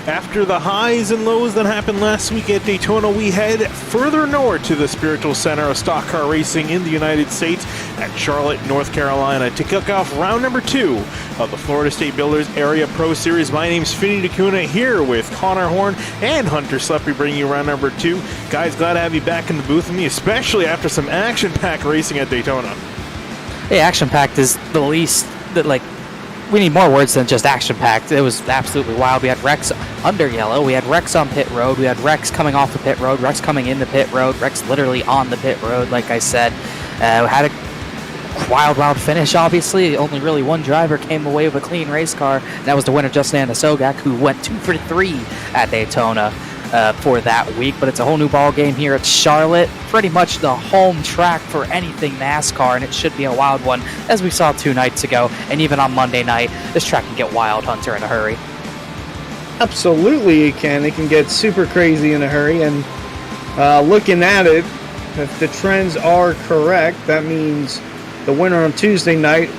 After the highs and lows that happened last week at Daytona, we head further north to the spiritual center of stock car racing in the United States at Charlotte, North Carolina, to kick off round number 2 of the Florida State Builders Area Pro Series. My name's Finney DeCuna here with Connor Horn and Hunter Sleppi, bringing you round number 2. Guys, glad to have you back in the booth with me, especially after some action-packed racing at Daytona. Hey, action-packed is the least, we need more words than just action-packed. It was absolutely wild. We had wrecks under yellow. We had wrecks on pit road. We had wrecks coming off the pit road. Wrecks coming in the pit road. Wrecks literally on the pit road, like I said. We had a wild finish, obviously. Only really one driver came away with a clean race car. And that was the winner, Justin Sogak, who went 2 for 3 at Daytona for that week. But it's a whole new ball game here at Charlotte. Pretty much the home track for anything NASCAR, and it should be a wild one, as we saw 2 nights ago. And even on Monday night, this track can get wild, Hunter, in a hurry. Absolutely it can. It can get super crazy in a hurry. And looking at it, if the trends are correct, that means the winner on Tuesday night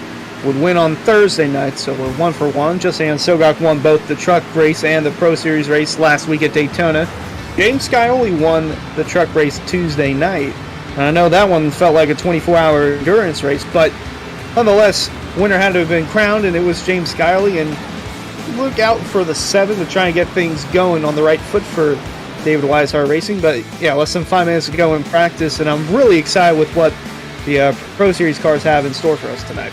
would win on Thursday night. So we're 1 for 1. Justin Sogak won both the truck race and the Pro Series race last week at Daytona. James Scioli won the truck race Tuesday night. And I know that one felt like a 24-hour endurance race, but nonetheless, winner had to have been crowned, and it was James Scioli. And look out for the 7 to try and get things going on the right foot for David Weishart Racing. But yeah, less than 5 minutes to go in practice, and I'm really excited with what the Pro Series cars have in store for us tonight.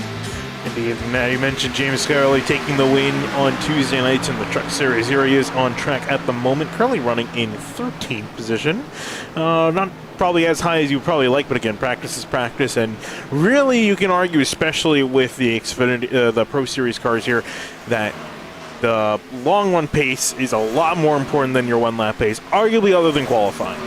Indeed. Now, you mentioned James Scioli taking the win on Tuesday nights in the Truck Series. Here he is on track at the moment, currently running in 13th position. Not probably as high as you probably like, but again, practice is practice. And really, you can argue, especially with the Xfinity, the Pro Series cars here, that the long run pace is a lot more important than your one-lap pace, arguably other than qualifying.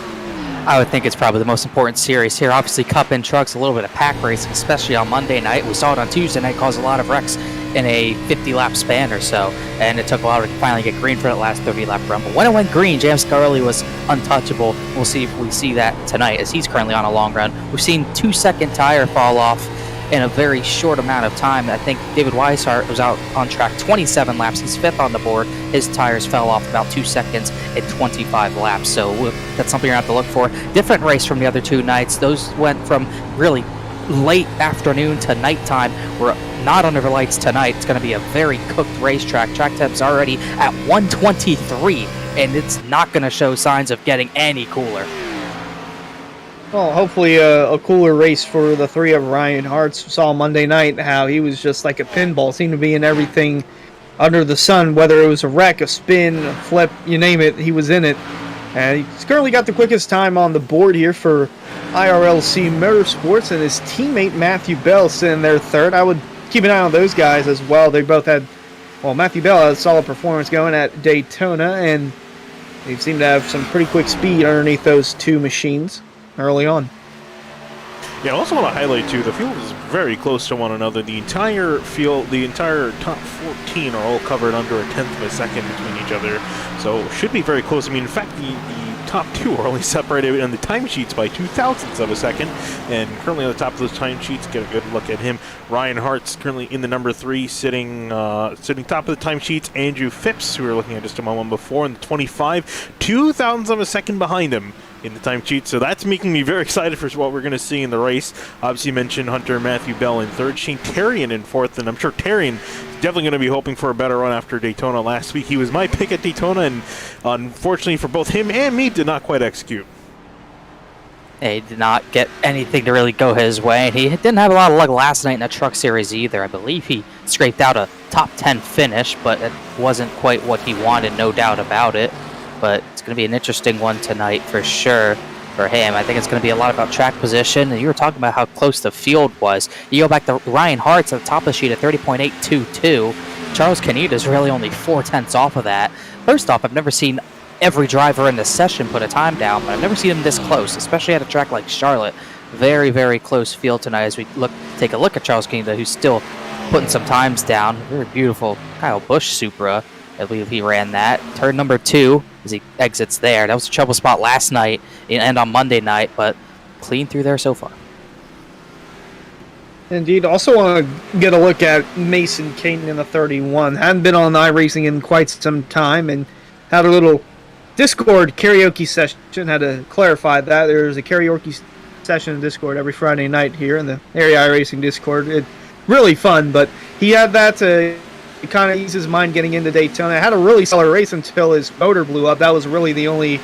I would think it's probably the most important series here. Obviously, Cup and Trucks, a little bit of pack racing, especially on Monday night. We saw it on Tuesday night, cause a lot of wrecks in a 50-lap span or so, and it took a while to finally get green for that last 30-lap run. But when it went green, James Scioli was untouchable. We'll see if we see that tonight, as he's currently on a long run. We've seen 2-second tire fall off in a very short amount of time. I think David Weishart was out on track 27 laps. He's 5th on the board. His tires fell off about 2 seconds in 25 laps. So that's something you're going to have to look for. Different race from the other 2 nights. Those went from really late afternoon to nighttime. We're not under the lights tonight. It's going to be a very cooked racetrack. Track temp's already at 123, and it's not going to show signs of getting any cooler. Well, hopefully a cooler race for the 3 of Ryan Hartz. Saw Monday night how he was just like a pinball. Seemed to be in everything under the sun, whether it was a wreck, a spin, a flip, you name it, he was in it. And he's currently got the quickest time on the board here for IRLC Motorsports, and his teammate Matthew Bell sitting there 3rd. I would keep an eye on those guys as well. They both had, well, Matthew Bell had a solid performance going at Daytona, and they seem to have some pretty quick speed underneath those 2 machines early on. Yeah, I also want to highlight, too, the field is very close to one another. The entire field, the entire top 14 are all covered under a 10th of a second between each other. So should be very close. I mean, in fact, the top 2 are only separated in the timesheets by 0.02 of a second. And currently on the top of those timesheets, get a good look at him. Ryan Hart's currently in the number 3, sitting top of the timesheets. Andrew Phipps, who we were looking at just a moment before, in the 25, 0.02 of a second behind him in the time sheet. So that's making me very excited for what we're going to see in the race. Obviously, you mentioned Hunter Matthew Bell in 3rd, Shane Terrian in 4th, and I'm sure Terrian is definitely going to be hoping for a better run after Daytona last week. He was my pick at Daytona, and unfortunately for both him and me, did not quite execute. He did not get anything to really go his way, and he didn't have a lot of luck last night in the Truck Series either. I believe he scraped out a top 10 finish, but it wasn't quite what he wanted, no doubt about it. But it's going to be an interesting one tonight for sure for him. I think it's going to be a lot about track position. And you were talking about how close the field was. You go back to Ryan Hart's at the top of the sheet at 30.822. Charles Canita's really only 0.4 off of that. First off, I've never seen every driver in the session put a time down, but I've never seen him this close, especially at a track like Charlotte. Very, very close field tonight as we take a look at Charles Canita, who's still putting some times down. Very beautiful Kyle Busch Supra. I believe he ran that. Turn number 2 as he exits there. That was a trouble spot last night and on Monday night, but clean through there so far. Indeed. Also want to get a look at Mason Caton in the 31. Hadn't been on iRacing in quite some time and had a little Discord karaoke session. Had to clarify that. There's a karaoke session in Discord every Friday night here in the Area iRacing Discord. It's really fun, but he had that to kind of ease his mind getting into Daytona. Had a really solid race until his motor blew up. That was really the only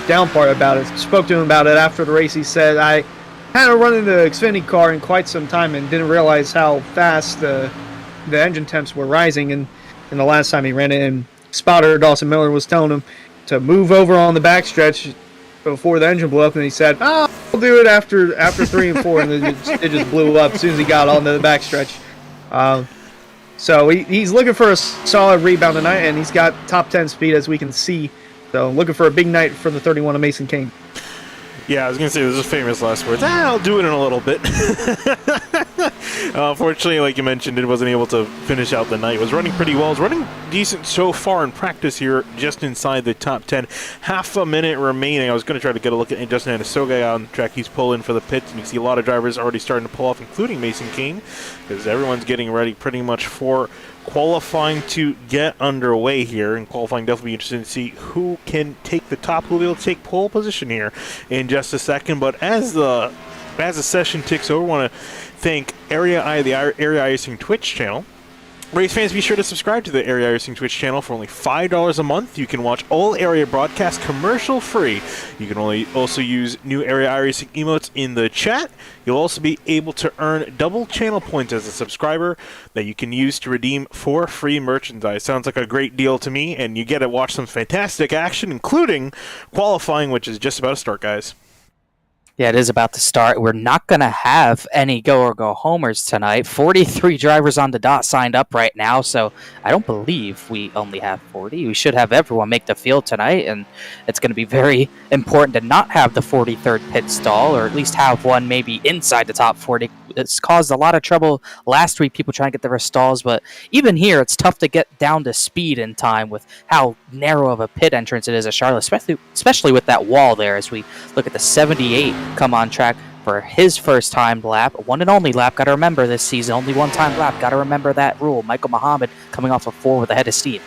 down part about it. Spoke to him about it after the race. He said, I hadn't run into the Xfinity car in quite some time and didn't realize how fast the engine temps were rising. And the last time he ran it, and spotter Dawson Miller was telling him to move over on the backstretch before the engine blew up, and he said, "Oh, I'll do it after 3 and 4," and it just blew up as soon as he got onto the backstretch. So he's looking for a solid rebound tonight, and he's got top 10 speed as we can see. So looking for a big night from the 31 of Mason Kane. Yeah, I was going to say, those are famous last words. I'll do it in a little bit. Unfortunately, like you mentioned, it wasn't able to finish out the night. It was running pretty well. It was running decent so far in practice here, just inside the top 10. Half a minute remaining. I was going to try to get a look at Justin Anasoga on the track. He's pulling for the pits, and you see a lot of drivers already starting to pull off, including Mason Kane, because everyone's getting ready pretty much for qualifying to get underway here, and qualifying definitely be interested to see who can take the top, who will be able to take pole position here in just a second. But as the session ticks over, I want to thank the Area iRacing Twitch channel. Race fans, be sure to subscribe to the Area iRacing Twitch channel for only $5 a month. You can watch all area broadcasts commercial free. You can also use new Area iRacing emotes in the chat. You'll also be able to earn double channel points as a subscriber that you can use to redeem for free merchandise. Sounds like a great deal to me, and you get to watch some fantastic action, including qualifying, which is just about to start, guys. Yeah, it is about to start. We're not going to have any go or go homers tonight. 43 drivers on the dot signed up right now, so I don't believe we only have 40. We should have everyone make the field tonight, and it's going to be very important to not have the 43rd pit stall, or at least have one maybe inside the top 40. It's caused a lot of trouble last week, people trying to get their stalls, but even here, it's tough to get down to speed in time with how narrow of a pit entrance it is at Charlotte, especially with that wall there as we look at the 78 come on track for his first time lap, one and only lap. Got to remember this season, only one time lap. Got to remember that rule. Michael Muhammad coming off of 4 with a head of steam.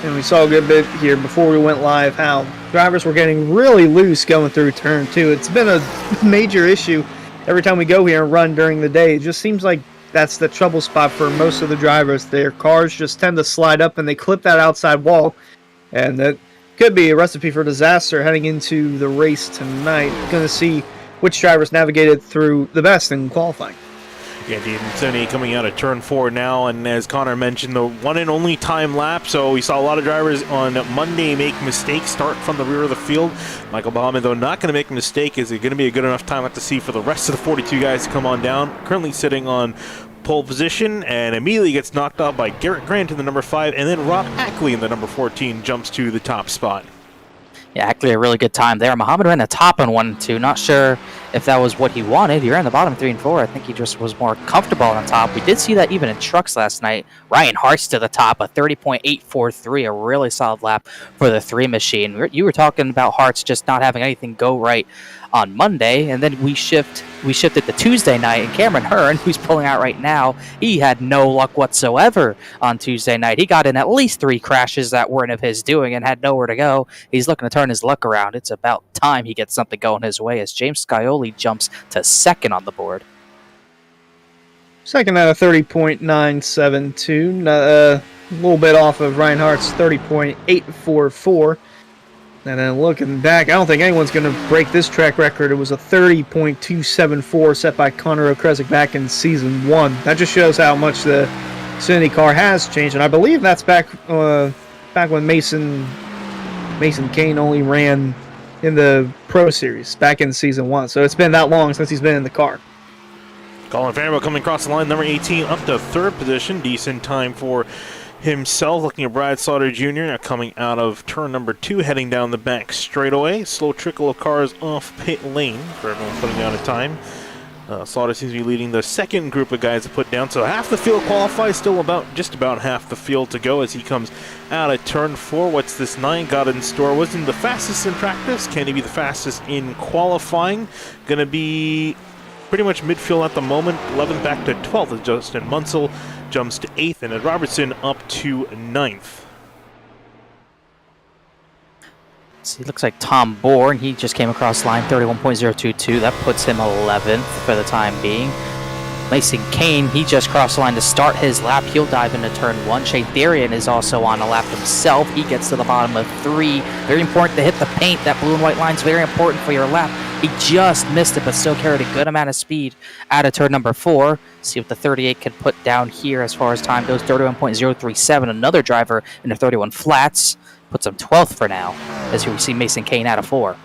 And we saw a good bit here before we went live how drivers were getting really loose going through turn 2. It's been a major issue every time we go here and run during the day. It just seems like that's the trouble spot for most of the drivers. Their cars just tend to slide up and they clip that outside wall, and that could be a recipe for disaster heading into the race tonight. Going to see which drivers navigated through the best in qualifying. Yeah, Dean Sene coming out of turn 4 now, and as Connor mentioned, the one and only time lap, so we saw a lot of drivers on Monday make mistakes, start from the rear of the field. Michael Baumann, though, not going to make a mistake. Is it going to be a good enough time lap to see for the rest of the 42 guys to come on down? Currently sitting on pole position, and immediately gets knocked off by Garrett Grant in the number 5, and then Rob Ackley in the number 14 jumps to the top spot. Yeah, Ackley a really good time there. Muhammad ran the top on 1 and 2. Not sure if that was what he wanted. He ran the bottom 3 and 4. I think he just was more comfortable on the top. We did see that even in trucks last night. Ryan Hart's to the top, a 30.843, a really solid lap for the 3 machine. You were talking about Hart's just not having anything go right on Monday, and then we shifted to Tuesday night, and Cameron Hearn, who's pulling out right now, he had no luck whatsoever on Tuesday night. He got in at least 3 crashes that weren't of his doing and had nowhere to go. He's looking to turn his luck around. It's about time he gets something going his way as James Scioli jumps to second on the board. Second out of 30.972, a little bit off of Reinhardt's 30.844. And then looking back, I don't think anyone's going to break this track record. It was a 30.274 set by Connor O'Kresick back in Season 1. That just shows how much the Xfinity car has changed. And I believe that's back when Mason Kane only ran in the Pro Series back in Season 1. So it's been that long since he's been in the car. Colin Vanderbilt coming across the line, number 18 up to 3rd position. Decent time for himself. Looking at Brad Slaughter Jr. now coming out of turn number 2, heading down the back straightaway. Slow trickle of cars off pit lane for everyone putting down a time. Slaughter seems to be leading the second group of guys to put down. So half the field qualifies, still just about half the field to go as he comes out of turn 4. What's this 9 got in store? Wasn't the fastest in practice. Can he be the fastest in qualifying? Going to be pretty much midfield at the moment. 11th back to 12th as Justin Munsell jumps to 8th, and Ed Robertson up to 9th. See, it looks like Tom Bourne, he just came across the line, 31.022. That puts him 11th for the time being. Mason Kane, he just crossed the line to start his lap. He'll dive into turn 1. Shea Therian is also on a lap himself. He gets to the bottom of 3. Very important to hit the paint. That blue and white line is very important for your lap. He just missed it, but still carried a good amount of speed out of turn number 4. See what the 38 can put down here as far as time goes. 31.037. Another driver in the 31 flats. Puts him 12th for now, as we see Mason Kane out of 4.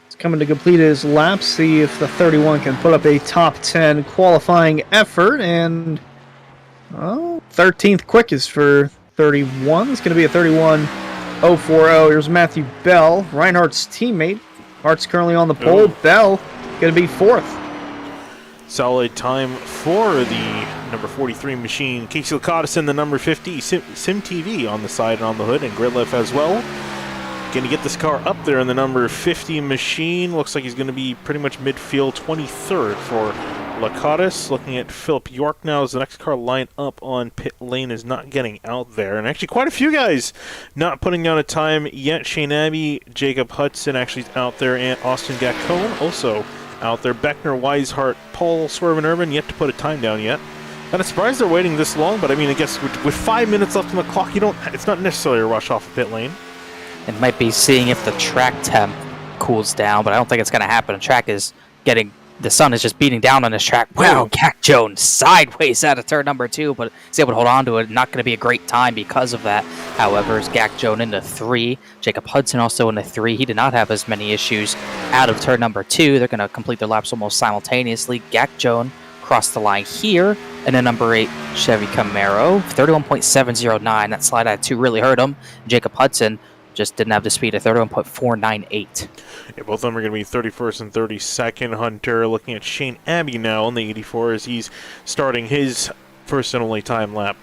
He's coming to complete his lap, see if the 31 can put up a top 10 qualifying effort, and 13th quickest for 31. It's going to be a 31.040. Here's Matthew Bell, Reinhardt's teammate. Hart's currently on the pole. Bell going to be 4th. Solid time for the number 43 machine. Casey Lacottison, the number 50. Sim TV on the side and on the hood, and Gridliff as well. Going to get this car up there in the number 50 machine. Looks like he's going to be pretty much midfield 23rd for Lacotis. Looking at Philip York now as the next car line up on pit lane is not getting out there. And actually quite a few guys not putting down a time yet. Shane Abbey, Jacob Hudson actually out there, and Austin Gacone also out there. Beckner, Weishart, Paul, Swerven Urban yet to put a time down yet. Kind of surprised they're waiting this long, but I mean, I guess with 5 minutes left on the clock, it's not necessarily a rush off the pit lane. It might be seeing if the track temp cools down, but I don't think it's going to happen. The sun is just beating down on this track. Wow, Gak Jones sideways out of turn number 2, but he's able to hold on to it. Not going to be a great time because of that. However, it's Gak Jones into 3. Jacob Hudson also into 3. He did not have as many issues out of turn number 2. They're going to complete their laps almost simultaneously. Gak Jones crossed the line here, and then number 8 Chevy Camaro, 31.709. That slide out of 2 really hurt him. Jacob Hudson just didn't have the speed of 31.498. Yeah, both of them are going to be 31st and 32nd. Hunter looking at Shane Abbey now on the 84 as he's starting his first and only time lap.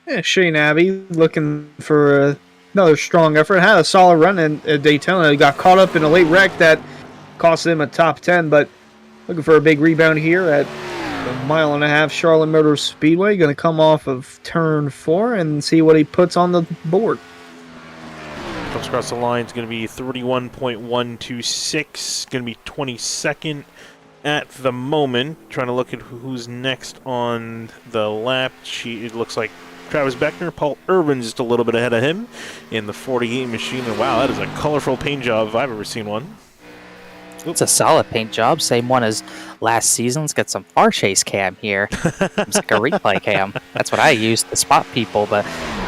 Yeah, Shane Abbey looking for another strong effort. Had a solid run at Daytona. He got caught up in a late wreck that cost him a top 10, but looking for a big rebound here at a 1.5 Charlotte Motor Speedway. Going to come off of turn 4 and see what he puts on the board. Comes across the line, it's going to be 31.126, going to be 22nd at the moment. Trying to look at who's next on the lap sheet. It looks like Travis Beckner, Paul Urban just a little bit ahead of him in the 48 machine. And wow, that is a colorful paint job if I've ever seen one. It's a solid paint job, same one as last season. Let's get some far chase cam here. It's like a replay cam. That's what I use to spot people, but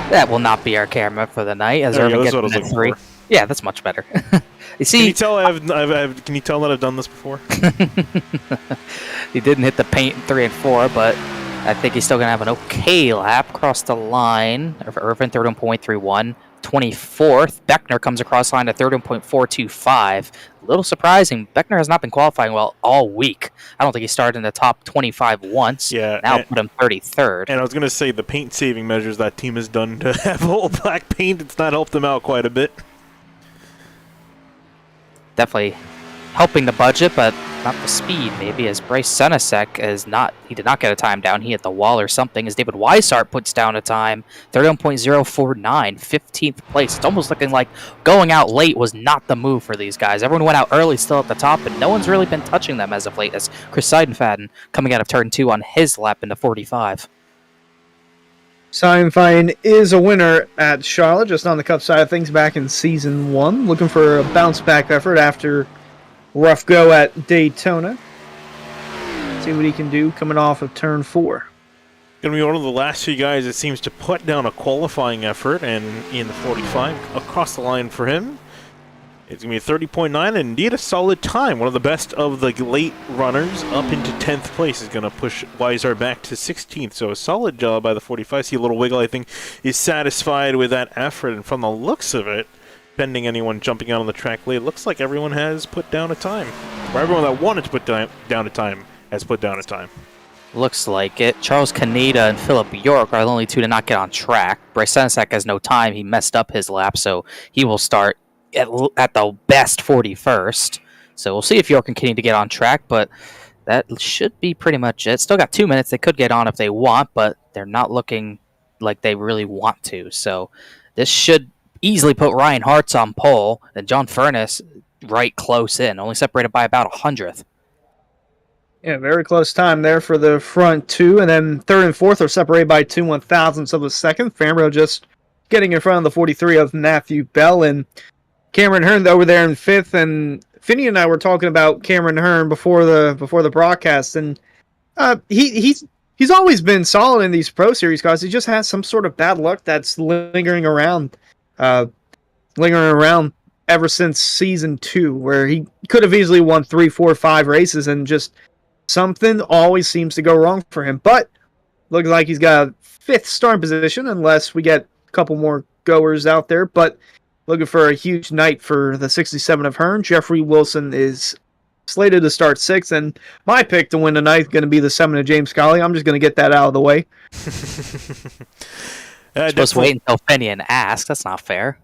that will not be our camera for the night. As Urban gets into 3. Yeah, that's much better. You see, can you tell that I've done this before? He didn't hit the paint in 3 and 4, but I think he's still gonna have an okay lap. Across the line, Irvin 31.31. 24th. Beckner comes across the line at 31.425. A little surprising. Beckner has not been qualifying well all week. I don't think he started in the top 25 once. Yeah, now put him 33rd. And I was going to say the paint saving measures that team has done to have all black paint, it's not helped them out quite a bit. Definitely helping the budget, but not the speed, maybe, as Bryce Senasek he did not get a time down. He hit the wall or something, as David Weishart puts down a time, 31.049, 15th place. It's almost looking like going out late was not the move for these guys. Everyone went out early, still at the top, and no one's really been touching them as of late, as Chris Seidenfaden coming out of turn 2 on his lap into 45. Seidenfaden is a winner at Charlotte, just on the Cup side of things back in Season 1. Looking for a bounce-back effort after rough go at Daytona. See what he can do coming off of turn 4. Going to be one of the last few guys that seems to put down a qualifying effort, and in the 45 across the line for him. It's going to be a 30.9 and indeed a solid time. One of the best of the late runners up into 10th place is going to push Weishart back to 16th. So a solid job by the 45. See a little wiggle, I think, is satisfied with that effort. And from the looks of it, pending anyone jumping out on the track late, it looks like everyone has put down a time. Or everyone that wanted to put down a time has put down a time. Looks like it. Charles Kaneda and Philip York are the only 2 to not get on track. Bryce Senasek has no time. He messed up his lap, so he will start at the best 41st. So we'll see if York can continue to get on track, but that should be pretty much it. Still got 2 minutes. They could get on if they want, but they're not looking like they really want to. So this should easily put Ryan Hartz on pole, and John Furness right close in, only separated by about 100th. Yeah, very close time there for the front two, and then third and fourth are separated by 2/1000ths of a second. Fambro just getting in front of the 43 of Matthew Bell, and Cameron Hearn over there in fifth. And Finney and I were talking about Cameron Hearn before the broadcast, and he's always been solid in these Pro Series cars. He just has some sort of bad luck that's lingering around ever since season 2, where he could have easily won 3, 4, 5 races, and just something always seems to go wrong for him. But looks like he's got a 5th starting position, unless we get a couple more goers out there. But looking for a huge night for the 67 of Hearn. Jeffrey Wilson is slated to start 6th, and my pick to win tonight is going to be the 7 of James Colley. I'm just going to get that out of the way. Just wait until Finian asks. That's not fair.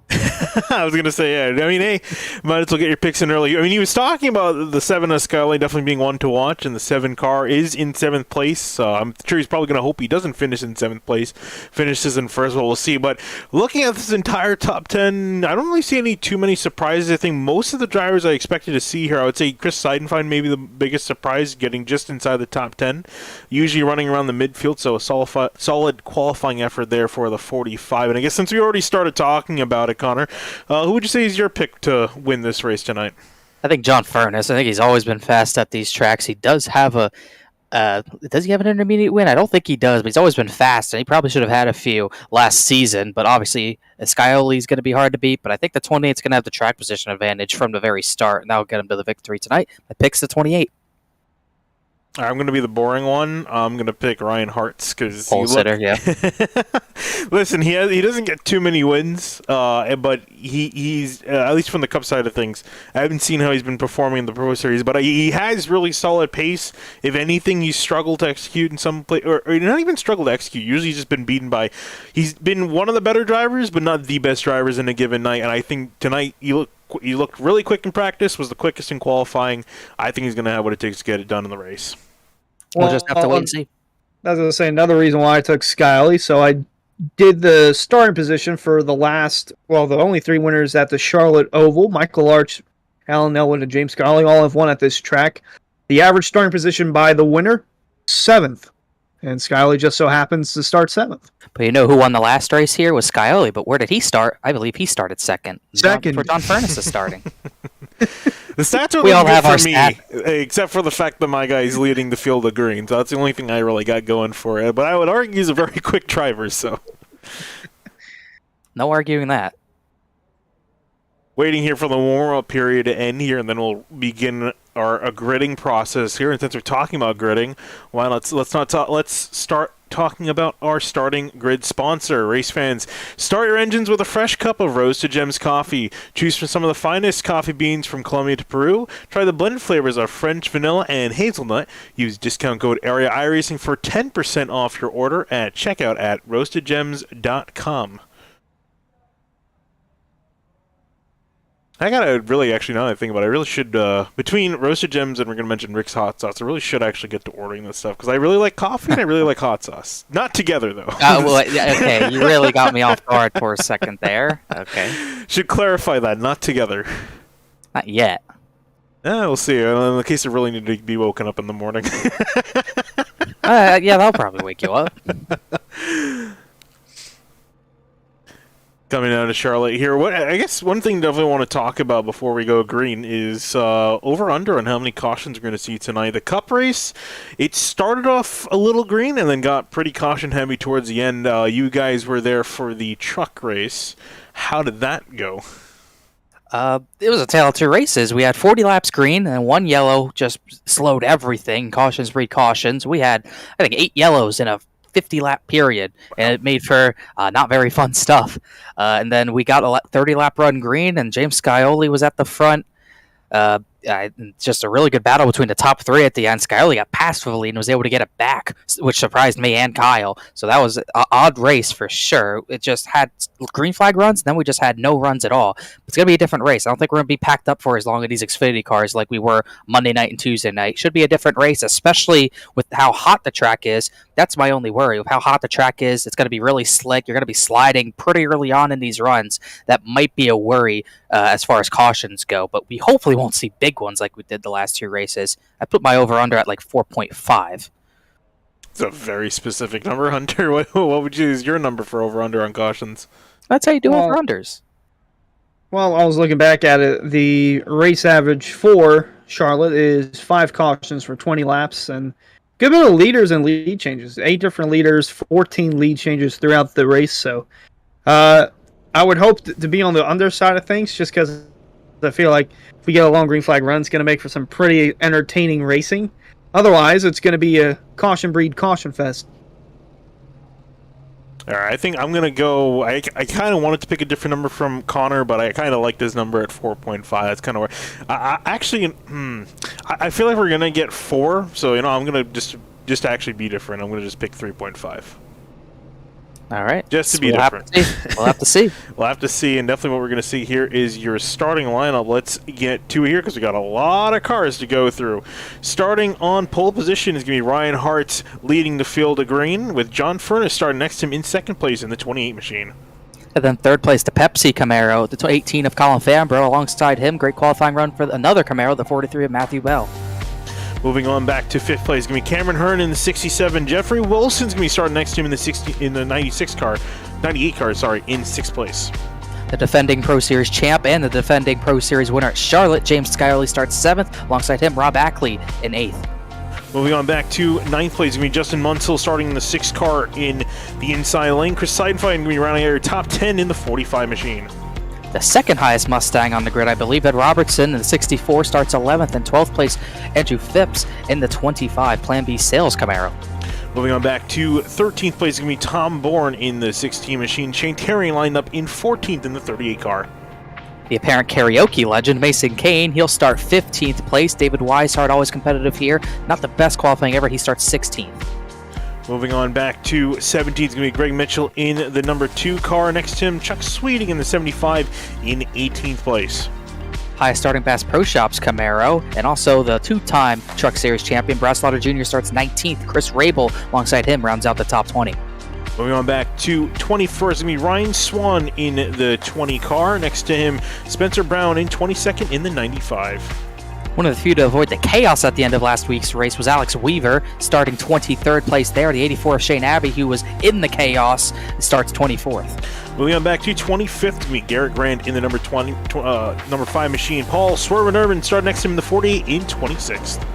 I was going to say, yeah. I mean, hey, might as well get your picks in early. I mean, he was talking about the 7 of Scully definitely being one to watch, and the 7 car is in 7th place. I'm sure he's probably going to hope he doesn't finish in 7th place, finishes in first. Well, we'll see. But looking at this entire top 10, I don't really see too many surprises. I think most of the drivers I expected to see here, I would say Chris Seidenfeld maybe the biggest surprise, getting just inside the top 10, usually running around the midfield. So a solid qualifying effort there for the 45. And I guess since we already started talking about it, Connor, who would you say is your pick to win this race tonight? I think John Furness. I think he's always been fast at these tracks. He does have does he have an intermediate win? I don't think he does, but he's always been fast, and he probably should have had a few last season. But obviously, Scioli is going to be hard to beat. But I think the 28 is going to have the track position advantage from the very start, and that'll get him to the victory tonight. My pick's the 28. I'm going to be the boring one. I'm going to pick Ryan Hartz because pole sitter. Yeah. Listen, he doesn't get too many wins, but he's at least from the Cup side of things. I haven't seen how he's been performing in the Pro Series, but he has really solid pace. If anything, he's struggled to execute in some play, or not even struggled to execute. Usually, he's just been beaten by. He's been one of the better drivers, but not the best drivers in a given night. And I think tonight he looked really quick in practice, was the quickest in qualifying. I think he's going to have what it takes to get it done in the race. We'll just have to wait and see. I was going to say another reason why I took Scioli. So I did the starting position for the only 3 winners at the Charlotte Oval. Michael Arch, Alan Elwood, and James Scioli all have won at this track. The average starting position by the winner, 7th. And Scioli just so happens to start 7th. But you know who won the last race here was Scioli. But where did he start? I believe he started 2nd. For John Furness is starting. The stats are looking good for me, except for the fact that my guy is leading the field of green. So that's the only thing I really got going for it. But I would argue he's a very quick driver, so. No arguing that. Waiting here for the warm-up period to end here, and then we'll begin our gridding process here. And since we're talking about gridding, let's start talking about our starting grid sponsor. Race fans, start your engines with a fresh cup of Roasted Gems coffee. Choose from some of the finest coffee beans from Colombia to Peru. Try the blended flavors of French vanilla and hazelnut. Use discount code AREA iRacing for 10% off your order at checkout at roastedgems.com. I gotta really, actually, now that I think about it, I really should, between Roasted Gems and we're gonna mention Rick's Hot Sauce, I really should actually get to ordering this stuff, because I really like coffee and I really like hot sauce. Not together, though. Okay, you really got me off guard for a second there. Okay. Should clarify that, not together. Not yet. We'll see, in the case I really need to be woken up in the morning. Yeah, that'll probably wake you up. Coming down to Charlotte here. I guess one thing definitely want to talk about before we go green is over-under on how many cautions we're going to see tonight. The Cup race, it started off a little green and then got pretty caution-heavy towards the end. You guys were there for the truck race. How did that go? It was a tale of 2 races. We had 40 laps green and 1 yellow, just slowed everything. Cautions breed cautions. We had, I think, 8 yellows in a 50-lap period, and it made for not very fun stuff. And then we got a 30-lap run green, and James Scioli was at the front. Just a really good battle between the top 3 at the end. Scioli got past for the lead and was able to get it back, which surprised me and Kyle. So that was an odd race for sure. It just had green flag runs, and then we just had no runs at all. It's going to be a different race. I don't think we're going to be packed up for as long as these Xfinity cars like we were Monday night and Tuesday night. Should be a different race, especially with how hot the track is. That's my only worry of how hot the track is. It's going to be really slick. You're going to be sliding pretty early on in these runs. That might be a worry as far as cautions go, but we hopefully won't see big ones like we did the last 2 races. I put my over-under at like 4.5. It's a very specific number, Hunter. What would you use your number for over-under on cautions? That's how you do Well, over-unders. Well, I was looking back at it. The race average for Charlotte is 5 cautions for 20 laps, and good bit of leaders and lead changes. 8 different leaders, 14 lead changes throughout the race. So, I would hope to be on the underside of things, just because I feel like if we get a long green flag run, it's going to make for some pretty entertaining racing. Otherwise, it's going to be a caution breed caution fest. All right, I think I'm going to go... I kind of wanted to pick a different number from Connor, but I kind of like this number at 4.5. That's kind of where... I feel like we're going to get 4, so, I'm going to just actually be different. I'm going to just pick 3.5. All right. Just to be different. We'll have to see. We'll have to see, and definitely what we're going to see here is your starting lineup. Let's get to it here because we got a lot of cars to go through. Starting on pole position is going to be Ryan Hart leading the field of green, with John Furness starting next to him in second place in the 28 machine. And then third place to Pepsi Camaro, the 18 of Colin Fambro. Alongside him, great qualifying run for another Camaro, the 43 of Matthew Bell. Moving on back to fifth place, going to be Cameron Hearn in the 67. Jeffrey Wilson's going to be starting next to him in the 98 car, in sixth place. The defending Pro Series champ and the defending Pro Series winner at Charlotte, James Skyerly, starts 7th. Alongside him, Rob Ackley in 8th. Moving on back to ninth place, going to be Justin Munsell starting in the 6th car in the inside lane. Chris Seidenfeld going to be rounding out your top 10 in the 45 machine. The second highest Mustang on the grid, I believe, Ed Robertson in the 64 starts 11th, and 12th place Andrew Phipps in the 25 Plan B Sales Camaro. Moving on back to 13th place, going to be Tom Bourne in the 16 machine. Shane Terry lined up in 14th in the 38 car. The apparent karaoke legend, Mason Kane, he'll start 15th place. David Weishart, always competitive here. Not the best qualifying ever, he starts 16th. Moving on back to 17th, is going to be Greg Mitchell in the number 2 car. Next to him, Chuck Sweeting in the 75 in 18th place. Highest starting Bass Pro Shops Camaro, and also the 2-time Truck Series champion, Brad Slaughter Jr. starts 19th. Chris Rabel, alongside him, rounds out the top 20. Moving on back to 21st, is going to be Ryan Swan in the 20 car. Next to him, Spencer Brown in 22nd in the 95. One of the few to avoid the chaos at the end of last week's race was Alex Weaver, starting 23rd place there. The 84 of Shane Abbey, who was in the chaos, starts 24th. Moving on back to 25th, to be Garrett Grant in the number 5 machine. Paul Swervin Urban started next to him in the 48 in 26th.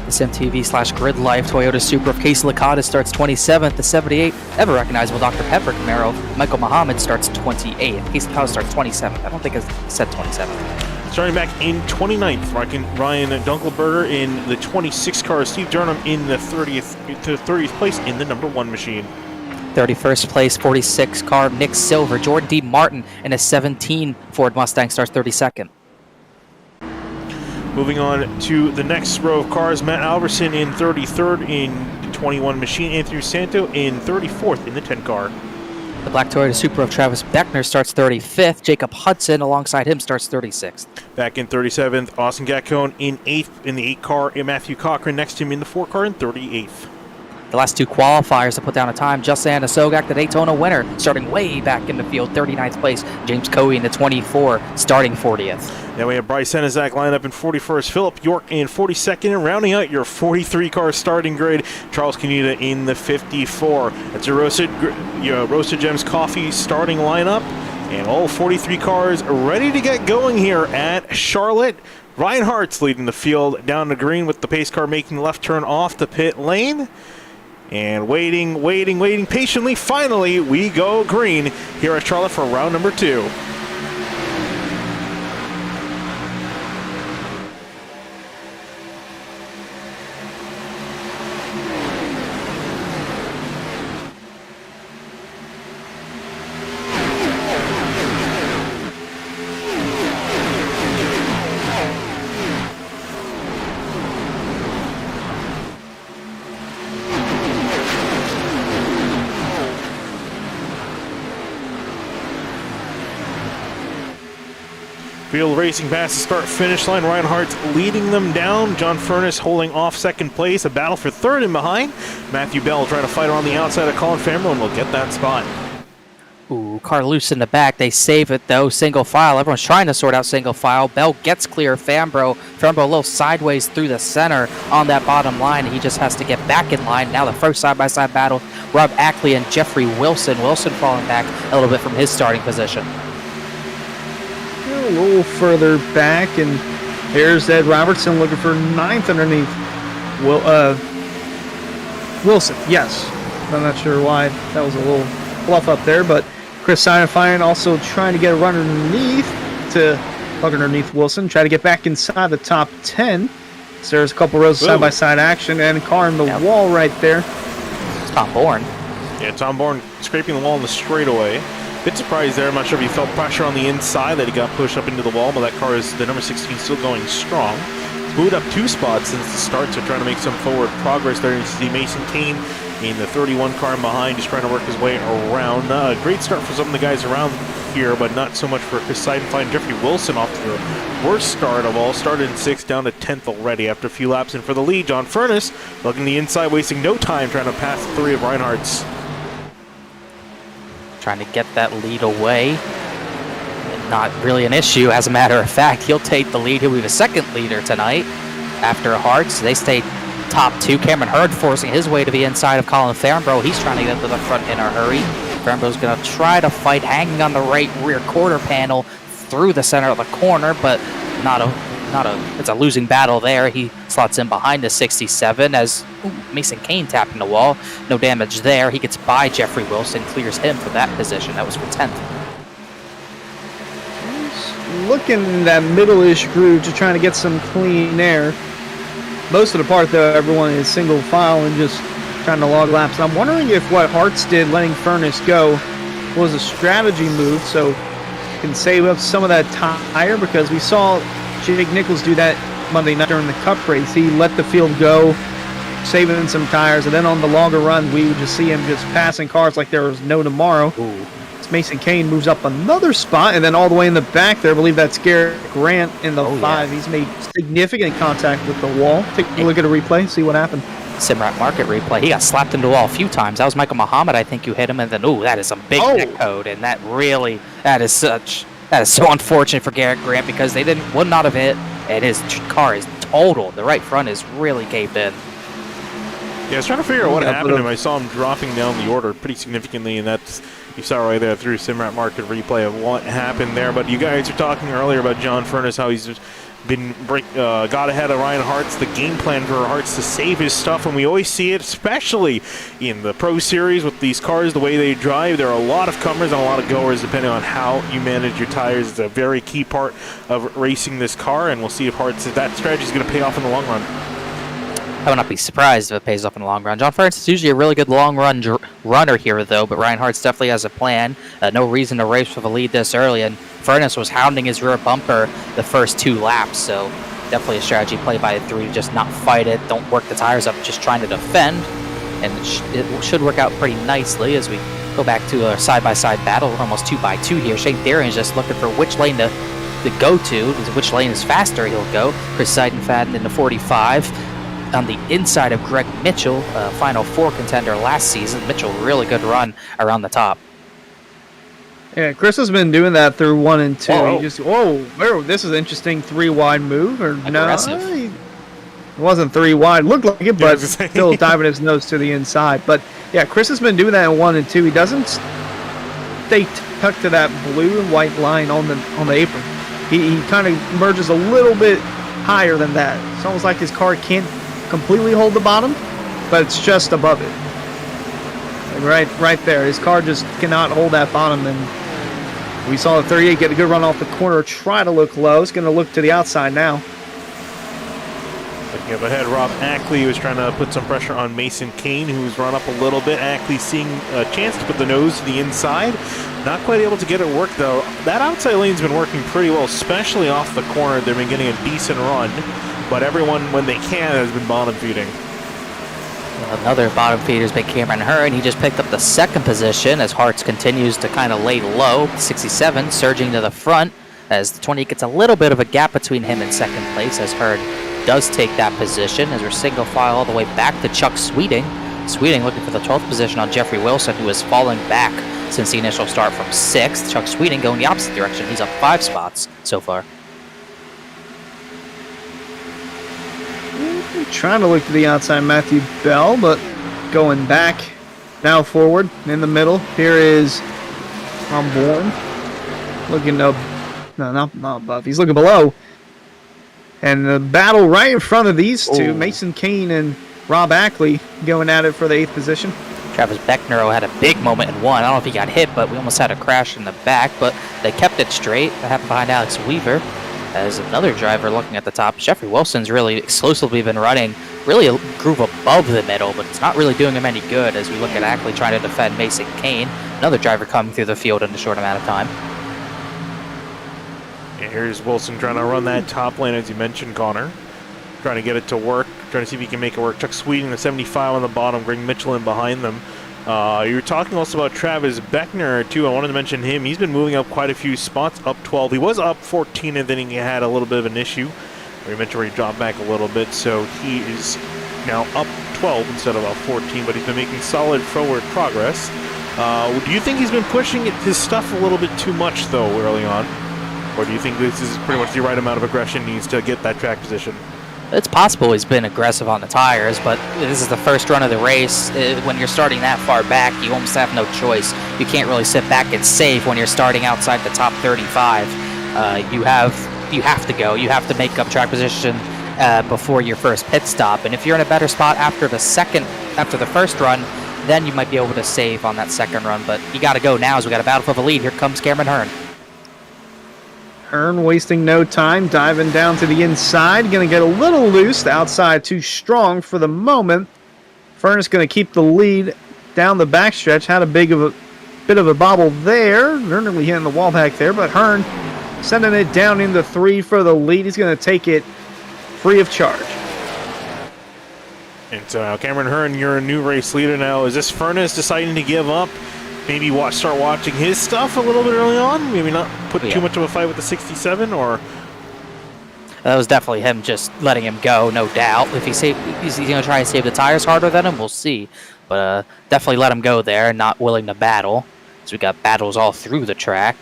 This MTV/Grid Life Toyota Supra of Casey Licata starts 27th. The 78 ever recognizable Dr. Pepper Camaro, Michael Muhammad, starts 28th. Casey Licata starts 27th. I don't think I said 27th. Starting back in 29th, Ryan Dunkelberger in the 26 car. Steve Durham in the 30th place in the number 1 machine. 31st place, 46 car, Nick Silver. Jordan D. Martin in a 17 Ford Mustang starts 32nd. Moving on to the next row of cars, Matt Alverson in 33rd in the 21 machine. Anthony Santo in 34th in the 10 car. The black Toyota Supra of Travis Beckner starts 35th. Jacob Hudson alongside him starts 36th. Back in 37th, Austin Gatcone in 8th in the 8 car. And Matthew Cochran next to him in the 4 car in 38th. The last 2 qualifiers to put down a time, Justin Sogak, the Daytona winner, starting way back in the field, 39th place. James Coey in the 24, starting 40th. Then we have Bryce Senizak lined up in 41st, Philip York in 42nd, and rounding out your 43-car starting grid, Charles Canita in the 54. That's a Roasted Gems Coffee starting lineup, and all 43 cars ready to get going here at Charlotte. Ryan Hart's leading the field down the green with the pace car making the left turn off the pit lane. And waiting patiently. Finally, we go green here at Charlotte for round number 2. Field racing past the start-finish line. Reinhardt's leading them down. John Furness holding off second place. A battle for third and behind. Matthew Bell trying to fight around the outside of Colin Fambro and will get that spot. Ooh, car loose in the back. They save it, though. Single file. Everyone's trying to sort out single file. Bell gets clear. Fambro a little sideways through the center on that bottom line. He just has to get back in line. Now the first side-by-side battle. Rob Ackley and Jeffrey Wilson. Wilson falling back a little bit from his starting position. A little further back, and here's Ed Robertson looking for ninth underneath Wilson. Yes, I'm not sure why that was a little fluff up there, but Chris Sinefine also trying to get a run underneath Wilson, try to get back inside the top 10. So there's a couple rows of side-by-side action and car in the wall right there. It's Tom Bourne. Yeah, Tom Bourne scraping the wall in the straightaway. Bit surprised there. I'm not sure if he felt pressure on the inside that he got pushed up into the wall, but that car is, the number 16, still going strong. Moved up 2 spots since the start, so trying to make some forward progress there. You see Mason Kane in the 31 car behind, just trying to work his way around. Great start for some of the guys around here, but not so much for Chris Seidenfeld. Jeffrey Wilson off to the worst start of all. Started in 6th, down to 10th already after a few laps. And for the lead, John Furness looking the inside, wasting no time trying to pass 3 of Reinhardt's. Trying to get that lead away. Not really an issue. As a matter of fact, he'll take the lead. He'll be the second leader tonight after Hartz. They stay top 2. Cameron Hurd forcing his way to the inside of Colin Fambro. He's trying to get to the front in a hurry. Fambro's going to try to fight, hanging on the right rear quarter panel through the center of the corner, but it's a losing battle there. He slots in behind the 67 as Mason Kane tapping the wall. No damage there. He gets by Jeffrey Wilson, clears him for that position. That was for 10th. Looking in that middle-ish groove, just trying to get some clean air. Most of the part, though, everyone is single file and just trying to log laps. I'm wondering if what Hartz did, letting Furness go, was a strategy move, so can save up some of that tire, because we saw Jake Nichols do that Monday night during the Cup race. He let the field go, saving some tires, and then on the longer run, we would just see him just passing cars like there was no tomorrow. Ooh. Mason Kane moves up another spot, and then all the way in the back there, I believe that's Garrett Grant in the 5. Yeah. He's made significant contact with the wall. Take a look at a replay, see what happened. Simrat Market replay. He got slapped into the wall a few times. That was Michael Muhammad, I think, who hit him, and then that is some big neck code, and that is so unfortunate for Garrett Grant, because they would not have hit, and his car is totaled. The right front is really caved in. Yeah, I was trying to figure out what happened to him. I saw him dropping down the order pretty significantly, and that's, you saw right there through Simrat Market replay of what happened there. But you guys were talking earlier about John Furness, how he's been got ahead of Ryan Hartz, the game plan for Hartz to save his stuff, and we always see it, especially in the Pro Series with these cars, the way they drive. There are a lot of comers and a lot of goers depending on how you manage your tires. It's a very key part of racing this car, and we'll see if that strategy is going to pay off in the long run. I would not be surprised if it pays off in the long run. John Furness is usually a really good long run runner here, though, but Ryan Hartz definitely has a plan. No reason to race for the lead this early, and Furness was hounding his rear bumper the first 2 laps, so definitely a strategy play by the 3 to just not fight it, don't work the tires up, just trying to defend, and it should work out pretty nicely as we go back to a side-by-side battle, almost 2x2 here. Shane Therien is just looking for which lane to go to, which lane is faster he'll go. Chris Seidenfaden in the 45. On the inside of Greg Mitchell, Final 4 contender last season. Mitchell, really good run around the top. Yeah, Chris has been doing that through 1 and 2. Whoa. He just, this is an interesting 3 wide move. Or aggressive. No, it wasn't 3 wide. Looked like it, but still diving his nose to the inside. But yeah, Chris has been doing that in 1 and 2. He doesn't stay tucked to that blue and white line on the apron. He kind of merges a little bit higher than that. It's almost like his car can't completely hold the bottom, but it's just above it. Like right there. His car just cannot hold that bottom, and we saw the 38 get a good run off the corner, try to look low. It's going to look to the outside now. Looking up ahead, Rob Ackley was trying to put some pressure on Mason Kane, who's run up a little bit. Ackley seeing a chance to put the nose to the inside. Not quite able to get it work, though. That outside lane's been working pretty well, especially off the corner. They've been getting a decent run, but everyone, when they can, has been bottom feeding. Another bottom feeder has been Cameron Hearn. He just picked up the 2nd position as Hartz continues to kind of lay low. 67 surging to the front as the 20 gets a little bit of a gap between him and second place, as Hurd does take that position, as we're single file all the way back to Chuck Sweeting. Sweeting looking for the 12th position on Jeffrey Wilson, who is falling back since the initial start from 6th. Chuck Sweeting going the opposite direction. He's up 5 spots so far. Trying to look to the outside, Matthew Bell, but going back, now forward, in the middle. Here is Tom Bourne, looking up, no, not above, he's looking below. And the battle right in front of these two, Ooh. Mason Kane and Rob Ackley going at it for the 8th position. Travis Beckner had a big moment in 1. I don't know if he got hit, but we almost had a crash in the back, but they kept it straight. That happened behind Alex Weaver. As another driver looking at the top, Jeffrey Wilson's really exclusively been running really a groove above the middle, but it's not really doing him any good as we look at Ackley trying to defend Mason Kane. Another driver coming through the field in a short amount of time. Yeah, here's Wilson trying to run that top lane, as you mentioned, Connor. Trying to get it to work, trying to see if he can make it work. Chuck Sweeting, the 75 on the bottom, Greg Mitchell in behind them. You were talking also about Travis Beckner, too. I wanted to mention him. He's been moving up quite a few spots, up 12. He was up 14, and then he had a little bit of an issue. We mentioned where he dropped back a little bit, so he is now up 12 instead of up 14, but he's been making solid forward progress. Do you think he's been pushing his stuff a little bit too much, though, early on? Or do you think this is pretty much the right amount of aggression he needs to get that track position? It's possible he's been aggressive on the tires, but this is the first run of the race. When you're starting that far back, you almost have no choice. You can't really sit back and save when you're starting outside the top 35. You have to go. You have to make up track position before your first pit stop. And if you're in a better spot after the first run, then you might be able to save on that second run. But you got to go now as we got a battle for the lead. Here comes Cameron Hearn. Hearn wasting no time, diving down to the inside. Going to get a little loose. The outside too strong for the moment. Furness going to keep the lead down the backstretch. Had a bit of a bobble there. Nearly hitting the wall back there, but Hearn sending it down into 3 for the lead. He's going to take it free of charge. And so now, Cameron Hearn, you're a new race leader now. Is this Furness deciding to give up? Maybe start watching his stuff a little bit early on? Maybe not put too much of a fight with the 67, or? That was definitely him just letting him go, no doubt. If he's going to try and save the tires harder than him, we'll see. But definitely let him go there, not willing to battle. So we got battles all through the track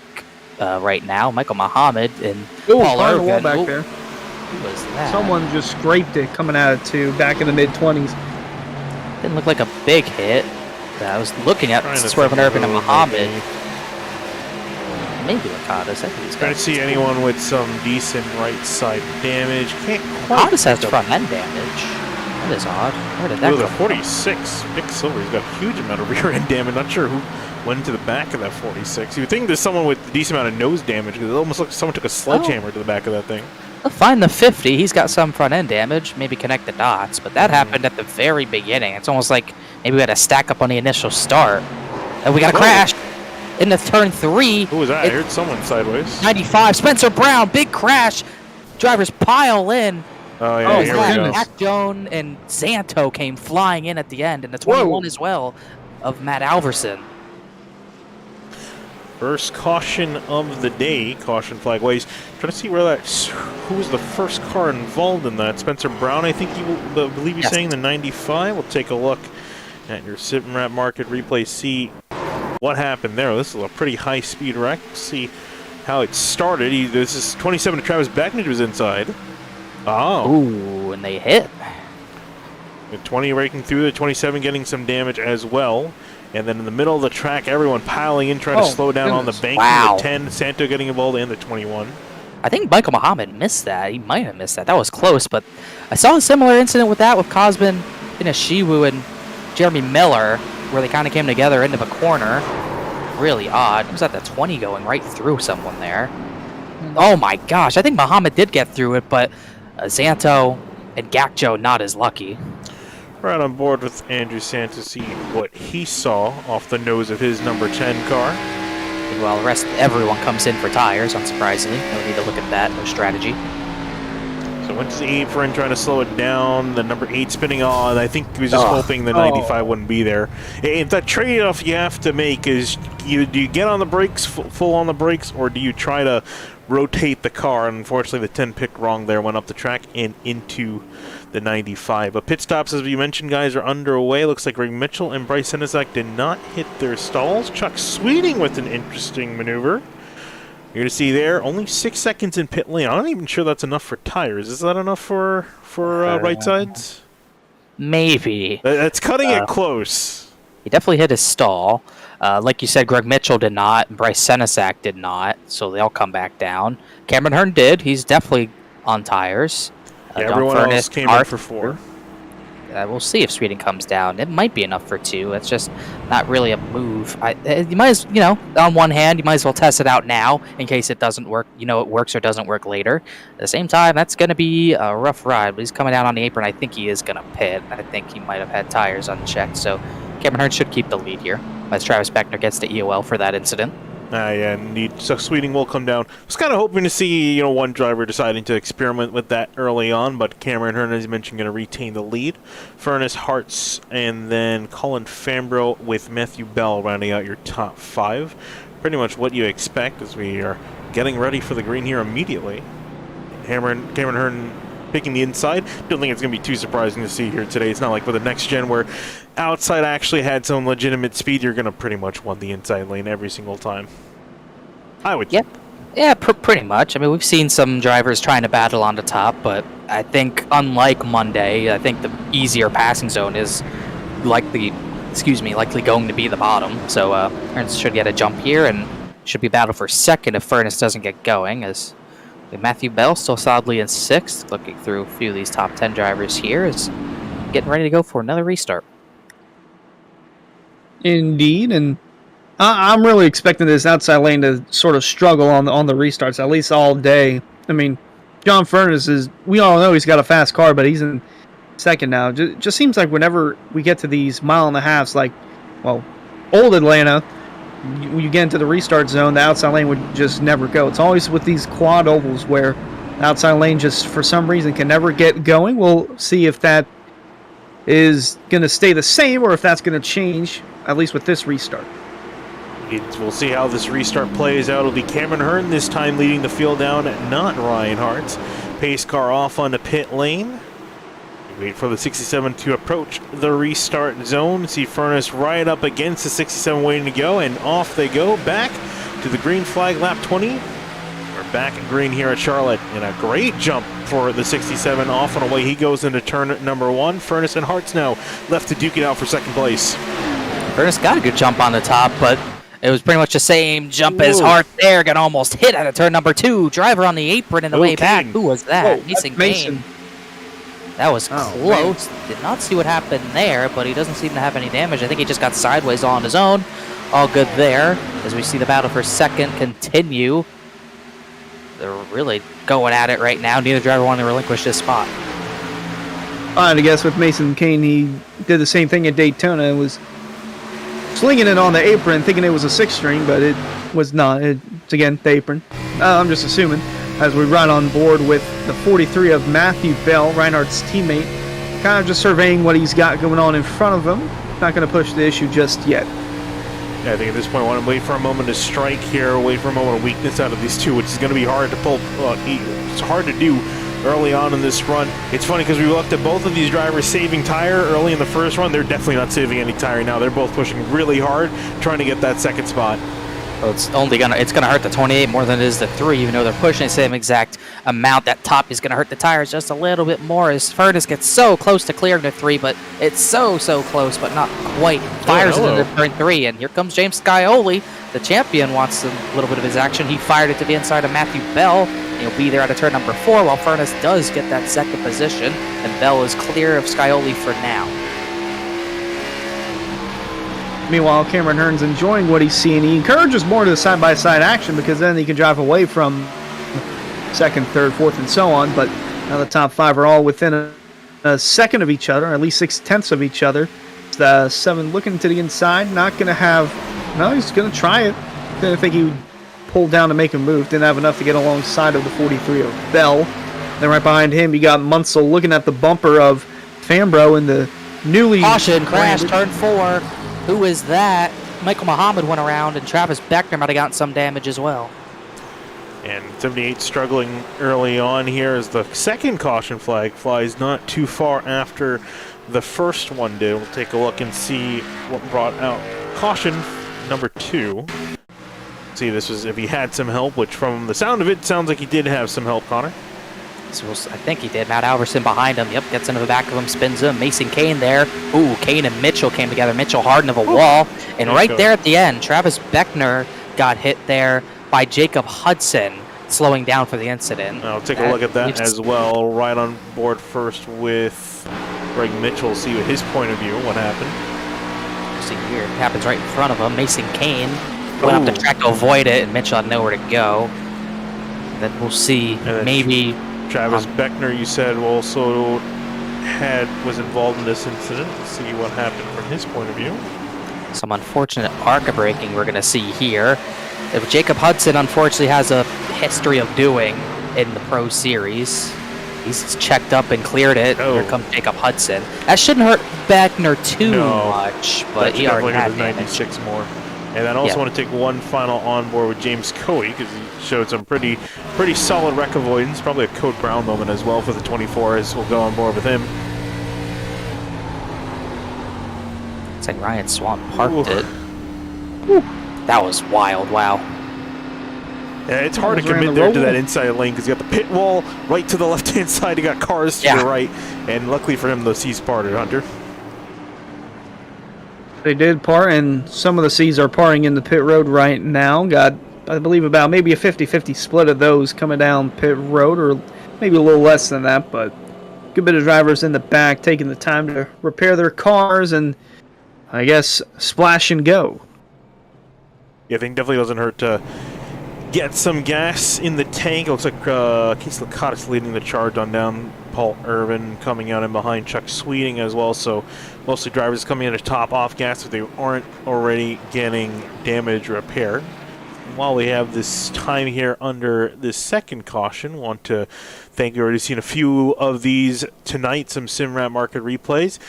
right now. Michael Muhammad and Paul Irvin. Wall back there. Who was that? Someone just scraped it coming out of 2 back in the mid-20s. Didn't look like a big hit. I was looking at Swerve Irvin and Muhammad. Maybe Lakadas. I think he's trying to see anyone with some decent right side damage. Can't quite. Lakadas has front end damage. That is odd. Where did that go? The 46. Nick Silver, he's got a huge amount of rear end damage. Not sure who went into the back of that 46. You would think there's someone with a decent amount of nose damage, because it almost looks like someone took a sledgehammer to the back of that thing. Find the 50. He's got some front end damage. Maybe connect the dots. But that happened at the very beginning. It's almost like maybe we had a stack up on the initial start. And we got a crash in the turn 3. Who was that? I heard someone sideways. 95. Spencer Brown. Big crash. Drivers pile in. Oh, yeah. Here we go. Matt Jones and Zanto came flying in at the end. And the 21 as well of Matt Alverson. First caution of the day. Caution flag waves. Trying to see who was the first car involved in that. Spencer Brown, I think believe you're saying the 95. We'll take a look at your SitMap Market replay. See what happened there. This is a pretty high speed wreck. See how it started. This is 27 to Travis Beckner was inside. Oh. Ooh, and they hit. The 20 raking through, the 27 getting some damage as well. And then in the middle of the track, everyone piling in, trying to slow down on the bank. Wow. The 10, Santo getting involved, and the 21. I think Michael Muhammad missed that. He might have missed that. That was close, but I saw a similar incident with that with Cosman Inashiwu and Jeremy Miller, where they kind of came together into the corner. Really odd. It was at the 20 going right through someone there. Oh my gosh. I think Muhammad did get through it, but Zanto and Gakjo not as lucky. Right on board with Andrew Santos to see what he saw off the nose of his number 10 car. Well, everyone comes in for tires, unsurprisingly. No need to look at that, no strategy. So went to the apron, trying to slow it down. The number 8 spinning on. I think he was just hoping the 95 wouldn't be there. And the trade-off you have to make is, do you get on the brakes, full on the brakes, or do you try to rotate the car? And unfortunately, the 10 picked wrong there, went up the track and into the 95. But pit stops, as we mentioned, guys, are underway. Looks like Greg Mitchell and Bryce Senizak did not hit their stalls. Chuck Sweeting with an interesting maneuver. You're going to see there, only 6 seconds in pit lane. I'm not even sure that's enough for tires. Is that enough for right sides? Maybe. That's cutting it close. He definitely hit his stall. Like you said, Greg Mitchell did not, and Bryce Senizak did not, so they'll come back down. Cameron Hearn did. He's definitely on tires. Everyone else came in for 4. We'll see if Sweeting comes down. It might be enough for 2. It's just not really a move. You might as, on one hand, you might as well test it out now in case it doesn't work. It works or doesn't work later. At the same time, that's going to be a rough ride. But he's coming down on the apron. I think he is going to pit. I think he might have had tires unchecked. So Cameron Hearn should keep the lead here as Travis Beckner gets the EOL for that incident. Yeah, indeed. So Sweeting will come down. I was kind of hoping to see, one driver deciding to experiment with that early on, but Cameron Hearn, as you mentioned, going to retain the lead. Furnace, Hartz, and then Colin Fambro with Matthew Bell rounding out your top 5. Pretty much what you expect as we are getting ready for the green here immediately. Cameron Hearn picking the inside. Don't think it's going to be too surprising to see here today. It's not like with the next gen where outside actually had some legitimate speed. You're going to pretty much want the inside lane every single time. I would. Yep. Yeah, pretty much. I mean, we've seen some drivers trying to battle on the top, but I think unlike Monday, I think the easier passing zone is likely going to be the bottom. So Ernst should get a jump here and should be battle for second if Furnace doesn't get going, as Matthew Bell still solidly in 6th. Looking through a few of these top 10 drivers here is getting ready to go for another restart. Indeed, and I'm really expecting this outside lane to sort of struggle on the restarts, at least all day. I mean, John Furnace we all know he's got a fast car, but he's in 2nd now. Just seems like whenever we get to these mile and a halves, like, old Atlanta, you get into the restart zone, the outside lane would just never go. It's always with these quad ovals where the outside lane just, for some reason, can never get going. We'll see if that is going to stay the same or if that's going to change, at least with this restart. We'll see how this restart plays out. It'll be Cameron Hearn this time leading the field down, not Ryan Hartz. Pace car off on the pit lane. Wait for the 67 to approach the restart zone. See Furnace right up against the 67 waiting to go, and off they go back to the green flag lap 20. We're back in green here at Charlotte, and a great jump for the 67 off and away. He goes into turn number 1. Furnace and Hartz now left to duke it out for 2nd place. Furnace got a good jump on the top, but it was pretty much the same jump as Hart there. Got almost hit at a turn number 2. Driver on the apron in the way back. Who was that? Mason. That was close. Man. Did not see what happened there, but he doesn't seem to have any damage. I think he just got sideways on his own. All good there as we see the battle for 2nd continue. They're really going at it right now. Neither driver wanting to relinquish this spot. I guess with Mason Kane, he did the same thing at Daytona. It was slinging it on the apron, thinking it was a 6-string, but it was not. It's, again, the apron. I'm just assuming. As we run on board with the 43 of Matthew Bell, Reinhardt's teammate, kind of just surveying what he's got going on in front of him. Not going to push the issue just yet. Yeah, I think at this point I want to wait for a moment to strike here, wait for a moment of weakness out of these two, which is going to be hard to pull. It's hard to do early on in this run. It's funny because we looked at both of these drivers saving tire early in the first run. They're definitely not saving any tire now. They're both pushing really hard, trying to get that 2nd spot. Well, it's gonna hurt the 28 more than it is the 3, even though they're pushing the same exact amount. That top is gonna hurt the tires just a little bit more as Furnace gets so close to clearing the 3, but it's so close, but not quite. Fires into turn 3, and here comes James Scioli. The champion wants a little bit of his action. He fired it to the inside of Matthew Bell. He'll be there at a turn number 4, while Furnace does get that 2nd position, and Bell is clear of Scioli for now. Meanwhile, Cameron Hearn's enjoying what he's seeing. He encourages more to the side-by-side action because then he can drive away from 2nd, 3rd, 4th, and so on. But now the top 5 are all within a 2nd of each other, or at least 6/10 of each other. The 7 looking to the inside, not going to have... No, he's going to try it. Didn't think he would pull down to make a move. Didn't have enough to get alongside of the 43 of Bell. Then right behind him, you got Munsell looking at the bumper of Fambro in the newly... Caution, crash, turn 4. Who is that? Michael Muhammad went around, and Travis Beckner might have gotten some damage as well. And 78 struggling early on here as the second caution flag flies not too far after the first one did. We'll take a look and see what brought out caution number 2. See, this was if he had some help, which from the sound of it, sounds like he did have some help, Connor. So I think he did. Matt Alverson behind him. Yep, gets into the back of him, spins him. Mason Kane there. Ooh, Kane and Mitchell came together. Mitchell hard into a wall. And right there at the end, Travis Beckner got hit there by Jacob Hudson, slowing down for the incident. I'll take a look at that as well. Right on board first with Greg Mitchell. See his point of view, what happened. See here, it happens right in front of him. Mason Kane went up the track to avoid it, and Mitchell had nowhere to go. Then we'll see maybe... Travis Beckner, you said, also was involved in this incident. Let's see what happened from his point of view. Some unfortunate ARCA braking we're going to see here. If Jacob Hudson, unfortunately, has a history of doing in the Pro Series. He's checked up and cleared it. Here comes Jacob Hudson. That shouldn't hurt Beckner too much, but he already had 96 more. And I also want to take one final onboard with James Coey because he showed some pretty solid wreck avoidance. Probably a Code Brown moment as well for the 24 as we'll go on board with him. It's like Ryan Swan parked it. Woo. That was wild, wow. Yeah, it's hard to commit there to that inside lane because you got the pit wall right to the left-hand side. You got cars to the right. And luckily for him, the C's parted, Hunter. They did part, and some of the C's are parting in the pit road right now. Got, I believe, about maybe a 50-50 split of those coming down pit road, or maybe a little less than that, but a good bit of drivers in the back taking the time to repair their cars and, I guess, splash and go. Yeah, I think definitely doesn't hurt to get some gas in the tank. It looks like Case Licata's leading the charge on down. Paul Irvin coming out in behind Chuck Sweeting as well. So mostly drivers coming in to top off gas if they aren't already getting damage repair. While we have this time here under this second caution, want to thank you. Already seen a few of these tonight, some SimRat Market replays.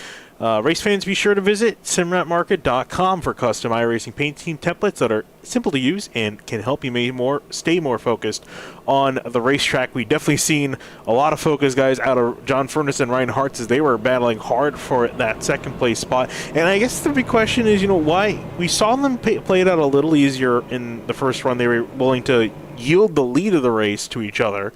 Race fans, be sure to visit simratmarket.com for custom iRacing paint team templates that are simple to use and can help you stay more focused on the racetrack. We've definitely seen a lot of focus, guys, out of John Furness and Ryan Hartz as they were battling hard for that second place spot. And I guess the big question is, why we saw them play it out a little easier in the first run. They were willing to yield the lead of the race to each other.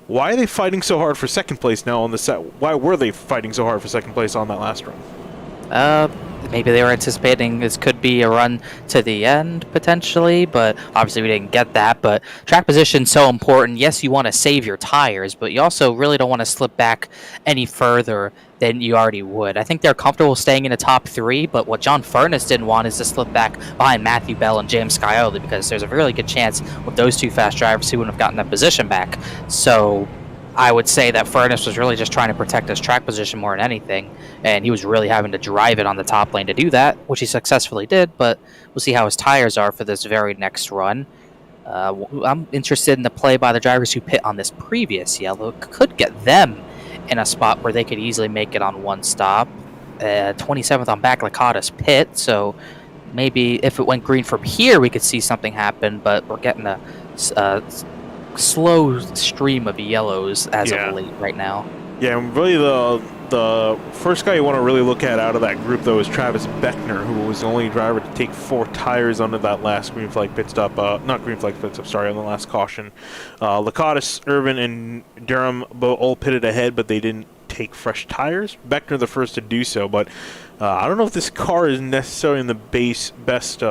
Why are they fighting so hard for second place now on the set? Why were they fighting so hard for second place on that last run? Maybe they were anticipating this could be a run to the end, potentially, but obviously we didn't get that. But track position is so important. Yes, you want to save your tires, but you also really don't want to slip back any further than you already would. I think they're comfortable staying in the top 3, but what John Furness didn't want is to slip back behind Matthew Bell and James Scioli, because there's a really good chance with those two fast drivers he wouldn't have gotten that position back. So I would say that Furness was really just trying to protect his track position more than anything, and he was really having to drive it on the top lane to do that, which he successfully did, but we'll see how his tires are for this very next run. I'm interested in the play by the drivers who pit on this previous yellow. Could get them in a spot where they could easily make it on one stop. 27th on back Licata's pit, so maybe if it went green from here, we could see something happen, but we're getting a slow stream of yellows as of late right now. Yeah, and really the first guy you want to really look at out of that group, though, is Travis Beckner, who was the only driver to take 4 tires under that last green flag pit stop. Not green flag pit stop, sorry, on the last caution. Licata, Irvin, and Durham all pitted ahead, but they didn't take fresh tires. Beckner the first to do so, but I don't know if this car is necessarily in the best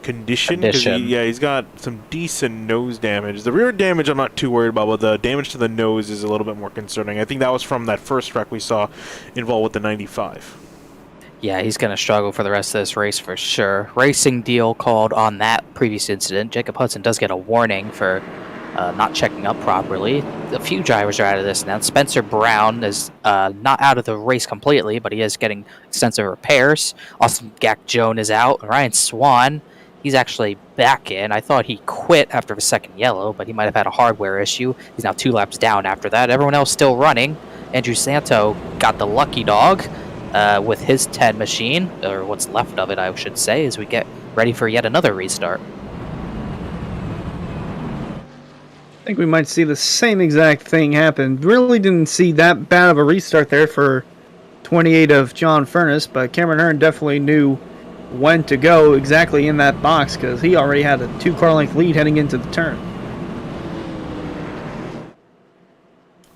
condition. He's got some decent nose damage. The rear damage I'm not too worried about, but the damage to the nose is a little bit more concerning. I think that was from that first wreck we saw involved with the 95. Yeah, he's going to struggle for the rest of this race for sure. Racing deal called on that previous incident. Jacob Hudson does get a warning for not checking up properly. A few drivers are out of this now. Spencer Brown is not out of the race completely, but he is getting extensive repairs. Austin Gack-Jones is out. Ryan Swan He's actually back in. I thought he quit after the second yellow, but he might have had a hardware issue. He's now 2 laps down after that. Everyone else still running. Andrew Santo got the lucky dog with his 10 machine, or what's left of it, I should say, as we get ready for yet another restart. I think we might see the same exact thing happen. Really didn't see that bad of a restart there for 28 of John Furness, but Cameron Hearn definitely knew when to go exactly in that box because he already had a 2-car length lead heading into the turn.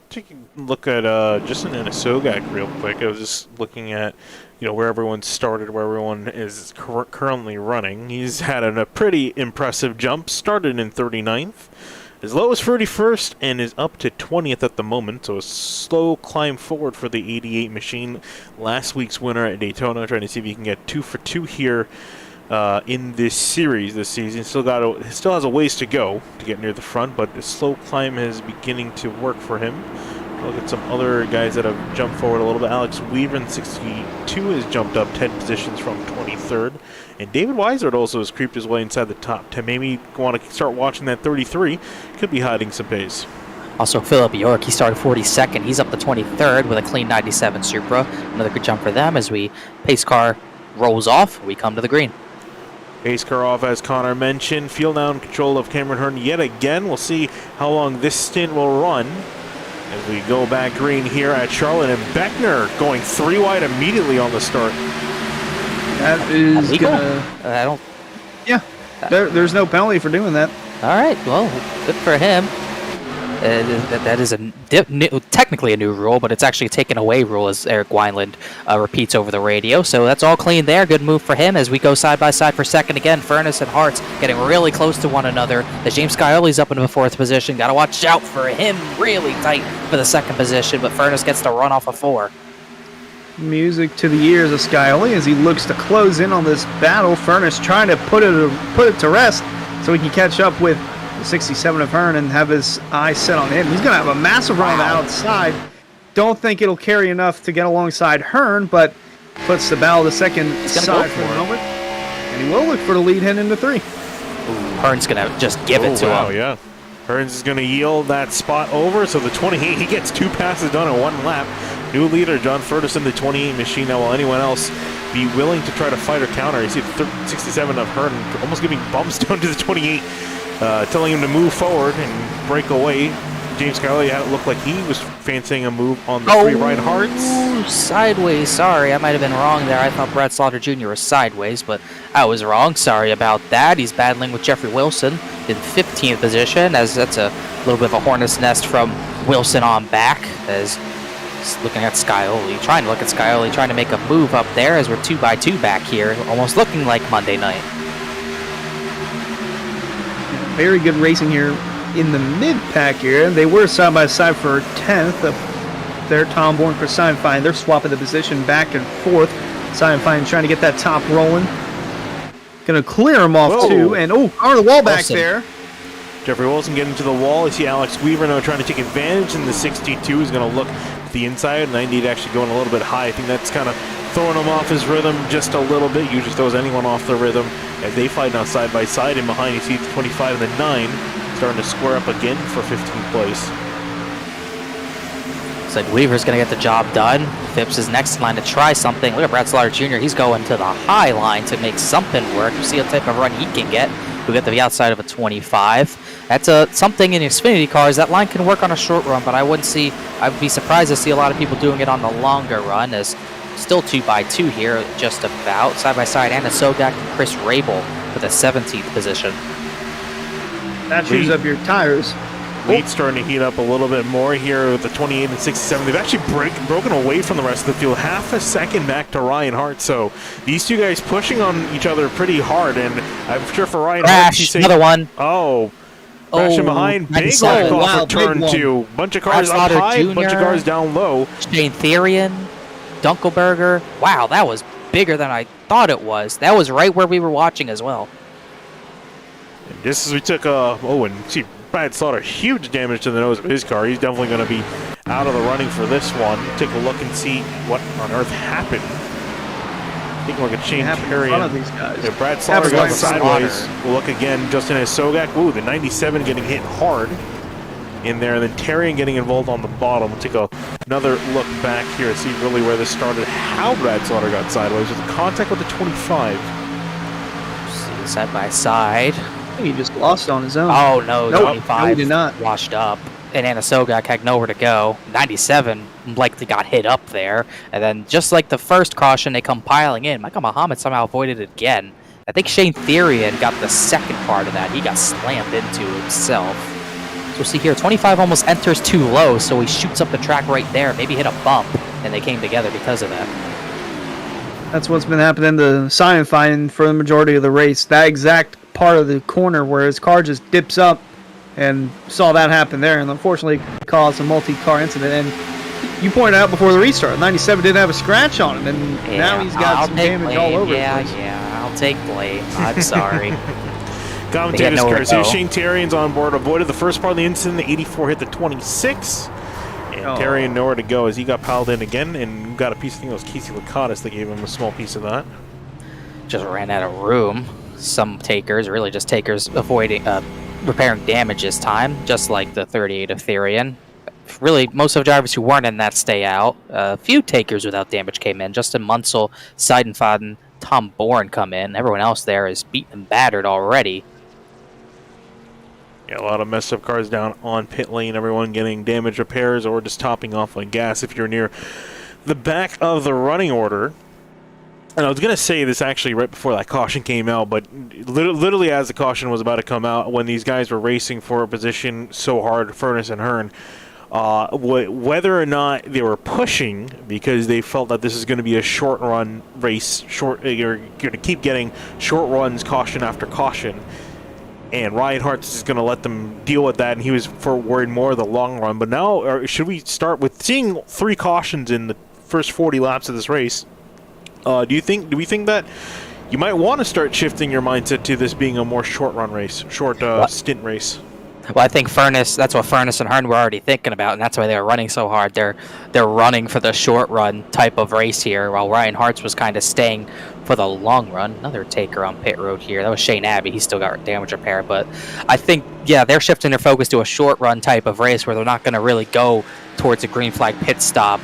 Taking a look at Justin Sogak real quick. I was just looking at where everyone started, where everyone is currently running. He's had a pretty impressive jump. Started in 39th, as low as 31st, and is up to 20th at the moment. So a slow climb forward for the 88 machine. Last week's winner at Daytona, trying to see if he can get 2 for 2 here in this series this season. Still has a ways to go to get near the front, but the slow climb is beginning to work for him. Look at some other guys that have jumped forward a little bit. Alex Weaver in 62 has jumped up 10 positions from 23rd. And David Weisert also has creeped his way inside the top 10. Maybe want to start watching that 33. Could be hiding some pace. Also, Philip York, he started 42nd. He's up to 23rd with a clean 97 Supra. Another good jump for them as pace car rolls off. We come to the green. Pace car off, as Connor mentioned. Field now in control of Cameron Hearn yet again. We'll see how long this stint will run. As we go back green here at Charlotte, and Beckner going 3 wide immediately on the start. That is gonna. I don't. Yeah, there's no penalty for doing that. All right, well, good for him. That is technically a new rule, but it's actually a taken away rule, as Eric Wineland repeats over the radio. So that's all clean there. Good move for him as we go side by side for second again. Furness and Hartz getting really close to one another. As James Scioli's up into the 4th position. Got to watch out for him. Really tight for the 2nd position, but Furness gets to run off a 4. Music to the ears of Scioli as he looks to close in on this battle. Furness trying to put it to rest so he can catch up with 67 of Hearn and have his eyes set on him. He's going to have a massive run on the outside. Don't think it'll carry enough to get alongside Hearn, but puts the battle to second side for the moment. And he will look for the lead heading into 3. Hearn's going to just give it to him. Yeah. Hearns is going to yield that spot over, so the 28, he gets 2 passes done in 1 lap. New leader, John Ferguson, the 28 machine. Now, will anyone else be willing to try to fight or counter? You see 67 of Hearn almost giving bumps down to the 28. Telling him to move forward and break away. James Scioli had it look like he was fancying a move on the 3 right Hartz. Sideways. Sorry, I might have been wrong there. I thought Brad Slaughter Jr. was sideways, but I was wrong. Sorry about that. He's battling with Jeffrey Wilson in 15th position, as that's a little bit of a hornet's nest from Wilson on back, as looking at Scioli, trying to make a move up there as we're 2x2 back here, almost looking like Monday night. Very good racing here in the mid-pack area. They were side-by-side for 10th up there. Tom Bourne, Chris Seinfein. They're swapping the position back and forth. Seinfein trying to get that top rolling. Going to clear him off, too. And, on the wall back there. Jeffrey Wilson getting to the wall. You see Alex Weaver now trying to take advantage, and the 62 is going to look to the inside. 98 actually going a little bit high. I think that's kind of throwing him off his rhythm just a little bit. Usually throws anyone off the rhythm. As they fight now side by side, and behind you see the 25 and the 9 starting to square up again for 15th place. Looks like Weaver's going to get the job done. Phipps is next in line to try something. Look at Brad Slaughter Jr. He's going to the high line to make something work. You see what type of run he can get. We'll get to the outside of a 25. That's something in Xfinity cars. That line can work on a short run, but I'd be surprised to see a lot of people doing it on the longer run, as still 2x2 here, just about. Side by side, Anna Sogak and Chris Rabel with a 17th position. That chews up your tires. Lead starting to heat up a little bit more here with the 28 and 67. They've actually broken away from the rest of the field. Half a second back to Ryan Hart. So these two guys pushing on each other pretty hard. And I'm sure for Ryan Hart, he's saying, another one. Crashing behind. Big blackoff for turn 2. Bunch of cars up high, Jr., bunch of cars down low. Shane Therian, Dunkelberger. Wow, that was bigger than I thought it was. That was right where we were watching as well. And just as we took and see Brad Slaughter, huge damage to the nose of his car. He's definitely going to be out of the running for this one. Take a look and see what on earth happened. Taking a look at Shane happen in front of Terrian. these guys. Yeah, Brad Slaughter Happens got like sideways. We'll look again, Justin Sogak. Ooh, the 97 getting hit hard in there, and then Terrian getting involved on the bottom. We'll take another look back here and see really where this started, how Brad Slaughter got sideways with contact with the 25. See side by side. I think he just lost on his own. Oh no, Nope, 25 no, he did not. washed up. And Anasogak had nowhere to go. 97 likely got hit up there. And then just like the first caution, they come piling in. Michael Muhammad somehow avoided it again. I think Shane Therian got the second part of that. He got slammed into himself. So we'll see here, 25 almost enters too low, so he shoots up the track right there. Maybe hit a bump, and they came together because of that. That's what's been happening to Simon Fine for the majority of the race. That exact part of the corner where his car just dips up, and saw that happen there, and unfortunately caused a multi-car incident. And you pointed out before the restart, 97 didn't have a scratch on him, and now he's got some damage all over his place. Yeah, I'll take blame. I'm sorry. Commentators Garcia, Shane Terrian's on board, avoided the first part of the incident. The 84 hit the 26. And Terrian nowhere to go as he got piled in again, and got a piece, I think it was Casey Lacatus that gave him a small piece of that. Just ran out of room. Some takers, really just takers avoiding, repairing damage this time, just like the 38 of Therian. Really, most of the drivers who weren't in that stay out. A few takers without damage came in. Justin Munsell, Seidenfaden, Tom Bourne come in. Everyone else there is beaten and battered already. Yeah, a lot of messed up cars down on pit lane. Everyone getting damage repairs or just topping off on gas if you're near the back of the running order. And I was going to say this actually right before that caution came out, but literally as the caution was about to come out, when these guys were racing for a position so hard, Furness and Hearn, whether or not they were pushing because they felt that this is going to be a short run race, you're going to keep getting short runs, caution after caution, and Ryan Hart's is going to let them deal with that, and he was worried more of the long run. But now, should we start with seeing 3 cautions in the first 40 laps of this race? Do we think that you might want to start shifting your mindset to this being a more short run race, stint race? Well, I think that's what Furness and Hearn were already thinking about, and that's why they were running so hard. They're running for the short run type of race here, while Ryan Hart's was kind of staying for the long run. Another taker on pit road here. That was Shane Abbey. He still got damage repair, but I think, yeah, they're shifting their focus to a short run type of race where they're not going to really go towards a green flag pit stop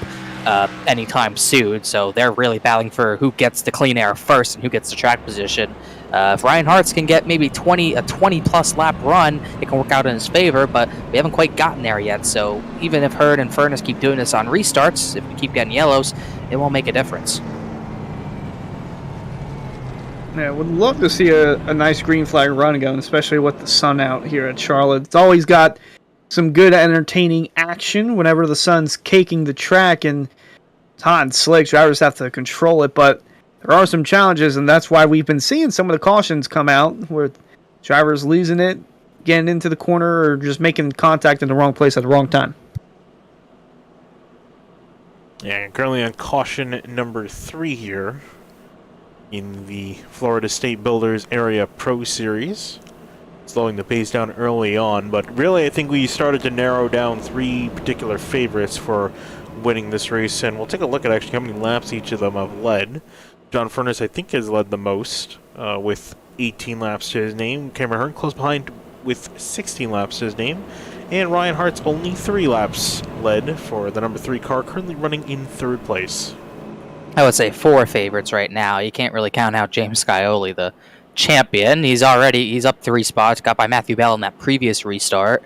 anytime soon. So they're really battling for who gets the clean air first and who gets the track position. If Ryan Hart's can get maybe a 20-plus lap run, it can work out in his favor, but we haven't quite gotten there yet. So even if Hearn and Furness keep doing this on restarts, if we keep getting yellows, it won't make a difference. Yeah, would love to see a nice green flag run going, especially with the sun out here at Charlotte. It's always got some good, entertaining action whenever the sun's caking the track, and it's hot and slick. Drivers have to control it, but there are some challenges, and that's why we've been seeing some of the cautions come out where drivers losing it, getting into the corner, or just making contact in the wrong place at the wrong time. Yeah, currently on caution number 3 here in the Florida State Builders Area Pro Series. Slowing the pace down early on, but really I think we started to narrow down 3 particular favorites for winning this race, and we'll take a look at actually how many laps each of them have led. John Furness, I think, has led the most with 18 laps to his name. Cameron Hearn close behind with 16 laps to his name. And Ryan Hart's only 3 laps led for the number 3 car, currently running in 3rd place. I would say 4 favorites right now. You can't really count out James Scioli, the champion. He's up 3 spots, got by Matthew Bell in that previous restart.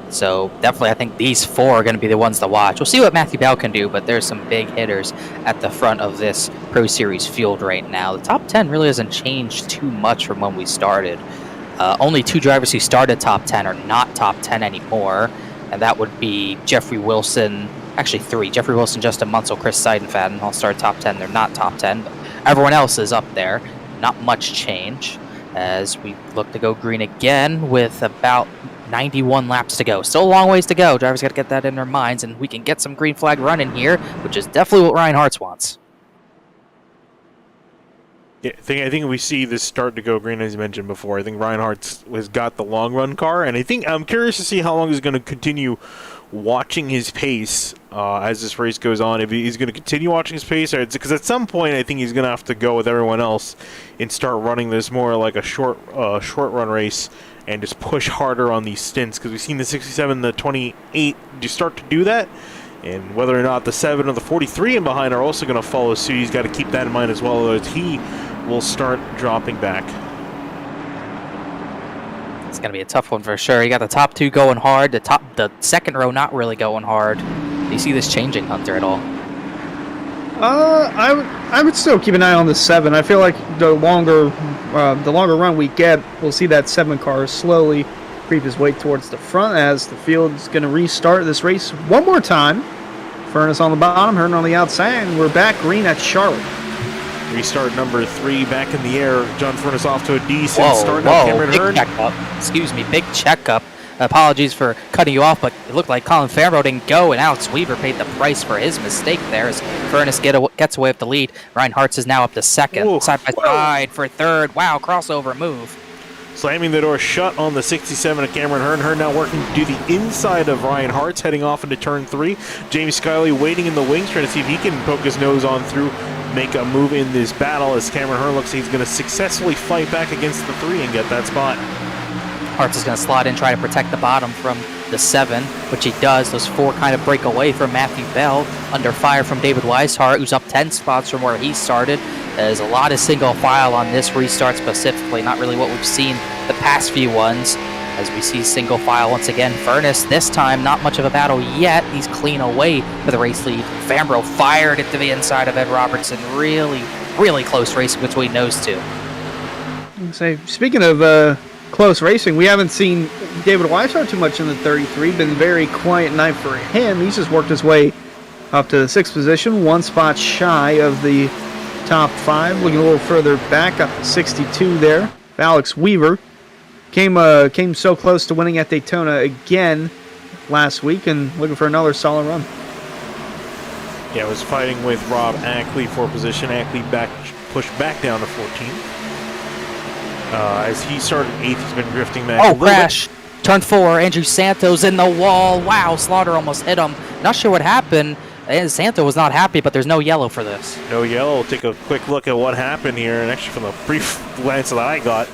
So definitely I think these 4 are going to be the ones to watch. We'll see what Matthew Bell can do, but there's some big hitters at the front of this Pro Series field right now. The top 10 really hasn't changed too much from when we started. Only 2 drivers who started top 10 are not top 10 anymore, and that would be Jeffrey Wilson, actually 3. Jeffrey Wilson, Justin Munsell, Chris Seidenfaden all start top 10. They're not top 10, but everyone else is up there. Not much change as we look to go green again with about 91 laps to go. Still a long ways to go. Drivers got to get that in their minds, and we can get some green flag running here, which is definitely what Ryan Hart's wants. Yeah, I think we see this start to go green, as you mentioned before. I think Reinhardt has got the long run car, and I think I'm curious to see how long he's going to continue watching his pace as this race goes on. If he's going to continue watching his pace, because at some point I think he's going to have to go with everyone else and start running this more like a short run race and just push harder on these stints. Because we've seen the 67, the 28 just start to do that. And whether or not the 7 or the 43 in behind are also going to follow suit, he's got to keep that in mind as well, as he will start dropping back. It's going to be a tough one for sure. You got the top 2 going hard, the second row not really going hard. Do you see this changing, Hunter, at all? I would still keep an eye on the 7. I feel like the longer run we get, we'll see that 7 car slowly creep his way towards the front as the field's going to restart this race one more time. Furnace on the bottom, Hearn on the outside, and we're back green at Charlotte. Restart number 3 back in the air. John Furnace off to a decent start. Now Cameron Hearn. Checkup. Excuse me, big checkup. Apologies for cutting you off, but it looked like Colin Fambro didn't go, and Alex Weaver paid the price for his mistake there as Furnace gets away with the lead. Reinhardt is now up to second. Ooh, side by side for third. Wow, crossover move. Slamming the door shut on the 67 of Cameron Hearn. Hearn now working to the inside of Ryan Hartz, heading off into turn 3. James Skiley waiting in the wings, trying to see if he can poke his nose on through, make a move in this battle as Cameron Hearn looks like he's going to successfully fight back against the 3 and get that spot. Hartz is going to slide in, try to protect the bottom from the 7, which he does. Those 4 kind of break away from Matthew Bell, under fire from David Weishart, who's up 10 spots from where he started. There's a lot of single file on this restart specifically, not really what we've seen the past few ones, as we see single file once again. Furnace, this time, not much of a battle yet. He's clean away for the race lead. Fambro fired it to the inside of Ed Robertson. Really, really close racing between those two. Speaking of close racing, we haven't seen David Weishart too much in the 33. Been very quiet night for him. He's just worked his way up to the 6th position, 1 spot shy of the top 5. Looking a little further back, up to 62 there. Alex Weaver came so close to winning at Daytona again last week, and looking for another solid run. Yeah, was fighting with Rob Ackley for position. Ackley pushed back down to 14. As he started 8th, he's been drifting back. Oh, crash! Turn 4, Andrew Santos in the wall. Wow, Slaughter almost hit him. Not sure what happened. And Santo was not happy, but there's no yellow for this. No yellow. We'll take a quick look at what happened here. And actually, from the brief glance that I got,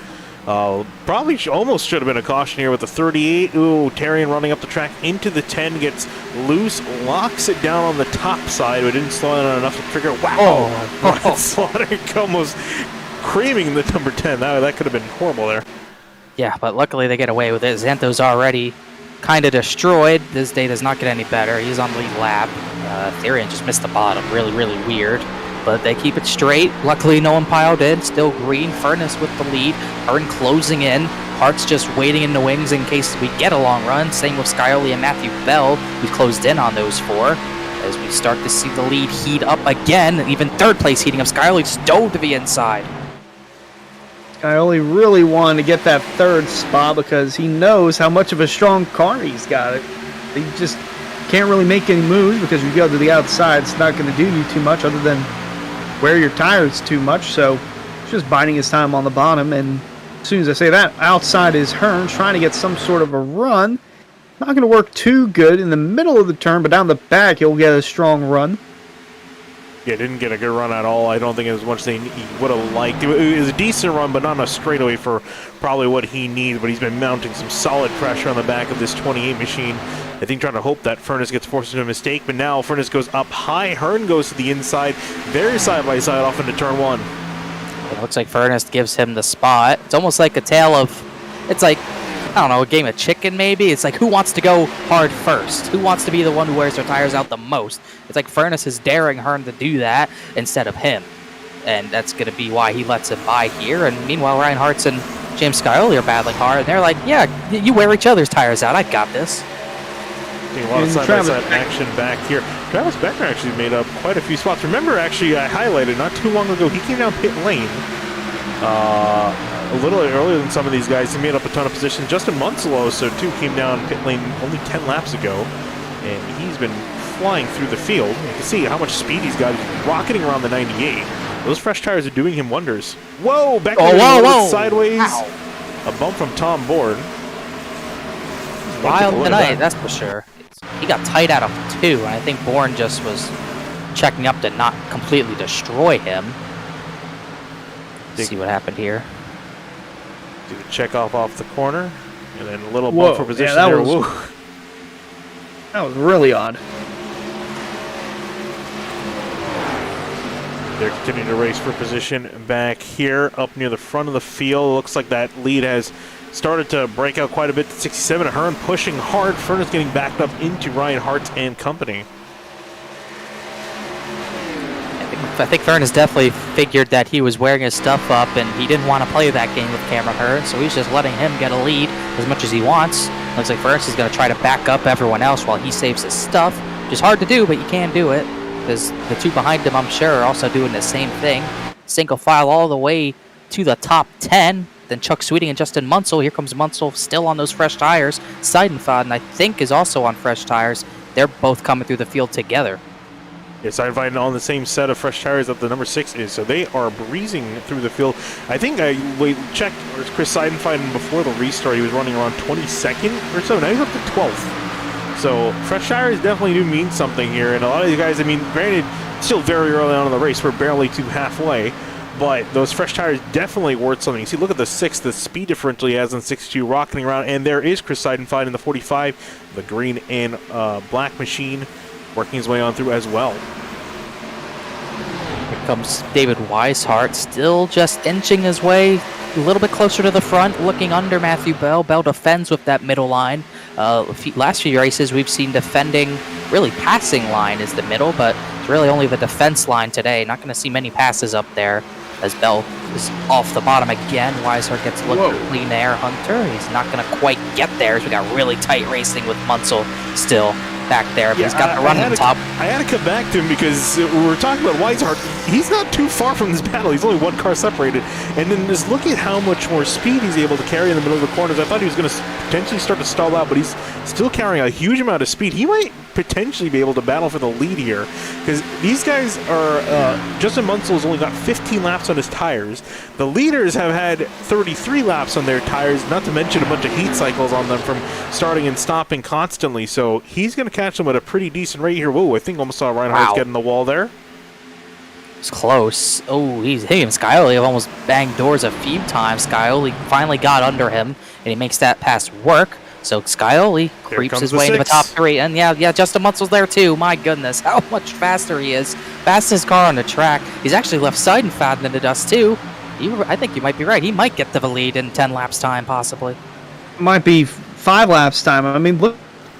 probably almost should have been a caution here with the 38. Ooh, Tarian running up the track into the 10, gets loose, locks it down on the top side, but didn't slow down enough to trigger. Wow! Oh. Slaughter almost creaming the number 10. That could have been horrible there. Yeah, but luckily they get away with it. Xanto's already kind of destroyed. This day does not get any better. He's on the lead lap. Therian just missed the bottom. Really, really weird. But they keep it straight. Luckily, no one piled in. Still green. Furnace with the lead. Hearn closing in. Hart's just waiting in the wings in case we get a long run. Same with Scioli and Matthew Bell, who've closed in on those 4. As we start to see the lead heat up again. Even 3rd place heating up. Scioli stowed to the inside. Scioli really wanted to get that 3rd spot because he knows how much of a strong car he's got. He just can't really make any moves because if you go to the outside, it's not going to do you too much other than wear your tires too much. So he's just biding his time on the bottom. And as soon as I say that, outside is Hearn trying to get some sort of a run. Not going to work too good in the middle of the turn, but down the back he'll get a strong run. Yeah, didn't get a good run at all. I don't think as much as he would have liked. It was a decent run, but not a straightaway for probably what he needs. But he's been mounting some solid pressure on the back of this 28 machine. I think trying to hope that Furnace gets forced into a mistake. But now Furnace goes up high. Hearn goes to the inside. Very side-by-side off into turn 1. It looks like Furnace gives him the spot. It's almost like a tale of... It's like, I don't know, a game of chicken maybe? It's like, who wants to go hard first? Who wants to be the one who wears their tires out the most? It's like Furnace is daring Hearn to do that instead of him. And that's going to be why he lets him by here. And meanwhile, Ryan Hartz and James Scioli are battling hard. And they're like, yeah, you wear each other's tires out. I got this. A lot of side-by-side action back here. Travis Becker actually made up quite a few spots. Remember, actually, I highlighted not too long ago, he came down pit lane a little earlier than some of these guys. He made up a ton of positions. Justin Munslow, so too, came down pit lane only 10 laps ago, and he's been flying through the field. You can see how much speed he's got. He's rocketing around the 98. Those fresh tires are doing him wonders. Whoa, back Oh, whoa. sideways. Ow. A bump from Tom Bourne. Wild tonight, that's for sure. He got tight out of 2, and I think Bourne just was checking up to not completely destroy him. See what happened here. Do the check off the corner, and then a little Whoa, bump for position yeah, there. that was really odd. They're continuing to race for position back here, up near the front of the field. Looks like that lead has started to break out quite a bit to 67. Hearn pushing hard. Furness getting backed up into Ryan Hart and company. I think Furness definitely figured that he was wearing his stuff up, and he didn't want to play that game with Cameron Hearn, so he's just letting him get a lead as much as he wants. Looks like Furness is going to try to back up everyone else while he saves his stuff, which is hard to do, but you can do it. Because the 2 behind him, I'm sure, are also doing the same thing. Single file all the way to the top 10. Then Chuck Sweeting and Justin Munsell. Here comes Munsell still on those fresh tires. Seidenfaden, I think, is also on fresh tires. They're both coming through the field together. Yes, Seidenfaden on the same set of fresh tires that the number 6 is, so they are breezing through the field. I think I checked Chris Seidenfaden before the restart. He was running around 22nd or so. Now he's up to 12th. So fresh tires definitely do mean something here, and a lot of you guys, I mean, granted, still very early on in the race, we're barely to halfway, but those fresh tires definitely worth something. You see, look at the 6, the speed differential he has in 62, rocketing around, and there is Chris Seidenfaden in the 45, the green and black machine, working his way on through as well. Here comes David Weishart, still just inching his way a little bit closer to the front, looking under Matthew Bell. Bell defends with that middle line. Last few races, we've seen defending, really passing line is the middle, but it's really only the defense line today. Not going to see many passes up there as Bell is off the bottom again. Weishart gets a look at clean air Hunter. He's not going to quite get there as we got really tight racing with Munsell still back there, but he's got the run on top. I had to come back to him because we were talking about Weishart. He's not too far from this battle. He's only 1 car separated. And then just look at how much more speed he's able to carry in the middle of the corners. I thought he was going to potentially start to stall out, but he's still carrying a huge amount of speed. He might potentially be able to battle for the lead here because these guys are, Justin Munsell's only got 15 laps on his tires. The leaders have had 33 laps on their tires, not to mention a bunch of heat cycles on them from starting and stopping constantly. So he's going to catch them at a pretty decent rate here. Whoa, I think almost saw Ryan Hart get in the wall there. It's close. Oh, he's hitting him. Scioli almost banged doors a few times. Scioli finally got under him, and he makes that pass work. So Scioli creeps his way into the top 3. And yeah, Justin Munsell's there too. My goodness, how much faster he is. Fastest car on the track. He's actually left Seidenfaden in the dust too. I think you might be right. He might get the lead in 10 laps time, possibly. Might be 5 laps time. I mean, look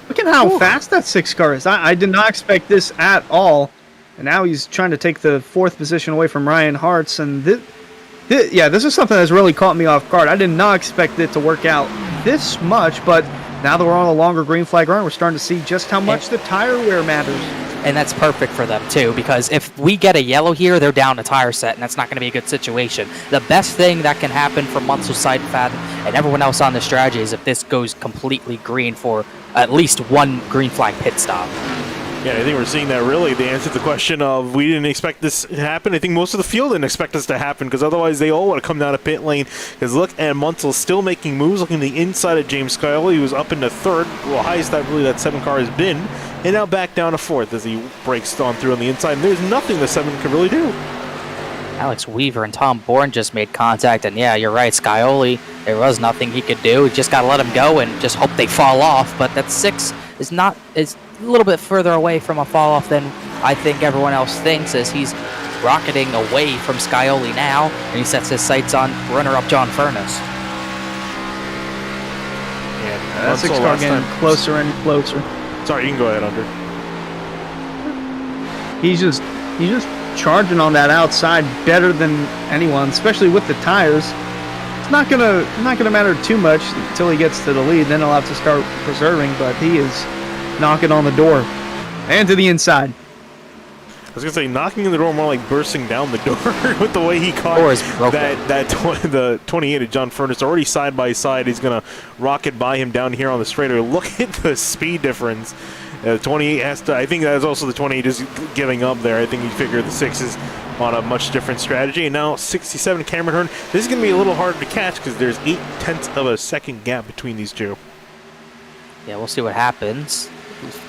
at how fast that 6 car is. I did not expect this at all. And now he's trying to take the 4th position away from Ryan Hartz. And this is something that's really caught me off guard. I did not expect it to work out this much, but now that we're on a longer green flag run, we're starting to see just how much the tire wear matters. And that's perfect for them, too, because if we get a yellow here, they're down a tire set, and that's not going to be a good situation. The best thing that can happen for Munsell, Seidenfaden, and everyone else on the strategy is if this goes completely green for at least 1 green flag pit stop. Yeah, I think we're seeing that really. They answered the question of we didn't expect this to happen. I think most of the field didn't expect this to happen because otherwise they all would have come down a pit lane. Because look at Munsell still making moves, looking the inside of James Scioli, who was up into 3rd, well, highest that 7 car has been, and now back down to 4th as he breaks on through on the inside. And there's nothing the 7 can really do. Alex Weaver and Tom Bourne just made contact, and yeah, you're right, Scioli, there was nothing he could do. He just got to let him go and just hope they fall off. But that 6 is a little bit further away from a fall off than I think everyone else thinks, as he's rocketing away from Scioli now, and he sets his sights on runner-up John Furness. Yeah, that 6 car getting closer and closer. Sorry, you can go ahead, Under. He's just charging on that outside better than anyone, especially with the tires. It's not gonna matter too much until he gets to the lead. Then he'll have to start preserving, but he is knocking on the door and to the inside. I was gonna say knocking on the door, more like bursting down the door with the way he caught the 28 of John Furness already side by side. He's gonna rocket by him down here on the straighter. Look at the speed difference. 28 has to. I think that is also the 28 just giving up there. I think he figured the 6 is on a much different strategy. And now 67 Cameron Hearn. This is going to be a little harder to catch because there's 0.8 of a second gap between these two. Yeah, we'll see what happens.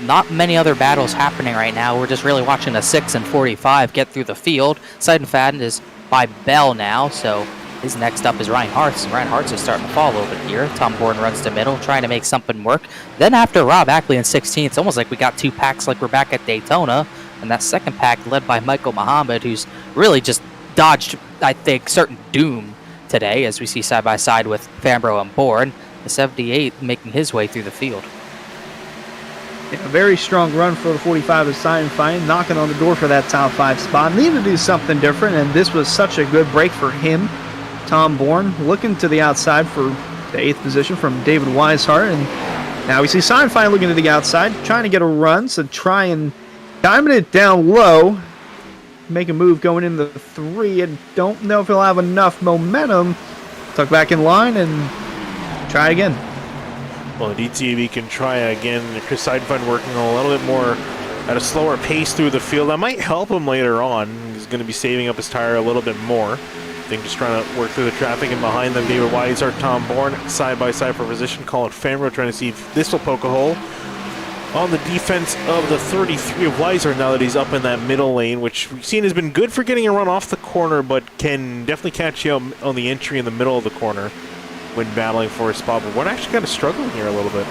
Not many other battles happening right now. We're just really watching a 6 and 45 get through the field. Seidenfaden is by Bell now, so his next up is Ryan Hartz. And Ryan Hartz is starting to fall a little bit here. Tom Borden runs to middle, trying to make something work. Then after Rob Ackley in 16, it's almost like we got two packs like we're back at Daytona. And that second pack led by Michael Muhammad, who's really just dodged, I think, certain doom today, as we see side by side with Fambro and Bourne. The 78 making his way through the field. Yeah, a very strong run for the 45 of Seidenfaden, knocking on the door for that top 5 spot. Needed to do something different, and this was such a good break for him. Tom Bourne looking to the outside for the 8th position from David Weishart, and now we see Seidenfaden looking to the outside, trying to get a run, so try and diamond it down low, make a move going into the 3, and don't know if he'll have enough momentum. Tuck back in line and try again. Well, the DTAB can try again. Chris Seidenfaden working a little bit more at a slower pace through the field. That might help him later on. He's going to be saving up his tire a little bit more. I think just trying to work through the traffic, and behind them, David Weishart, Tom Bourne, side by side for position. Colin Fambro trying to see if this will poke a hole on the defense of the 33 of Weishart now that he's up in that middle lane, which we've seen has been good for getting a run off the corner, but can definitely catch you on the entry in the middle of the corner when battling for a spot. But we're actually kind of struggling here a little bit.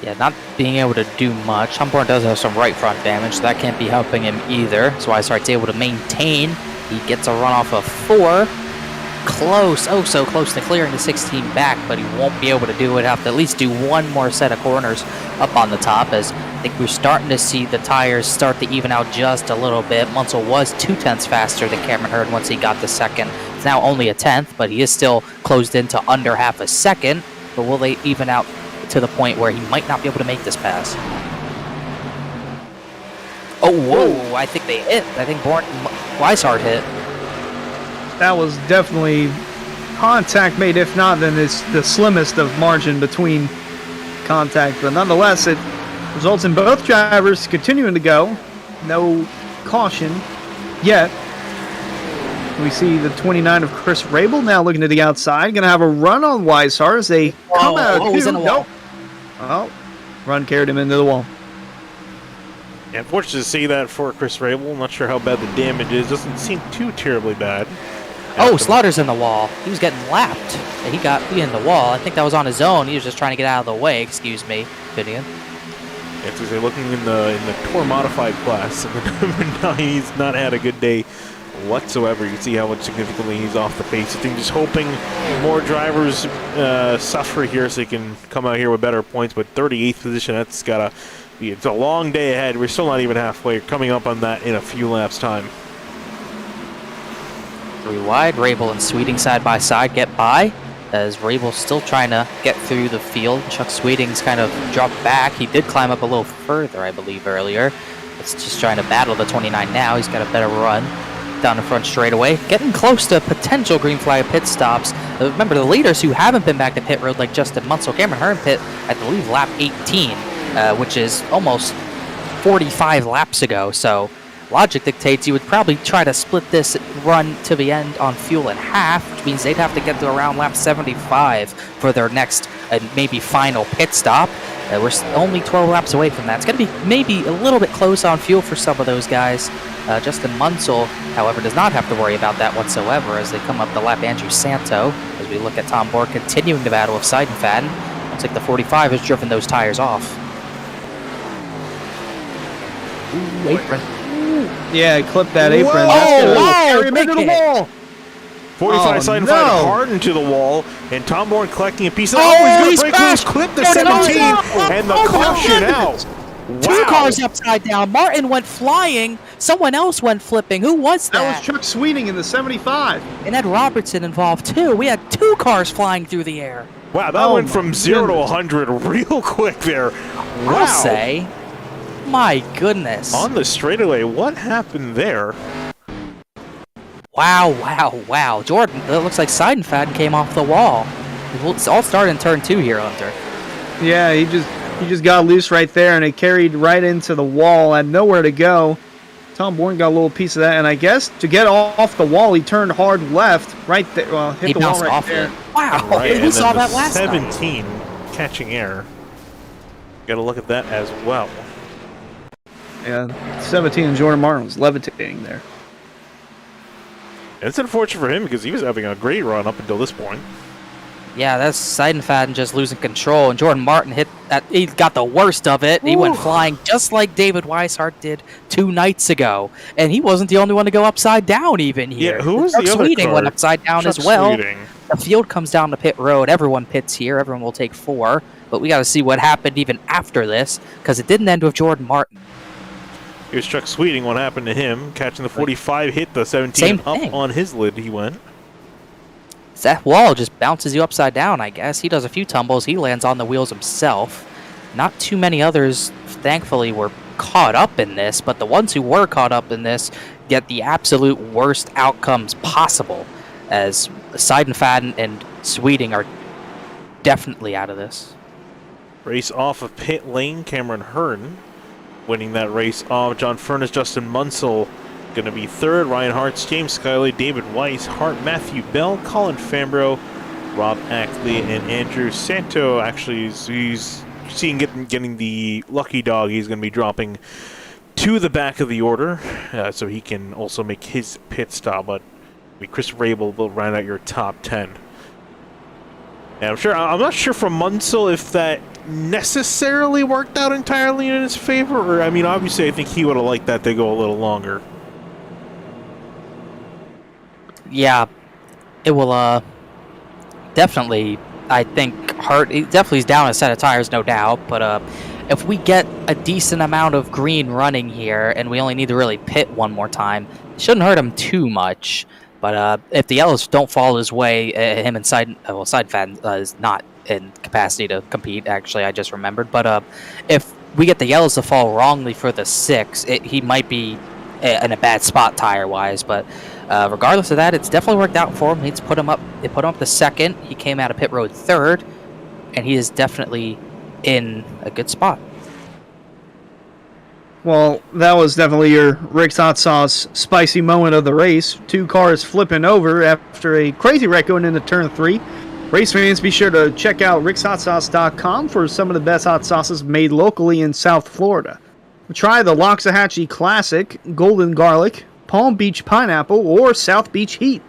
Yeah, not being able to do much. Tom Bourne does have some right front damage, so that can't be helping him either. So Weishart's able to maintain. He gets a run off of 4. Close, oh so close to clearing the 16 back, but he won't be able to do it. Have to at least do one more set of corners up on the top, as I think we're starting to see the tires start to even out just a little bit. Munsell was 0.2 faster than Cameron Hearn once he got the second. It's now only a 10th, but he is still closed into under half a second. But will they even out to the point where he might not be able to make this pass? Oh, whoa, I think they hit. I think Weishart hit. That was definitely contact made. If not, then it's the slimmest of margin between contact. But nonetheless, it results in both drivers continuing to go. No caution yet. We see the 29 of Chris Rabel now looking to the outside. Going to have a run on Weishart as they come out. Oh, he's in the wall. Oh, run carried him into the wall. Yeah, unfortunate to see that for Chris Rabel. Not sure how bad the damage is. Doesn't seem too terribly bad. Oh, Slaughter's in the wall. He was getting lapped. He got in the wall. I think that was on his own. He was just trying to get out of the way. Excuse me, Vivian. Yeah, because they're looking in the Tour Modified class. Now he's not had a good day whatsoever. You can see how much significantly he's off the pace. I think just hoping more drivers suffer here so they can come out here with better points. But 38th position, that's got to be, it's a long day ahead. We're still not even halfway. Coming up on that in a few laps' time. 3 wide. Rabel and Sweeting side by side get by, as Rabel's still trying to get through the field. Chuck Sweeting's kind of dropped back. He did climb up a little further, I believe, earlier. It's just trying to battle the 29 now. He's got a better run down the front straightaway. Getting close to potential green flag pit stops. Remember, the leaders who haven't been back to pit road, like Justin Munsell, Cameron Hearn pit, I believe, lap 18, which is almost 45 laps ago. So logic dictates you would probably try to split this run to the end on fuel in half, which means they'd have to get to around lap 75 for their next and maybe final pit stop. We're only 12 laps away from that. It's going to be maybe a little bit close on fuel for some of those guys. Justin Munsell, however, does not have to worry about that whatsoever as they come up the lap Andrew Santo, as we look at Tom Bourne continuing the battle of Seidenfaden. Looks like the 45 has driven those tires off. Ooh, apron. Yeah, he clipped that apron. Whoa, That's gonna wow, carry him into the wall. 45 Seidenfaden no. hard into the wall, and Tom Bourne collecting a piece of Oh, he's going to break loose, clip the 17, and the caution out. Wow. 2 cars upside down. Martin went flying. Someone else went flipping. Who was that? That was Chuck Sweeting in the 75. And Ed Robertson involved too. We had 2 cars flying through the air. Wow, that went from 0 to 100 real quick there. Wow. I'll say. My goodness. On the straightaway, what happened there? Wow, wow, wow. Jordan, it looks like Seidenfaden came off the wall. It's all started in turn 2 here, Hunter. Yeah, he just got loose right there, and it carried right into the wall. Had nowhere to go. Tom Bourne got a little piece of that, and I guess to get off the wall, he turned hard left, right there. Well, hit He the wall bounced right off there. it. Wow, Right, we and saw then that the last night. 17 catching air. Got to look at that as well. Yeah, 17 and Jordan Martin was levitating there. And it's unfortunate for him because he was having a great run up until this point. Yeah, that's Seidenfaden just losing control, and Jordan Martin hit that. He got the worst of it. He went flying just like David Weishart did 2 nights ago, and he wasn't the only one to go upside down even here. Yeah, who was Chuck the other Sweeting car? went upside down Chuck as well. Sweeting. The field comes down to pit road. Everyone pits here. Everyone will take 4, but we got to see what happened even after this because it didn't end with Jordan Martin. Here's Chuck Sweeting. What happened to him? Catching the 45, hit the 17 Same up thing. on his lid. He went. That wall just bounces you upside down, I guess. He does a few tumbles. He lands on the wheels himself. Not too many others, thankfully, were caught up in this, but the ones who were caught up in this get the absolute worst outcomes possible, as Seidenfaden and Sweeting are definitely out of this. Race off of pit lane. Cameron Hearn winning that race off. John Furness, Justin Munsell going to be third. Ryan Hartz, James Skyley, David Weiss, Hart, Matthew Bell, Colin Fambro, Rob Ackley, and Andrew Santo. Actually, he's seeing getting the lucky dog. He's going to be dropping to the back of the order, so he can also make his pit stop. But Chris Rabel will round out your top 10. And I'm not sure from Munsell if that necessarily worked out entirely in his favor, or I mean, obviously, I think he would have liked that to go a little longer. Yeah, it will definitely, I think, hurt. He definitely is down a set of tires, no doubt, but if we get a decent amount of green running here and we only need to really pit one more time, it shouldn't hurt him too much. But if the yellows don't fall his way, him and Seidenfaden is not in capacity to compete, actually, I just remembered. But if we get the yellows to fall wrongly for the 6, he might be in a bad spot tire-wise, but regardless of that, it's definitely worked out for him. It put him up to 2nd. He came out of pit road 3rd, and he is definitely in a good spot. Well, that was definitely your Rick's Hot Sauce spicy moment of the race. 2 cars flipping over after a crazy wreck going into turn 3. Race fans, be sure to check out rickshotsauce.com for some of the best hot sauces made locally in South Florida. Try the Loxahatchee Classic, Golden Garlic, Palm Beach Pineapple, or South Beach Heat.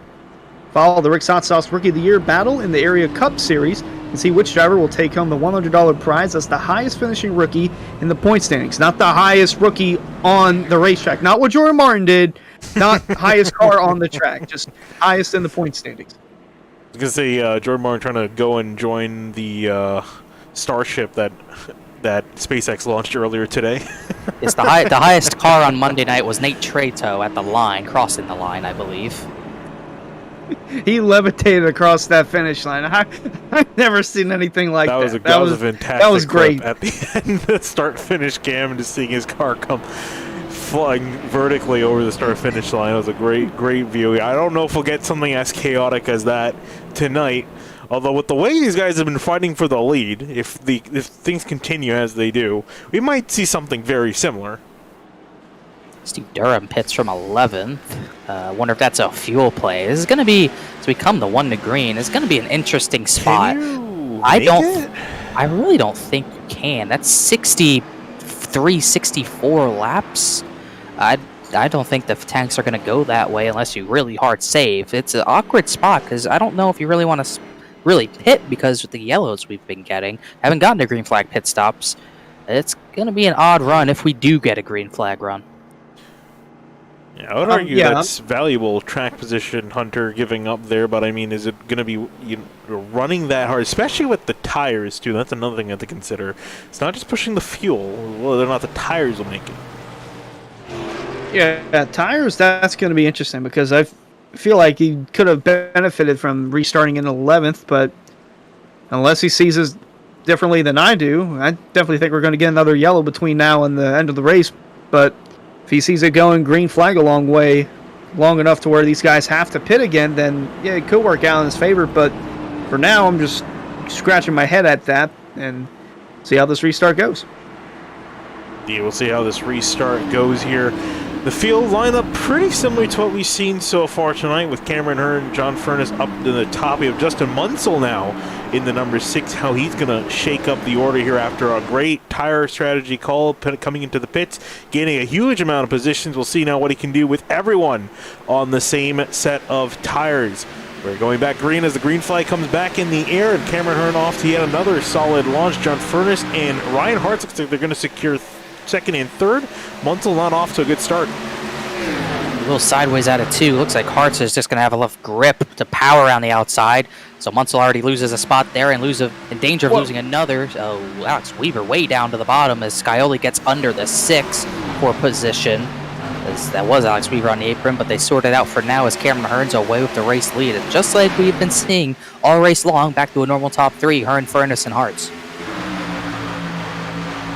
Follow the Rick's Hot Sauce Rookie of the Year battle in the Area Cup Series and see which driver will take home the $100 prize as the highest finishing rookie in the point standings. Not the highest rookie on the racetrack. Not what Jordan Martin did. Not highest car on the track. Just highest in the point standings. I was going to say, Jordan Martin trying to go and join the Starship that SpaceX launched earlier today. It's the highest car on Monday night was Nate Trato at the line, crossing the line, I believe. He levitated across that finish line. I've never seen anything like that. That was a fantastic That was great. clip at the end, the start-finish cam, and just seeing his car come flying vertically over the start-finish line. It was a great view. I don't know if we'll get something as chaotic as that tonight. Although with the way these guys have been fighting for the lead, if things continue as they do, we might see something very similar. Steve Durham pits from 11th. Wonder if that's a fuel play. This is going to be, as we come to 1 to green, it's going to be an interesting spot. I really don't think you can. That's 63, 64 laps. I don't think the tanks are going to go that way unless you really hard save. It's an awkward spot because I don't know if you really want to really pit because with the yellows we've been getting, haven't gotten to green flag pit stops. It's going to be an odd run if we do get a green flag run. Yeah, I would argue that's valuable track position, Hunter, giving up there, but I mean, is it going to be running that hard, especially with the tires, too? That's another thing to consider. It's not just pushing the fuel, whether or not the tires will make it. Yeah, tires, that's going to be interesting because I feel like he could have benefited from restarting in 11th, but unless he sees it differently than I do, I definitely think we're going to get another yellow between now and the end of the race, but if he sees it going green flag a long enough to where these guys have to pit again, then yeah, it could work out in his favor. But for now, I'm just scratching my head at that and see how this restart goes. Yeah, we'll see how this restart goes here. The field lineup pretty similar to what we've seen so far tonight, with Cameron Hearn, John Furness up to the top. We have Justin Munsell now in the number 6. How he's going to shake up the order here after a great tire strategy call coming into the pits, gaining a huge amount of positions. We'll see now what he can do with everyone on the same set of tires. We're going back green as the green flag comes back in the air, and Cameron Hearn off to yet another solid launch. John Furness and Ryan Hart looks like they're going to secure second and third. Munsell not off to a good start. A little sideways out of 2. Looks like Hartz is just going to have enough grip to power around the outside. So Munsell already loses a spot there and in danger of losing another. Alex Weaver way down to the bottom as Scioli gets under the 6 for position. That was Alex Weaver on the apron, but they sorted out for now as Cameron Hearn's away with the race lead. And just like we've been seeing all race long, back to a normal top 3, Hearn, Furness, and Hartz.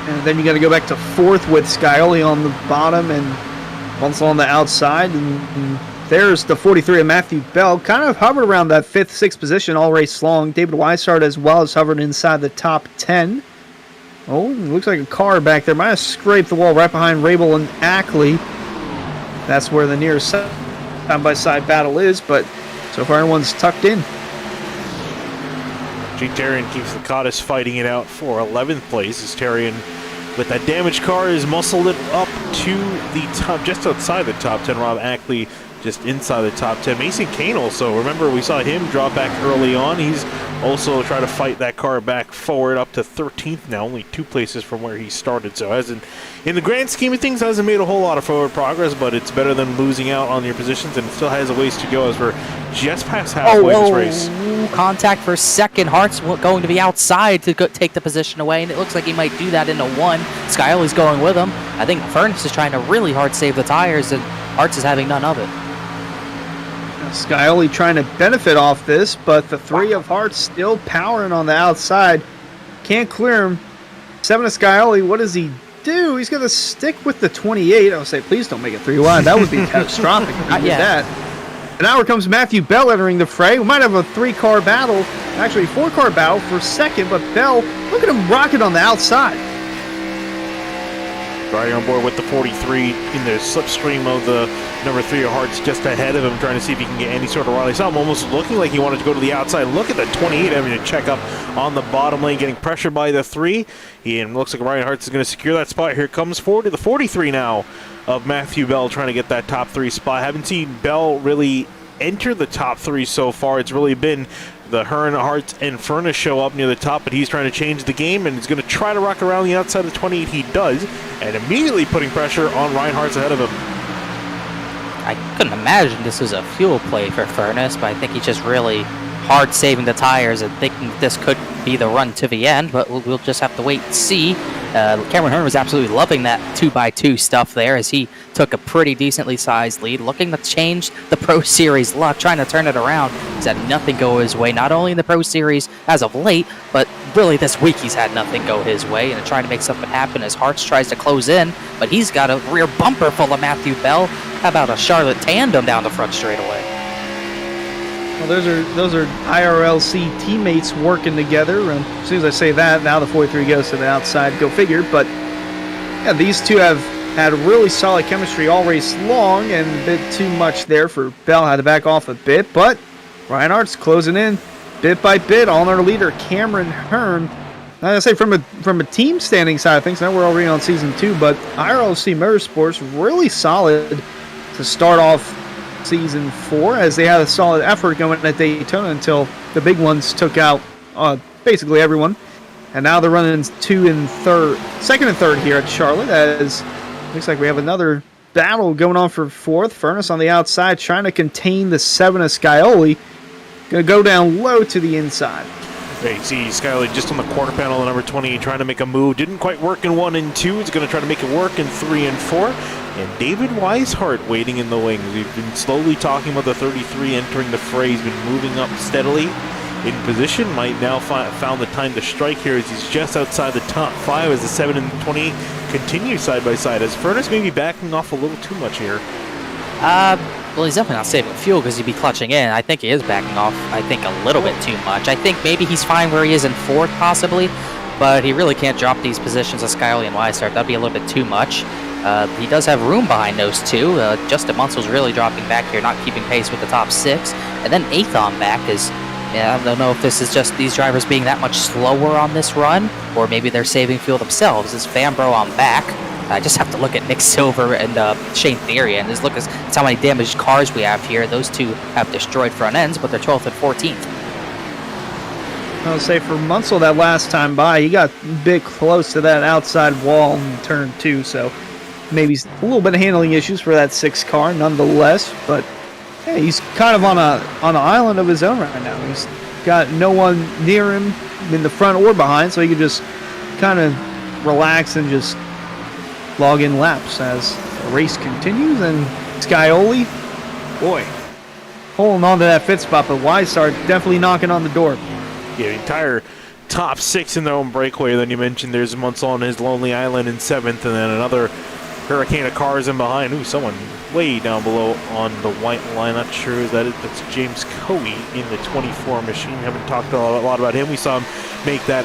And then you got to go back to 4th with Scioli on the bottom and Munsell on the outside. And there's the 43 of Matthew Bell. Kind of hovered around that 5th, 6th position all race long. David Weishart as well as hovered inside the top 10. Oh, looks like a car back there. Might have scraped the wall right behind Rabel and Ackley. That's where the nearest side-by-side battle is, but so far everyone's tucked in. Gene Terrian keeps the Cottis fighting it out for 11th place as Terrian, with that damaged car, is muscled it up to the top, just outside the top 10. Rob Ackley just inside the top 10. Mason Kane also, remember we saw him drop back early on. He's also trying to fight that car back forward up to 13th now, only 2 places from where he started. So hasn't, in the grand scheme of things, hasn't made a whole lot of forward progress, but it's better than losing out on your positions, and it still has a ways to go as we're just past halfway this race. Contact for second. Hart's going to be outside to take the position away, and it looks like he might do that into 1. Scioli's going with him. I think Furness is trying to really hard save the tires, and Hart's is having none of it. Scioli trying to benefit off this, but the 3 of Hart's still powering on the outside. Can't clear him. 7 of Scioli, what does he do? He's going to stick with the 28. I would say, please don't make it 3 wide. That would be catastrophic if he did that. And now here comes Matthew Bell entering the fray. We might have a 3-car battle, actually 4-car battle for second, but Bell, look at him rocket on the outside. Riding on board with the 43 in the slipstream of the number 3 of Hart's just ahead of him, trying to see if he can get any sort of rally. I saw him almost looking like he wanted to go to the outside. Look at the 28 having to check up on the bottom lane, getting pressured by the 3. And looks like Ryan Hartz is going to secure that spot. Here comes forward to the 43 now of Matthew Bell, trying to get that top 3 spot. Haven't seen Bell really enter the top 3 so far. It's really been the Hearn, Hart, and Furness show up near the top, but he's trying to change the game, and he's going to try to rock around the outside of the 28. He does, and immediately putting pressure on Ryan Hart's ahead of him. I couldn't imagine this was a fuel play for Furness, but I think he's just really hard saving the tires and thinking this could be the run to the end, but we'll just have to wait and see. Cameron Hearn was absolutely loving that 2x2 stuff there as he took a pretty decently sized lead, looking to change the Pro Series luck, trying to turn it around. He's had nothing go his way, not only in the Pro Series as of late, but really this week he's had nothing go his way, and trying to make something happen as Hartz tries to close in, but he's got a rear bumper full of Matthew Bell. How about a Charlotte tandem down the front straightaway? Well, those are IRLC teammates working together. And as soon as I say that, now the 43 goes to the outside. Go figure. But yeah, these two have had really solid chemistry all race long, and a bit too much there for Bell. Had to back off a bit, but Ryan Hart's closing in bit by bit on our leader, Cameron Hearn. I say from a team standing side of things, now we're already on season 2, but IRLC Motorsports really solid to start off season 4, as they had a solid effort going at Daytona until the big ones took out basically everyone, and now they're running second and third here at Charlotte, as looks like we have another battle going on for 4th. Furness on the outside trying to contain the 7 of Scioli, gonna go down low to the inside. Hey, see Scioli just on the quarter panel, the number 20, trying to make a move. Didn't quite work in 1 and 2. He's going to try to make it work in 3 and 4. And David Weishart waiting in the wings. We've been slowly talking about the 33 entering the fray. He's been moving up steadily in position. Might now found the time to strike here as he's just outside the top 5 as the 7 and 20 continue side by side. As Furness may be backing off a little too much here. Well, he's definitely not saving fuel because he'd be clutching in. I think he is backing off, I think, a little bit too much. I think maybe he's fine where he is in 4th, possibly, but he really can't drop these positions of Scioli and Weishart. That'd be a little bit too much. He does have room behind those two. Justin Munsel's really dropping back here, not keeping pace with the top 6. And then 8th on back is, yeah, I don't know if this is just these drivers being that much slower on this run, or maybe they're saving fuel themselves. It's Fambro on back. I just have to look at Nick Silver and Shane Theory, and just look at how many damaged cars we have here. Those two have destroyed front ends, but they're 12th and 14th. I'll say for Munsell that last time by, he got a bit close to that outside wall in turn 2, so maybe a little bit of handling issues for that 6 car nonetheless, but yeah, he's kind of on an island of his own right now. He's got no one near him in the front or behind, so he can just kind of relax and just log in laps as the race continues. And Scioli, boy, holding on to that 5th spot, but Weissart definitely knocking on the door. Yeah, the entire top 6 in their own breakaway. Then you mentioned there's Munsell on his lonely island in 7th, and then another hurricane of cars in behind. Ooh, someone way down below on the white line. Not sure who that is. That's James Coey in the 24 machine. Haven't talked a lot about him. We saw him make that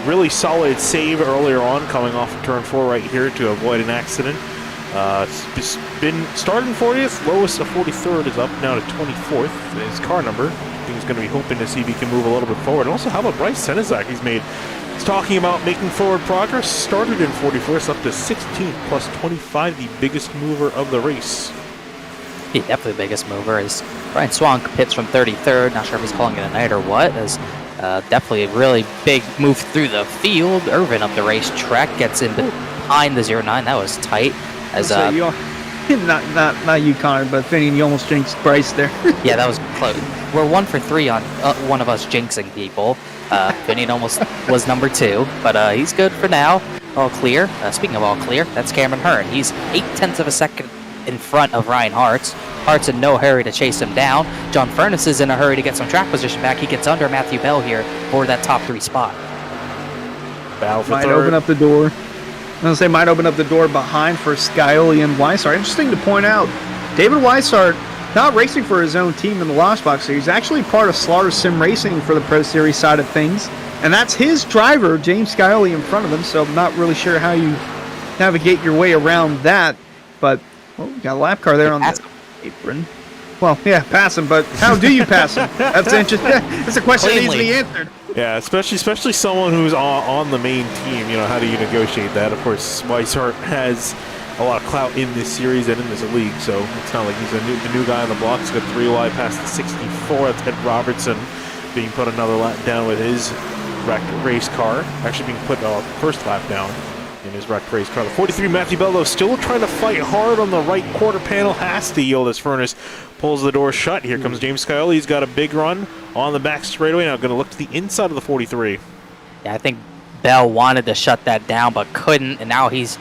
really solid save earlier on, coming off of turn 4 right here to avoid an accident. It's been starting 40th, lowest of 43rd is up now to 24th. His car number. I think he's going to be hoping to see if he can move a little bit forward. And also, how about Bryce Senizak? He's talking about making forward progress. Started in 41st, up to 16th, plus 25, the biggest mover of the race. Yeah, definitely the biggest mover is Brian Swank pits from 33rd. Not sure if he's calling it a night or what. As definitely a really big move through the field. Irvin up the racetrack gets in behind the 09. That was tight. As not you, Connor, but Finian, you almost jinxed Bryce there. Yeah, that was close. We're 1 for 3 on one of us jinxing people. Finian almost was number 2, but he's good for now. All clear. Speaking of all clear, that's Cameron Hearn. He's 0.8 of a second in front of Ryan Hartz. Hart's in no hurry to chase him down. John Furness is in a hurry to get some track position back. He gets under Matthew Bell here for that top 3 spot. Battle for might third. open up the door. I was going to say, might open up the door behind for Scioli and Weissart. Interesting to point out, David Weissart not racing for his own team in the Lost Box Series. He's actually part of Slaughter Sim Racing for the Pro Series side of things. And that's his driver, James Scioli, in front of him. So I'm not really sure how you navigate your way around that. But, well, we got a lap car there on the apron. Well, yeah, pass him, but how do you pass him? That's interesting. That's a question that needs to be answered. Yeah, especially someone who's on the main team. You know, how do you negotiate that? Of course, Weishart has a lot of clout in this series and in this league, so it's not like he's the new guy on the block. He's got 3 wide past the 64. That's Ed Robertson being put another lap down with his wrecked race car. Actually being put first lap down in his wrecked race car. The 43 Matthew Bello still trying to fight hard on the right quarter panel. Has to yield as Furness pulls the door shut. Here comes James Scioli. He's got a big run on the back straightaway. Now going to look to the inside of the 43. Yeah, I think Bell wanted to shut that down but couldn't, and now he's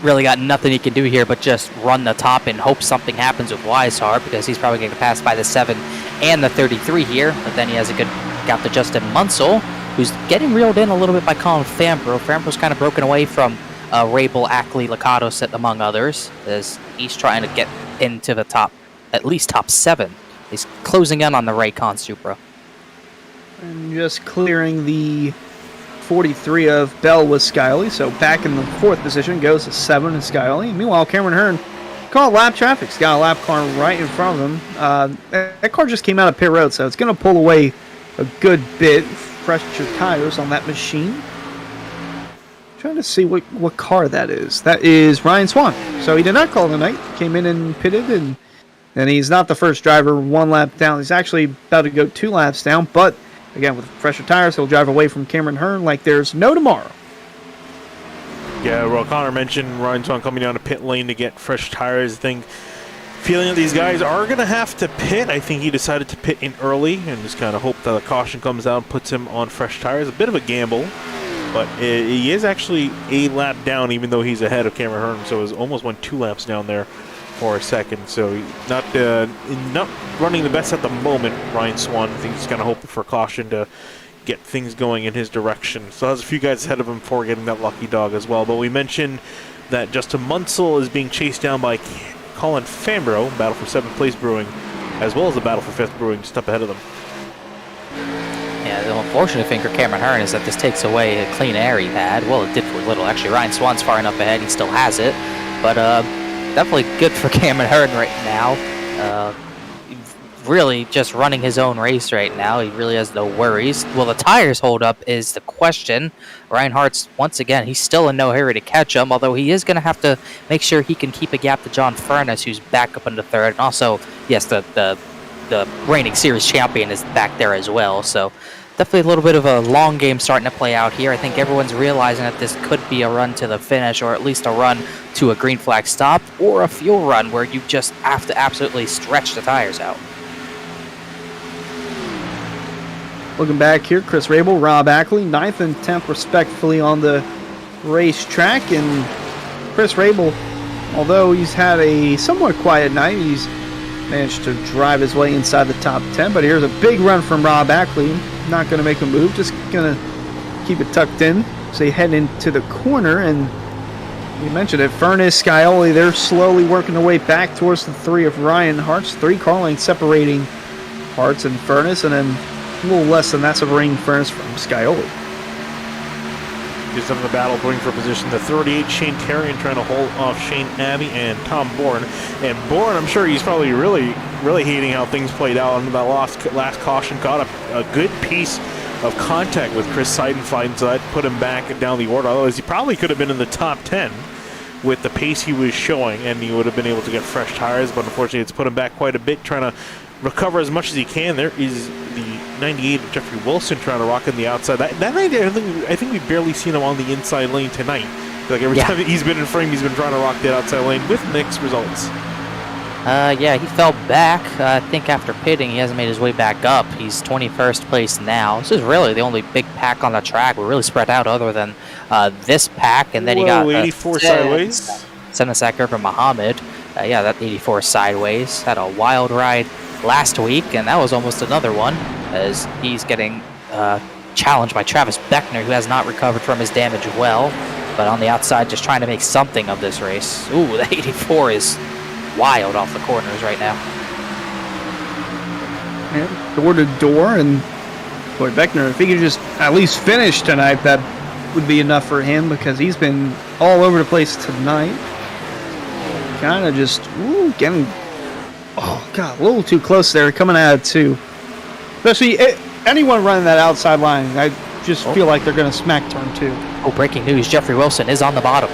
really got nothing he can do here but just run the top and hope something happens with Weishart, because he's probably going to pass by the 7 and the 33 here. But then he has a good gap to Justin Munsell, who's getting reeled in a little bit by Colin Fambro. Fambro's kind of broken away from Rabel, Ackley, Lakatos, among others, as he's trying to get into the top, at least top 7. He's closing in on the Raycon Supra. And just clearing the 43 of Bell with Scioli, so back in the 4th position goes to 7 and Scioli. Meanwhile, Cameron Hearn caught lap traffic. He's got a lap car right in front of him. That car just came out of pit road, so it's going to pull away a good bit. Fresher tires on that machine. Trying to see what car that is. That is Ryan Swan. So he did not call the night. Came in and pitted, and he's not the first driver 1 lap down. He's actually about to go 2 laps down, but again, with fresher tires, he'll drive away from Cameron Hearn like there's no tomorrow. Yeah, well, Connor mentioned Ryan Swan coming down to pit lane to get fresh tires. I think, feeling that these guys are going to have to pit, I think he decided to pit in early and just kind of hope that a caution comes out and puts him on fresh tires. A bit of a gamble, but he is actually a lap down, even though he's ahead of Cameron Hearn, so it almost went 2 laps down there for a second. So not running the best at the moment, Ryan Swan. I think he's kind of hoping for caution to get things going in his direction. So there's a few guys ahead of him for getting that lucky dog as well. But we mentioned that Justin Munsell is being chased down by Colin Fambro, battle for 7th place brewing, as well as the battle for 5th brewing, just up ahead of them. Yeah, the unfortunate thing for Cameron Hearn is that this takes away a clean air he had. Well, it did for little. Actually, Ryan Swan's far enough ahead. He still has it. But definitely good for Cameron Hearn right now. Really just running his own race right now. He really has no worries. Will the tires hold up is the question. Reinhardt's, once again, he's still in no hurry to catch him, although he is going to have to make sure he can keep a gap to John Furness, who's back up into third. And also, yes, the reigning series champion is back there as well. So definitely a little bit of a long game starting to play out here. I think everyone's realizing that this could be a run to the finish, or at least a run to a green flag stop, or a fuel run where you just have to absolutely stretch the tires out. Looking back here, Chris Rabel, Rob Ackley, 9th and 10th respectively on the racetrack. And Chris Rabel, although he's had a somewhat quiet night, he's managed to drive his way inside the top 10. But here's a big run from Rob Ackley. Not going to make a move, just going to keep it tucked in. So they head into the corner, and you mentioned it, Furness, Scioli, they're slowly working their way back towards the three of Ryan Hart's. 3 car lengths separating Hart's and Furness, and then a little less than that separating Furness from Scioli. Just in the battle, going for position. The 38, Shane Terrian, trying to hold off Shane Abbey and Tom Bourne. And Bourne, I'm sure he's probably really hating how things played out on that last caution. Got a good piece of contact with Chris Seidenfeld, so that put him back down the order. Otherwise, he probably could have been in the top 10 with the pace he was showing, and he would have been able to get fresh tires. But unfortunately, it's put him back quite a bit, trying to recover as much as he can. There is the 98 of Jeffrey Wilson trying to rock in the outside. That 98, I think we've barely seen him on the inside lane tonight. Like every time he's been in frame, he's been trying to rock that outside lane with mixed results. Yeah, he fell back. I think after pitting, he hasn't made his way back up. He's 21st place now. This is really the only big pack on the track. We're really spread out other than this pack. And then you got 84 sideways. Senasaker from Muhammad. Yeah, that 84 sideways. Had a wild ride last week, and that was almost another one, as he's getting challenged by Travis Beckner, who has not recovered from his damage well, but on the outside just trying to make something of this race. Ooh, the 84 is wild off the corners right now. Yeah, door to door, and boy, Beckner, if he could just at least finish tonight, that would be enough for him, because he's been all over the place tonight. Kind of just getting, oh god, a little too close there, coming out of 2. Especially anyone running that outside line, I just feel like they're going to smack turn 2. Oh, breaking news, Jeffrey Wilson is on the bottom.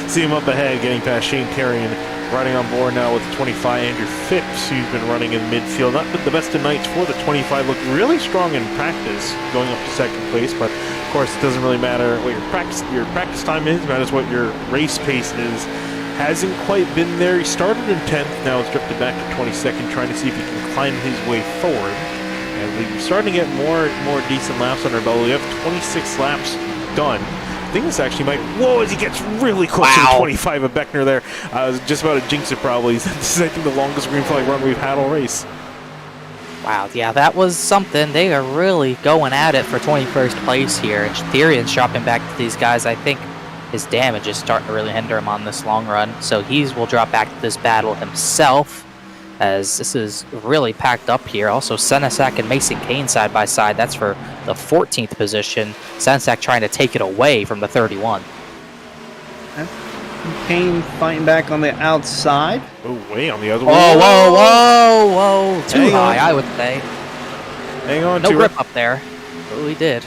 See him up ahead, getting past Shane Terrian, riding on board now with 25, Andrew Phipps, who's been running in midfield. Not the best of nights for the 25, looked really strong in practice, going up to second place, but of course it doesn't really matter what your practice time is, it matters what your race pace is. Hasn't quite been there. He started in 10th, now has drifted back to 22nd, trying to see if he can climb his way forward. And we're starting to get more decent laps under belt. We have 26 laps done. I think this actually might, whoa, as he gets really close to the 25 of Beckner there. I was just about to jinx it probably. This is, I think, the longest green flag run we've had all race. Wow, yeah, that was something. They are really going at it for 21st place here. Therian's dropping back to these guys. I think his damage is starting to really hinder him on this long run, so he will drop back to this battle himself, as this is really packed up here. Also, Senesak and Mason Kane side by side. That's for the 14th position. Senesak trying to take it away from the 31. Kane fighting back on the outside. Oh, way on the other one. Whoa. Too high, I would say. Hang on no to grip it. up there. Oh, he did.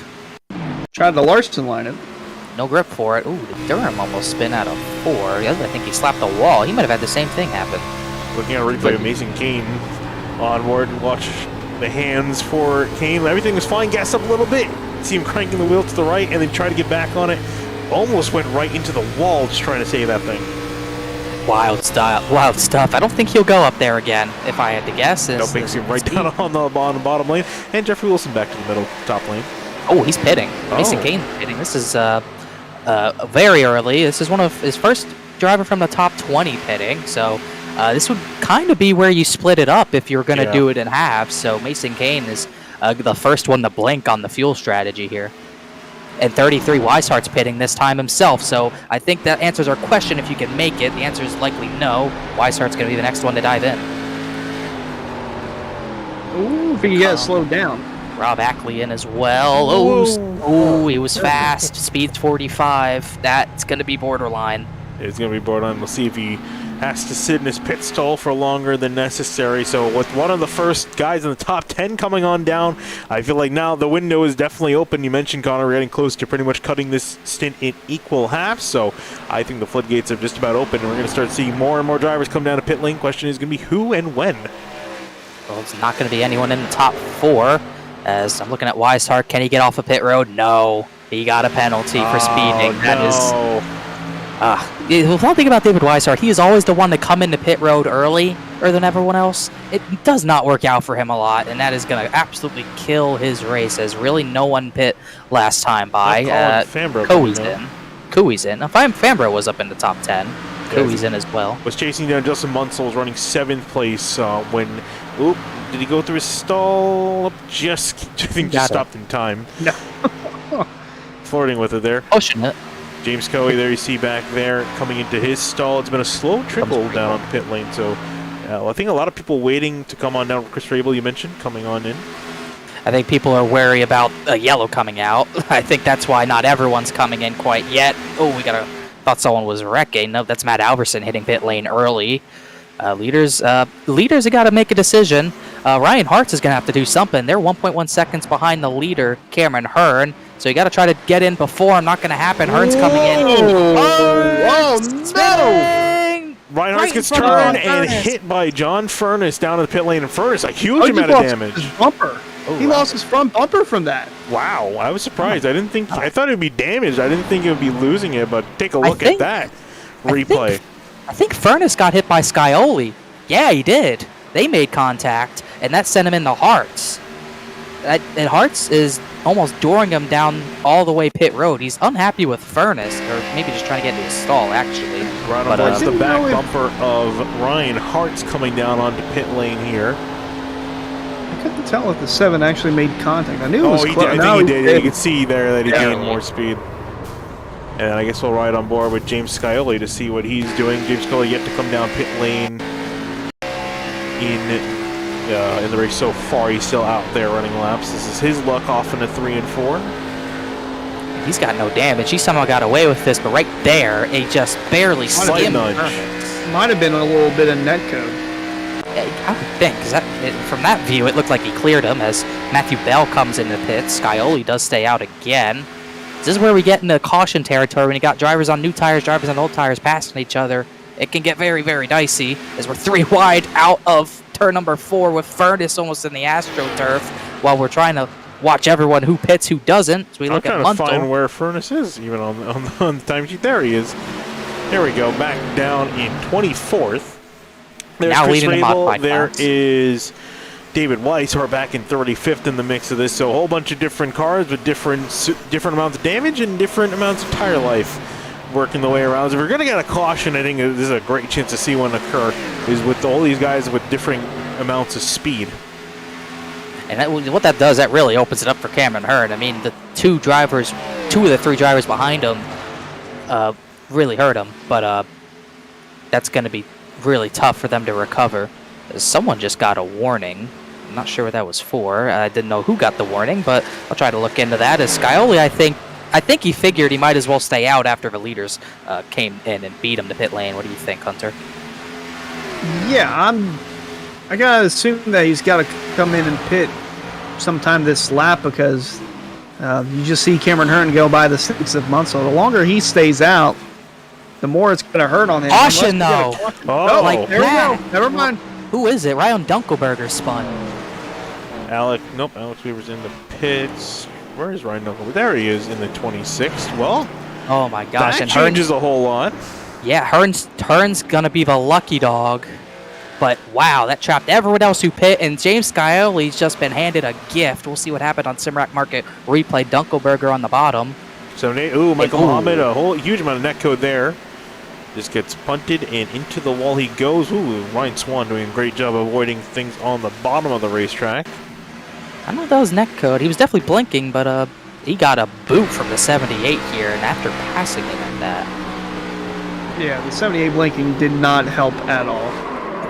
Tried the Larson lineup. No grip for it. Ooh, the Durham almost spin out of 4. I think he slapped the wall. He might have had the same thing happen. Looking at a replay of Mason Kane on board. Watch the hands for Kane. Everything was fine. Gas up a little bit. See him cranking the wheel to the right and then try to get back on it. Almost went right into the wall just trying to save that thing. Wild stuff. I don't think he'll go up there again, if I had to guess. No, brings him right down on the bottom lane. And Jeffrey Wilson back to the middle, top lane. Oh, he's pitting. Mason Kane pitting. This is very early. This is one of his first driver from the top 20 pitting. So this would kind of be where you split it up if you're going to do it in halves. So Mason Kane is the first one to blink on the fuel strategy here. And 33, Weishart's pitting this time himself. So I think that answers our question if you can make it. The answer is likely no. Weishart's going to be the next one to dive in. Ooh, if he gets slowed down. Rob Ackley in as well. Oh, he was fast. Speed's 45. That's going to be borderline. It's going to be borderline. We'll see if he has to sit in his pit stall for longer than necessary. So with one of the first guys in the top 10 coming on down, I feel like now the window is definitely open. You mentioned, Connor, we're getting close to pretty much cutting this stint in equal halves. So I think the floodgates are just about open, and we're going to start seeing more and more drivers come down to pit lane. Question is going to be who and when. Well, it's not going to be anyone in the top 4. As I'm looking at Weishart, can he get off a pit road? No. He got a penalty for speeding. That is... the one thing about David Weishart, he is always the one to come into pit road earlier than everyone else. It does not work out for him a lot, and that is going to absolutely kill his race, as really no one pit last time by. Coey's in. Fambro was up in the top 10. Coey's in as well. Was chasing down Justin Munsell, running 7th place when... Oop, did he go through his stall? Just stopped in time. No. Flirting with it there. Pushing it. James Coey there, you see back there, coming into his stall. It's been a slow trickle down on pit lane, so I think a lot of people waiting to come on down. Chris Rabel, you mentioned, coming on in. I think people are wary about yellow coming out. I think that's why not everyone's coming in quite yet. Oh, thought someone was wrecking. No, that's Matt Alverson hitting pit lane early. Leaders have got to make a decision. Ryan Hartz is going to have to do something. They're 1.1 seconds behind the leader, Cameron Hearn. So you got to try to get in before. Not going to happen. Hearn's coming in. Oh, no! Ryan Hartz gets turned and hit by John Furness down to the pit lane. And Furness, a huge amount of damage. His bumper. He lost his front bumper from that. Wow, I was surprised. I thought it would be damaged. I didn't think it would be losing it, but take a look at that replay. I think Furness got hit by Scioli. Yeah, he did. They made contact, and that sent him into Hartz. And Hartz is almost dooring him down all the way pit road. He's unhappy with Furness, or maybe just trying to get into his stall, actually. Right on towards the back bumper of Ryan Hartz coming down onto pit lane here. I couldn't tell if the 7 actually made contact. I knew it was close. I think he did. You can see there that he gained more speed. And I guess we'll ride on board with James Scioli to see what he's doing. James Scioli yet to come down pit lane in the race so far. He's still out there running laps. This is his luck off into 3 and 4. He's got no damage. He somehow got away with this, but right there, he just barely skimmed. Might have been a little bit of netcode. I would think, because from that view, it looked like he cleared him as Matthew Bell comes in the pits. Scioli does stay out again. This is where we get into caution territory when you got drivers on new tires, drivers on old tires passing each other. It can get very, very dicey as we're 3 wide out of turn number 4 with Furness almost in the AstroTurf while we're trying to watch everyone who pits, who doesn't. So we look at Muntel. I'm trying to find where Furness is, even on the timesheet. There he is. There we go, back down in 24th. There's now Chris leading Rabel. the mod There is David Weiss, who are back in 35th in the mix of this. So a whole bunch of different cars with different amounts of damage and different amounts of tire life working the way around. So if we're going to get a caution, I think this is a great chance to see one occur, is with all these guys with differing amounts of speed. And what that does, that really opens it up for Cameron Hearn. I mean, the 2 of the 3 drivers behind him really hurt him, but that's going to be really tough for them to recover. Someone just got a warning. I'm not sure what that was for. I didn't know who got the warning, but I'll try to look into that. As Scioli, I think he figured he might as well stay out after the leaders came in and beat him to pit lane. What do you think, Hunter? Yeah, I gotta assume that he's got to come in and pit sometime this lap, because you just see Cameron Hearn go by the 6th of Munsell. The longer he stays out, the more it's going to hurt on him. Caution, though. Oh, like there that. we go. Never mind. Who is it? Ryan Dunkelberger spun. Alex Weaver's in the pits. Where is Ryan Dunkelberger? There he is in the 26th. Well, oh my gosh. That changes a whole lot. Yeah, Hearn's going to be the lucky dog. But wow, that trapped everyone else who pit, and James Scioli's just been handed a gift. We'll see what happened on Simrack Market Replay. Dunkelberger on the bottom. So, Michael Muhammad, a whole huge amount of netcode there. Just gets punted, and into the wall he goes. Ooh, Ryan Swan doing a great job avoiding things on the bottom of the racetrack. I don't know if that was netcode. He was definitely blinking, but he got a boot from the 78 here, and after passing him at that. Yeah, the 78 blinking did not help at all.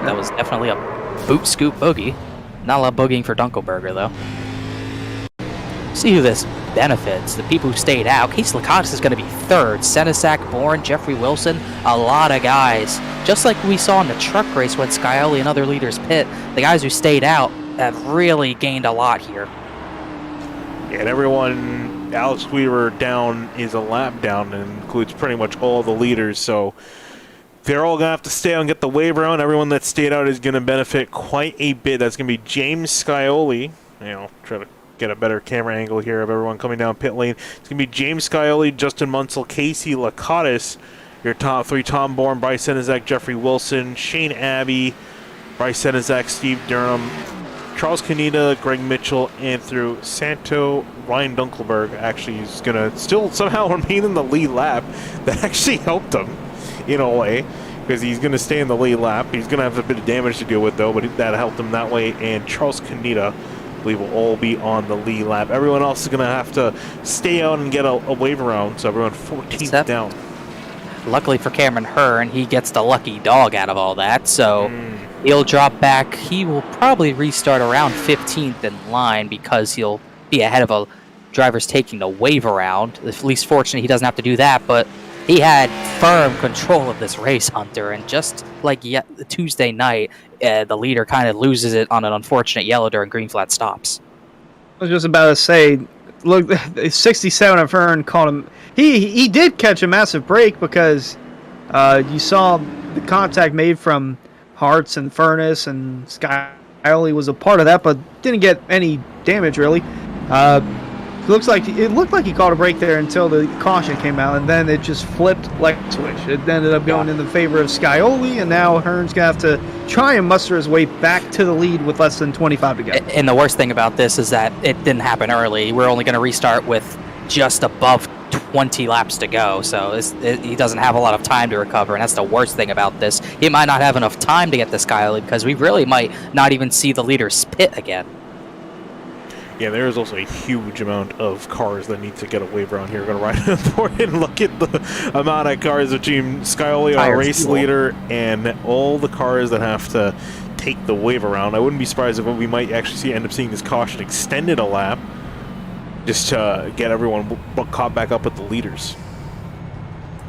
That was definitely a boot scoop boogie. Not a lot of boogieing for Dunkelberger, though. see who this benefits. The people who stayed out. Casey Lakatos is going to be third. Senesac, Bourne, Jeffrey Wilson, a lot of guys. Just like we saw in the truck race when Scioli and other leaders pit, the guys who stayed out have really gained a lot here. And everyone, Alex Weaver down is a lap down and includes pretty much all the leaders. So they're all going to have to stay out and get the waiver on. Everyone that stayed out is going to benefit quite a bit. That's going to be James Scioli. Try to get a better camera angle here of everyone coming down pit lane. It's going to be James Scioli, Justin Munsell, Casey Lakatos. Your top three: Tom Bourne, Bryce Senezak, Jeffrey Wilson, Shane Abbey, Bryce Senezak, Steve Durham, Charles Canita, Greg Mitchell, Andrew Santo. Ryan Dunkelberg actually is going to still somehow remain in the lead lap. That actually helped him in a way, because he's going to stay in the lead lap. He's going to have a bit of damage to deal with, though, but that helped him that way. And Charles Canita, I believe, will all be on the lead lap. Everyone else is going to have to stay out and get a wave around, so everyone 14th down. Luckily for Cameron Hearn, he gets the lucky dog out of all that, so he'll drop back. He will probably restart around 15th in line because he'll be ahead of a drivers taking the wave around. At least fortunately, he doesn't have to do that, but he had firm control of this race, Hunter, and just like Tuesday night, the leader kind of loses it on an unfortunate yellow during green flat stops. I was just about to say, look, 67 of Hearn caught him. He did catch a massive break because you saw the contact made from Hartz and Furness, and Scioli was a part of that, but didn't get any damage really. It looked like he caught a break there until the caution came out, and then it just flipped like a switch. It ended up going in the favor of Scioli, and now Hearn's gonna have to try and muster his way back to the lead with less than 25 to go. And the worst thing about this is that it didn't happen early. We're only going to restart with just above 20 laps to go, so he doesn't have a lot of time to recover, and that's the worst thing about this. He might not have enough time to get to Scioli because we really might not even see the leaders pit again. Yeah, there is also a huge amount of cars that need to get a waiver on here. We're going to ride forward and look at the amount of cars between Scioli, our race leader, and all the cars that have to take the waiver round. I wouldn't be surprised if we might actually end up seeing this caution extended a lap just to get everyone caught back up with the leaders.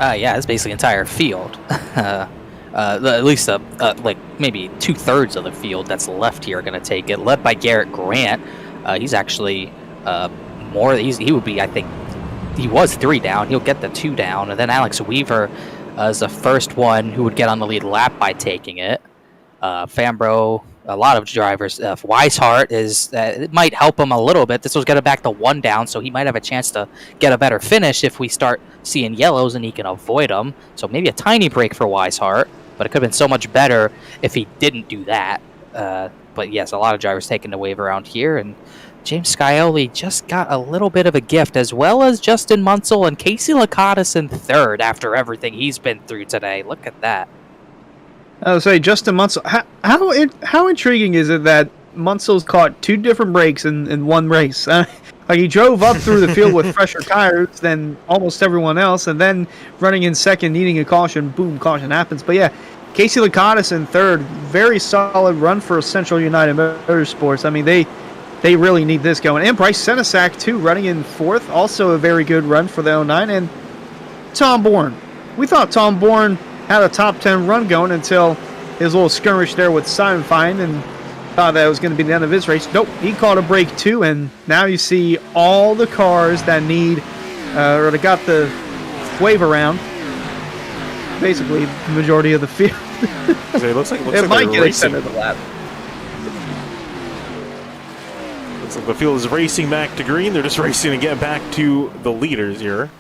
Yeah, it's basically entire field. At least like maybe 2/3 of the field that's left here are going to take it, led by Garrett Grant. He's actually more. He would be, I think, he was 3 down. He'll get the 2 down, and then Alex Weaver is the first one who would get on the lead lap by taking it. Fambro, a lot of drivers. Weishart it might help him a little bit. This will get him back to 1 down, so he might have a chance to get a better finish if we start seeing yellows and he can avoid them. So maybe a tiny break for Weishart, but it could have been so much better if he didn't do that. But yes, a lot of drivers taking the wave around here, and James Scioli just got a little bit of a gift, as well as Justin Munsell and Casey Lakatos in 3rd after everything he's been through today. Look at that. I would say Justin Munsell. How intriguing is it that Munsell's caught 2 different breaks in one race? Like, he drove up through the field with fresher tires than almost everyone else, and then running in 2nd, needing a caution, boom, caution happens. But yeah, Casey Lakatos in 3rd, very solid run for Central United Motorsports. I mean, they really need this going. And Bryce Senesac, too, running in 4th, also a very good run for the 09. And Tom Bourne. We thought Tom Bourne had a top 10 run going until his little skirmish there with Simon Fine, and thought that was going to be the end of his race. Nope, he caught a break, too, and now you see all the cars that need, or that got the wave around. Basically, the majority of the field. It looks like might get extended the lap. Looks like the field is racing back to green. They're just racing to get back to the leaders here,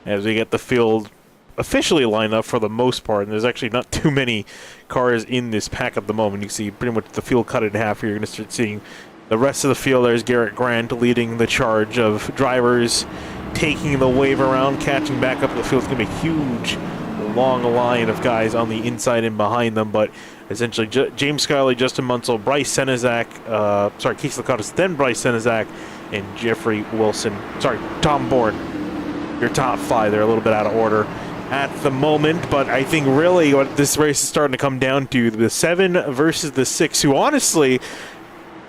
as we get the field officially lined up for the most part. And there's actually not too many cars in this pack at the moment. You can see pretty much the field cut in half here. You're going to start seeing the rest of the field. There's Garrett Grant leading the charge of drivers taking the wave around, catching back up the field. It's going to be a huge, long line of guys on the inside and behind them, but essentially James Scioli, Justin Munsell, Bryce Senezak, Casey Lakatos, then Bryce Senezak, and Jeffrey Wilson. Tom Bourne. Your top 5. They're a little bit out of order at the moment, but I think really what this race is starting to come down to, the 7 versus the 6, who honestly,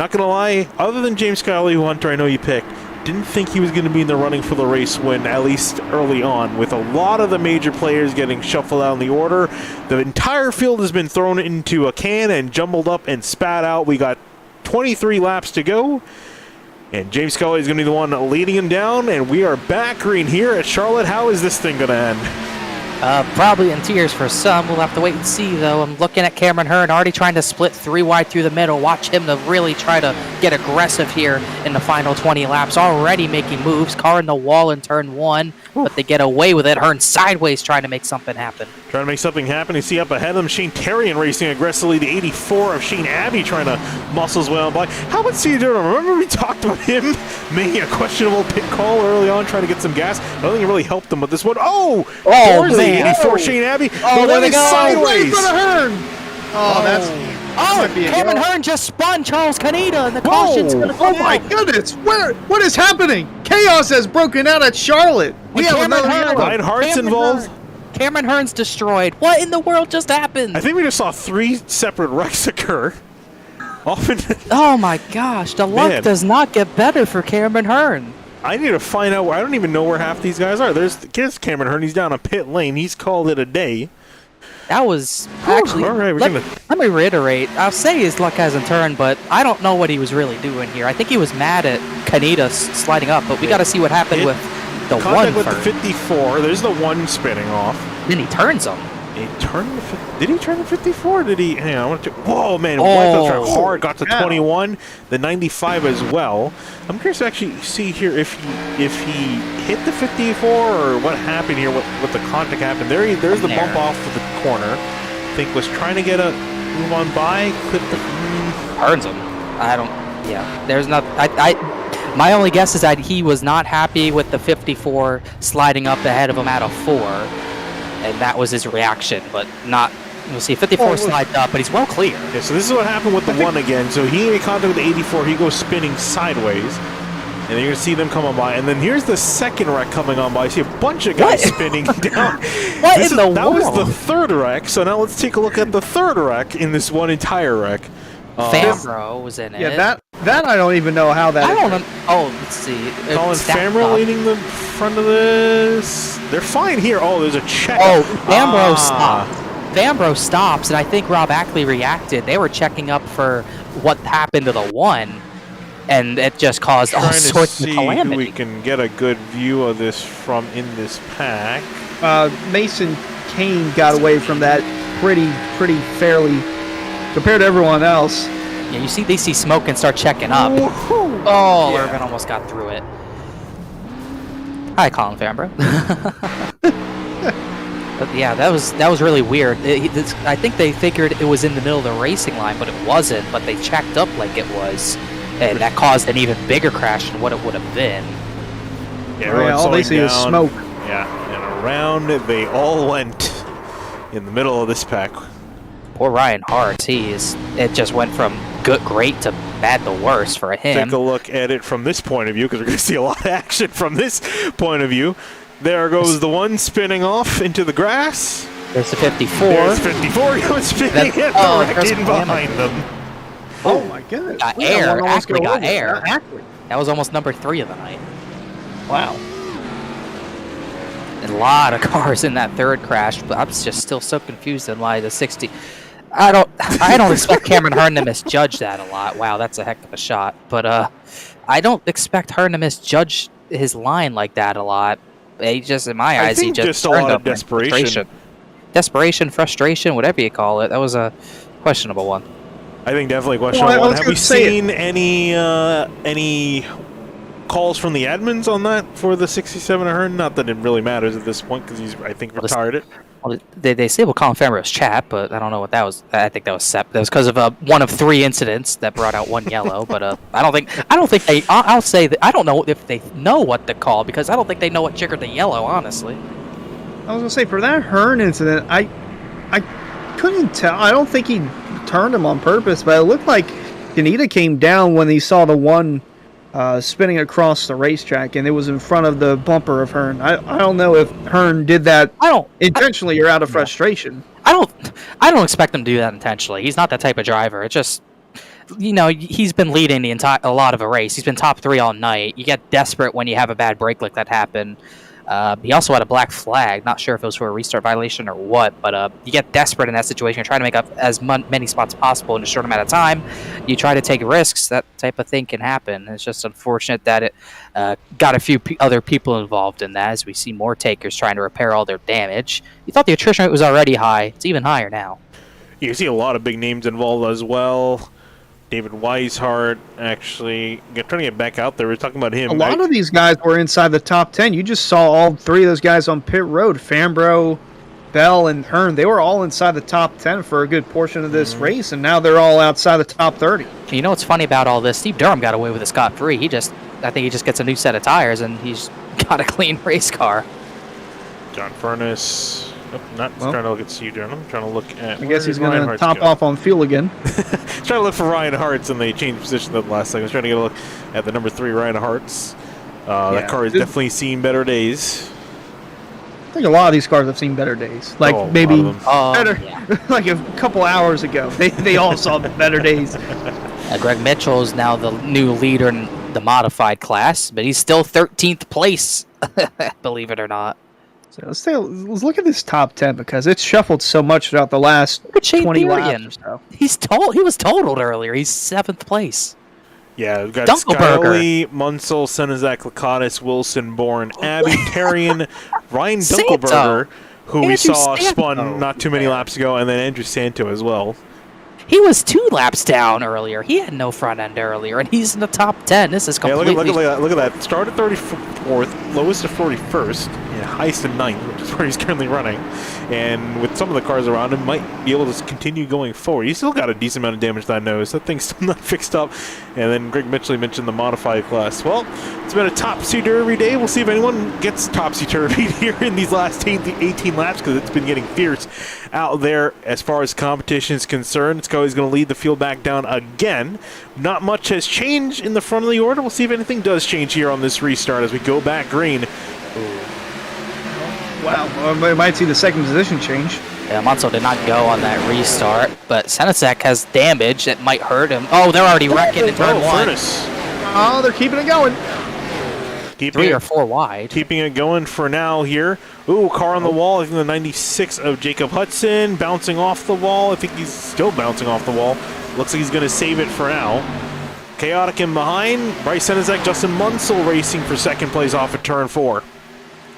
Not going to lie, other than James Scally, who Hunter I know you picked, didn't think he was going to be in the running for the race win, at least early on. With a lot of the major players getting shuffled out in the order, the entire field has been thrown into a can and jumbled up and spat out. We got 23 laps to go, and James Scully is going to be the one leading him down, and we are back green here at Charlotte. How is this thing going to end? Probably in tears for some. We'll have to wait and see, though. I'm looking at Cameron Hearn, already trying to split 3 wide through the middle. Watch him to really try to get aggressive here in the final 20 laps. Already making moves. Car in the wall in turn 1, but they get away with it. Hearn sideways trying to make something happen. Trying to make something happen. You see up ahead of them, Shane Terrian racing aggressively. The 84 of Shane Abbey trying to muscle his way on by. How about Cedar? Remember we talked about him making a questionable pit call early on, trying to get some gas? I don't think it really helped him with this one. Oh man. The 84 Shane Abbey. Oh, there they go. Sideways. Cameron Hearn just spun Charles Caneda, and the caution's going to come Oh my out. goodness! What is happening? Chaos has broken out at Charlotte. We have Cameron another Hearn. yellow. Reinhardt's involved. Cameron Hearn's destroyed. What in the world just happened? I think we just saw 3 separate wrecks occur. Often. Oh my gosh, the luck Man. does not get better for Cameron Hearn. I need to find out. I don't even know where half these guys are. There's Cameron Hearn. He's down a pit lane. He's called it a day. That was actually. all right, let me reiterate. I'll say his luck hasn't turned, but I don't know what he was really doing here. I think he was mad at Caneda sliding up, but we got to see what happened with the Contact one with the 54. There's the one spinning off. Then he turns him. He turned the did he turn the 54? Did he? Hang on, I want to. Whoa, man! Oh. Hard got to Yeah. 21, the 95 as well. I'm curious to actually see here if he hit the 54 or what happened here. What the contact happened? There's the bump off of the corner. I think was trying to get a move on by. Clip the. Turns him. I don't. Yeah. There's not. My only guess is that he was not happy with the 54 sliding up ahead of him at a 4, and that was his reaction. But not. We'll see. 54 slides up, but he's well clear. Yeah, so this is what happened with the one again. So he made contact with the 84. He goes spinning sideways. And you're going to see them come on by. And then here's the second wreck coming on by. You see a bunch of guys spinning down. That was the third wreck. So now let's take a look at the third wreck in this one entire wreck. Fambro was in it. Yeah, that I don't even know how that. I don't know. Oh, let's see. Colin Fambro leading the front of this. They're fine here. Oh, there's a check. Oh, Fambro stopped. Fambro stops, and I think Rob Ackley reacted. They were checking up for what happened to the one, and it just caused all sorts of calamity. Who we can get a good view of this from in this pack. Mason Kane got away from that pretty fairly compared to everyone else. Yeah, you see, they see smoke and start checking up. Woohoo. Oh, Yeah. Irvin almost got through it. Hi, Colin Fambro. But yeah, that was really weird. I think they figured it was in the middle of the racing line, but it wasn't. But they checked up like it was, and that caused an even bigger crash than what it would have been. Yeah, all they see is smoke. Yeah, and around they all went in the middle of this pack. Poor Ryan Hart, it just went from great to bad to worse for him. Take a look at it from this point of view, because we're going to see a lot of action from this point of view. There goes the one spinning off into the grass. There's the 54. There's 54 going spinning in behind them. Oh my goodness. Got We air. got one almost Ackley go got over. air. Ackley. That was almost number 3 of the night. Wow. A lot of cars in that third crash, but I'm just still so confused on why the 60. I don't expect Cameron Hearn to misjudge that a lot. Wow, that's a heck of a shot. But I don't expect Hearn to misjudge his line like that a lot. He just, in my eyes, he just a turned lot up of desperation. Desperation, frustration, whatever you call it. That was a questionable one. I think definitely questionable one. Have we seen any calls from the admins on that for the 67 Hearn? Not that it really matters at this point, because he's, I think, retired it. Well, they disabled Colin Fambro's chat, but I don't know what that was. I think that was That was because of one of 3 incidents that brought out 1 yellow. But I don't think they. I'll say that I don't know if they know what to call, because I don't think they know what triggered the yellow. Honestly, I was gonna say, for that Hearn incident, I couldn't tell. I don't think he turned him on purpose, but it looked like Kaneda came down when he saw the one spinning across the racetrack, and it was in front of the bumper of Hearn. I don't know if Hearn did that intentionally or out of frustration. I don't expect him to do that intentionally. He's not that type of driver. It just you know, he's been leading a lot of a race. He's been top 3 all night. You get desperate when you have a bad break like that happen. He also had a black flag. Not sure if it was for a restart violation or what, but you get desperate in that situation. You're trying to make up as many spots possible in a short amount of time. You try to take risks. That type of thing can happen. It's just unfortunate that it got a few other people involved in that, as we see more takers trying to repair all their damage. You thought the attrition rate was already high. It's even higher now. You see a lot of big names involved as well. David Weishart, actually, trying to get back out there. We're talking about him. A lot of these guys were inside the top 10. You just saw all 3 of those guys on pit road. Fambro, Bell, and Hearn. They were all inside the top 10 for a good portion of this race, and now they're all outside the top 30. You know what's funny about all this? Steve Durham got away with a scot-free. I think he just gets a new set of tires, and he's got a clean race car. John Furness. Nope, trying to look at Steve Durham. I'm trying to look at. I guess he's going to top off on fuel again. Trying to look for Ryan Hartz, and they changed position at the last second. I was trying to get a look at the number 3 Ryan Hartz. That car has definitely seen better days. I think a lot of these cars have seen better days. Like maybe better, like a couple hours ago. They all saw better days. Greg Mitchell is now the new leader in the modified class, but he's still 13th place, believe it or not. So let's look at this top 10 because it's shuffled so much throughout the last 20 laps or so. He was totaled earlier. He's 7th place. Yeah, we've got Scully, Munsell, Senizak, Lakatos, Wilson, Bourne, Abbey, Tarian, Ryan Dunkelberger, who we saw spun not too many laps ago, and then Andrew Santo as well. He was 2 laps down earlier. He had no front end earlier, and he's in the top 10. This is completely... Yeah, look at that. Start at 34th, lowest to 41st, highest to 9th, which is where he's currently running. And with some of the cars around him, might be able to continue going forward. He's still got a decent amount of damage to that nose. That thing's still not fixed up. And then Greg Mitchell mentioned the modified class. Well, it's been a topsy-turvy day. We'll see if anyone gets topsy-turvy here in these last 18 laps, because it's been getting fierce out there as far as competition is concerned. Scully's going to lead the field back down again. Not much has changed in the front of the order. We'll see if anything does change here on this restart as we go back green. Wow, we might see the second position change. Yeah, Mansell did not go on that restart, but Senizak has damage that might hurt him. Oh, they're already wrecking in turn 1. Furnace. Oh, they're keeping it going. 3 or 4 wide. Keeping it going for now here. Ooh, car on the wall. I think the 96 of Jacob Hudson bouncing off the wall. I think he's still bouncing off the wall. Looks like he's going to save it for now. Chaotic in behind. Bryce Senizak, Justin Munsell racing for second place off of turn 4.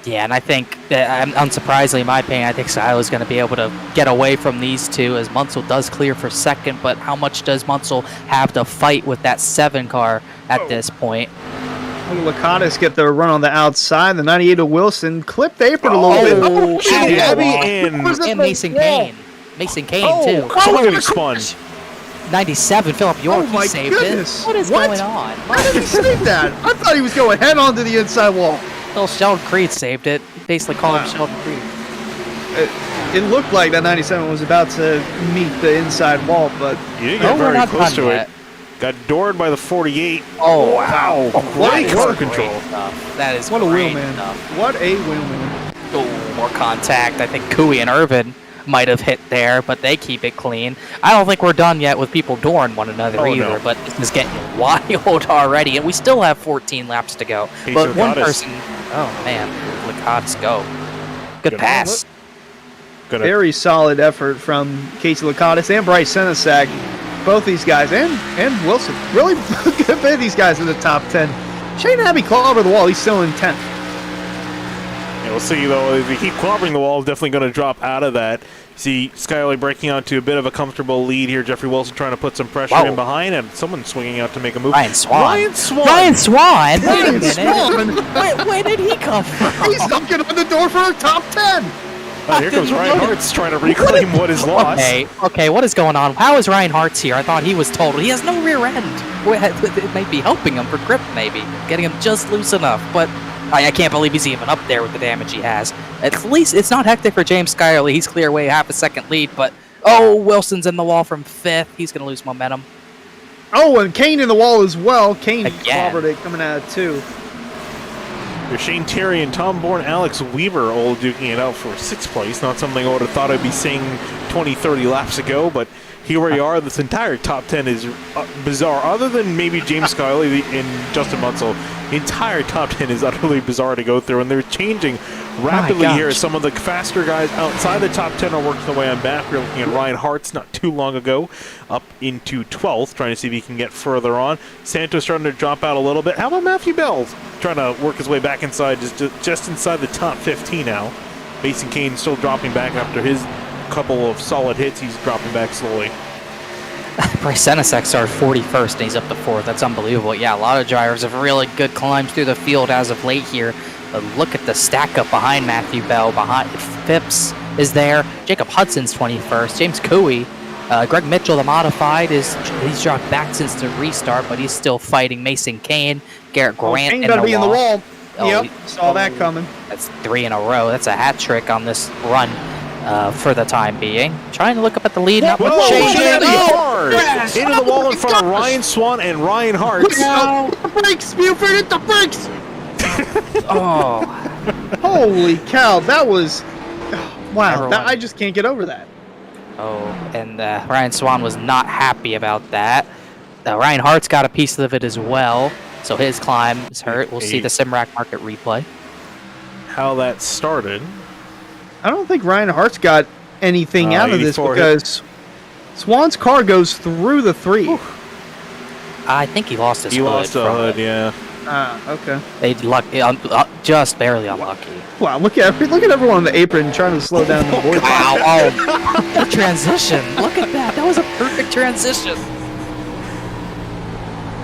Yeah, and I think, unsurprisingly, in my opinion, I think Silo is going to be able to get away from these two, as Munsell does clear for second, but how much does Munsell have to fight with that 7 car at this point? Lakatos get the run on the outside. The 98 of Wilson clipped the apron a little bit. And Mason Kane. Mason Kane, too. Someone getting spun. 97, Philip York, he saved it. What is going on? Why did he save that? I thought he was going head on to the inside wall. Well, Sheldon Creed saved it. Basically called him Sheldon Creed. It looked like that 97 was about to meet the inside wall, but... You didn't get very close to it. Got doored by the 48. Oh, wow. What a car control. That is what a wheelman. What a wheelman. Oh, more contact. I think Cooey and Irvin might have hit there, but they keep it clean. I don't think we're done yet with people dooring one another either, but this is getting wild already, and we still have 14 laps to go. But one person... Oh, man. Lakatos go. Good pass. Very solid effort from Casey Lakatos and Bryce Senizak. Both these guys, and Wilson. Really good bit of these guys in the top 10. Shane Abbey claw over the wall. He's still in 10th. Yeah, we'll see, though. If he keep clobbering the wall, definitely going to drop out of that. See Skyler breaking onto a bit of a comfortable lead here. Jeffrey Wilson trying to put some pressure in behind, and someone swinging out to make a move. Ryan Swan. Wait a minute. Where did he come from? He's knocking on the door for a top 10. Oh, here comes Ryan Hartz trying to reclaim what is lost. Okay, what is going on? How is Ryan Hartz here? I thought he was total. He has no rear end. It might be helping him for grip, maybe. Getting him just loose enough, but I can't believe he's even up there with the damage he has. At least it's not hectic for James Skyerly. He's clear away half a second lead, but Wilson's in the wall from 5th. He's going to lose momentum. Oh, and Kane in the wall as well. Kane clobbered it coming out of 2. There's Shane Terry and Tom Bourne, Alex Weaver all duking it out for 6th place. Not something I would have thought I'd be seeing 20, 30 laps ago, but here we are. This entire top 10 is bizarre. Other than maybe James Scully and Justin Munsell, the entire top 10 is utterly bizarre to go through, and they're changing rapidly here. Some of the faster guys outside the top 10 are working their way on back. We're looking at Ryan Hartz not too long ago, up into 12th, trying to see if he can get further on. Santos starting to drop out a little bit. How about Matthew Bell trying to work his way back inside, just inside the top 15 now. Mason Kane still dropping back after his couple of solid hits. He's dropping back slowly. Bryce Senesek started 41st and he's up to 4th. That's unbelievable. Yeah, a lot of drivers have really good climbs through the field as of late here. But look at the stack up behind Matthew Bell. Behind Phipps is there. Jacob Hudson's 21st. James Cooey. Greg Mitchell, the modified, he's dropped back since the restart, but he's still fighting Mason Kane. Garrett Grant Kane gotta be in the wall. Oh, yep, saw that coming. That's 3 in a row. That's a hat trick on this run. For the time being. Trying to look up at the lead. Not much change. Hard. Into the wall in front of Ryan Swan and Ryan Hart. No. The brakes, Buford, hit the brakes! Oh. Holy cow, that was... Wow, Everyone. I just can't get over that. Oh, and Ryan Swan was not happy about that. Ryan Hart's got a piece of it as well, so his climb is hurt. We'll see the Simrack Market replay. How that started. I don't think Ryan Hart's got anything out of this because Swan's car goes through the 3. Whew. I think he lost his hood. He lost the hood, yeah. Okay. They just barely unlucky. Wow, look at everyone on the apron trying to slow down the board. Wow, oh, the transition. Look at that. That was a perfect transition.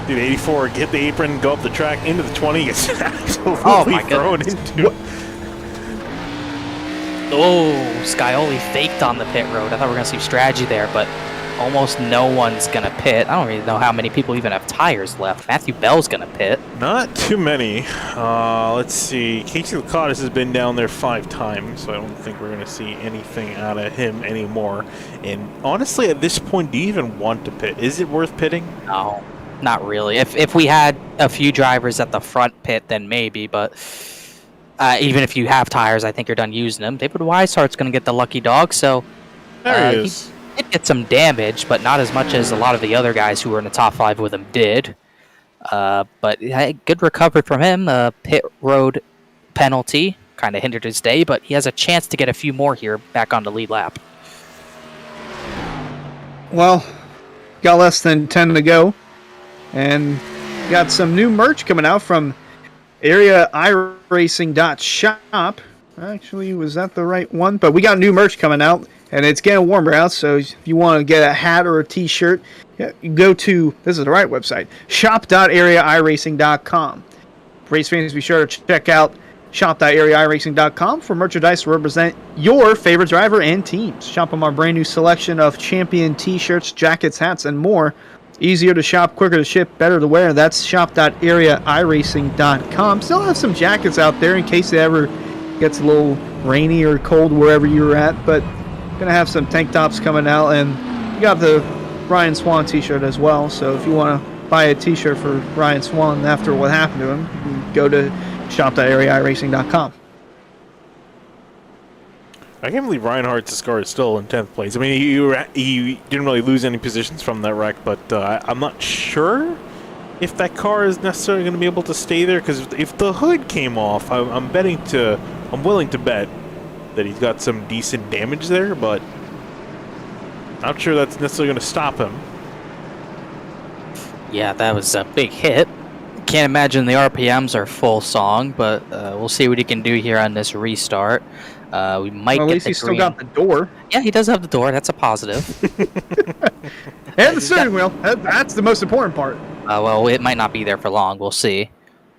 Dude, 84, get the apron, go up the track, into the 20, gets absolutely thrown into. Oh, Scioli faked on the pit road. I thought we were going to see strategy there, but almost no one's going to pit. I don't really know how many people even have tires left. Matthew Bell's going to pit. Not too many. Let's see. Casey Lacotis has been down there 5 times, so I don't think we're going to see anything out of him anymore. And honestly, at this point, do you even want to pit? Is it worth pitting? No, not really. If we had a few drivers at the front pit, then maybe, but... even if you have tires, I think you're done using them. David Weishart's going to get the lucky dog, so there he is. He did get some damage, but not as much as a lot of the other guys who were in the top 5 with him did. But good recovery from him. Pit road penalty kind of hindered his day, but he has a chance to get a few more here back on the lead lap. Well, got less than 10 to go, and got some new merch coming out from Area iRacing.shop. Actually, was that the right one? But we got new merch coming out, and it's getting warmer out, so if you want to get a hat or a t-shirt, you go to, this is the right website, shop.areairacing.com. Race fans, be sure to check out shop.areairacing.com for merchandise to represent your favorite driver and teams. Shop on our brand new selection of champion t-shirts, jackets, hats, and more. Easier to shop, quicker to ship, better to wear. That's shop.areairacing.com. Still have some jackets out there in case it ever gets a little rainy or cold wherever you're at. But gonna have some tank tops coming out, and you got the Ryan Swan t-shirt as well. So if you want to buy a t-shirt for Ryan Swan after what happened to him, you can go to shop.areairacing.com. I can't believe Ryan Hart's car is still in 10th place. I mean, he didn't really lose any positions from that wreck, but I'm not sure if that car is necessarily going to be able to stay there, because if the hood came off, I'm willing to bet that he's got some decent damage there, but not sure that's necessarily going to stop him. Yeah, that was a big hit. Can't imagine the RPMs are full song, but we'll see what he can do here on this restart. We might well, at get least the he's green. still got the door. Yeah, he does have the door. That's a positive. And the steering wheel. That's the most important part. Well, it might not be there for long. We'll see.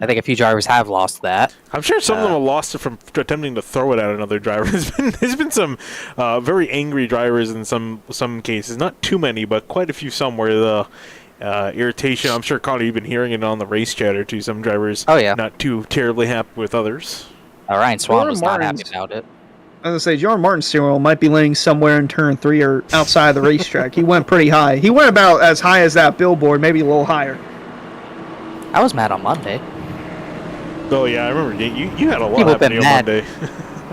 I think a few drivers have lost that. I'm sure some of them have lost it from attempting to throw it at another driver. There's been some very angry drivers in some cases. Not too many, but quite a few somewhere. The irritation, I'm sure, Connor, you've been hearing it on the race chatter too. Some drivers not too terribly happy with others. Ryan Swan was not happy about it. I was going to say, Jordan Martin's steering wheel might be laying somewhere in turn 3 or outside the racetrack. He went pretty high. He went about as high as that billboard, maybe a little higher. I was mad on Monday. Oh, yeah, I remember. You had a lot happening on Monday.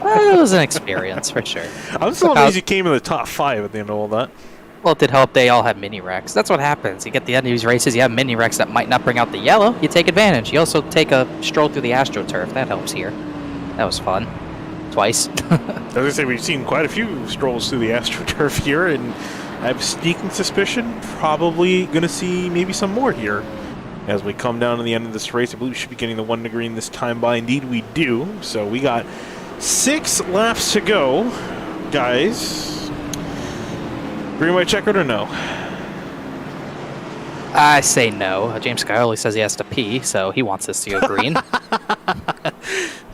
Well, it was an experience, for sure. I'm so amazed you came in the top 5 at the end of all that. Well, it did help they all have mini wrecks. That's what happens. You get the end of these races, you have mini wrecks that might not bring out the yellow. You take advantage. You also take a stroll through the AstroTurf. That helps here. That was fun. Twice. As I say, we've seen quite a few strolls through the AstroTurf here, and I have a sneaking suspicion probably going to see maybe some more here. As we come down to the end of this race, I believe we should be getting the 1 to green this time by. Indeed, we do. So we got 6 laps to go, guys. Green, white, checkered or no? I say no. James Scioli says he has to pee, so he wants this to go green.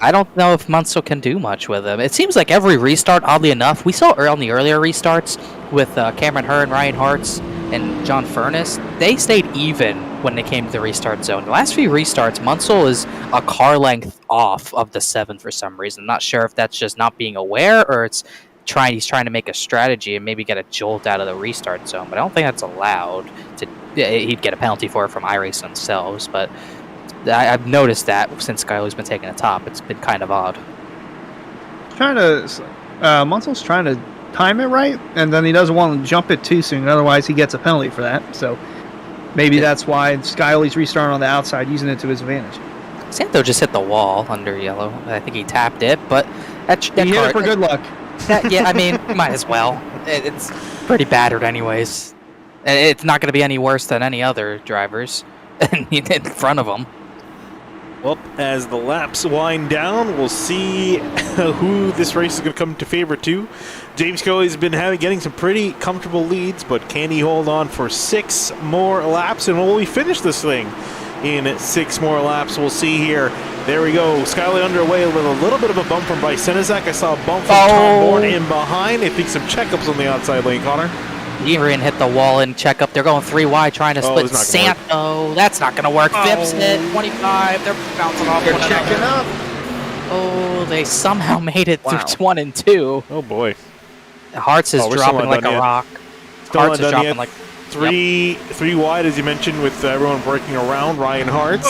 I don't know if Munsell can do much with him. It seems like every restart, oddly enough, we saw on the earlier restarts with Cameron Herr and Ryan Hartz and John Furness, they stayed even when they came to the restart zone. The last few restarts, Munsell is a car length off of the 7 for some reason. I'm not sure if that's just not being aware or he's trying to make a strategy and maybe get a jolt out of the restart zone, but I don't think that's allowed. He'd get a penalty for it from iRacing themselves, but I've noticed that since Scioli's been taking the top, it's been kind of odd. Munsell's trying to time it right, and then he doesn't want to jump it too soon, otherwise he gets a penalty for that. So maybe that's why Scioli's restarting on the outside, using it to his advantage. Santo just hit the wall under yellow. I think he tapped it, but that He hit it for good luck. yeah, I mean, might as well. It's pretty battered anyways. It's not going to be any worse than any other drivers in front of him. Well, as the laps wind down, we'll see who this race is going to come to favor to. James Scioli's been getting some pretty comfortable leads, but can he hold on for 6 more laps? And will we finish this thing in 6 more laps? We'll see here. There we go. Scioli underway with a little bit of a bump from Bryce Senizak. I saw a bump from Tom Bourne in behind. I think some checkups on the outside lane, Connor. Ian hit the wall in checkup. They're going 3 wide, trying to split Santo. That's not going to work. Phipps hit 25. They're bouncing off. They're checking up. Oh, they somehow made it through 1 and 2. Oh boy. Hartz is dropping like a rock. Hartz is dropping like 3 wide, as you mentioned, with everyone breaking around. Ryan Hartz.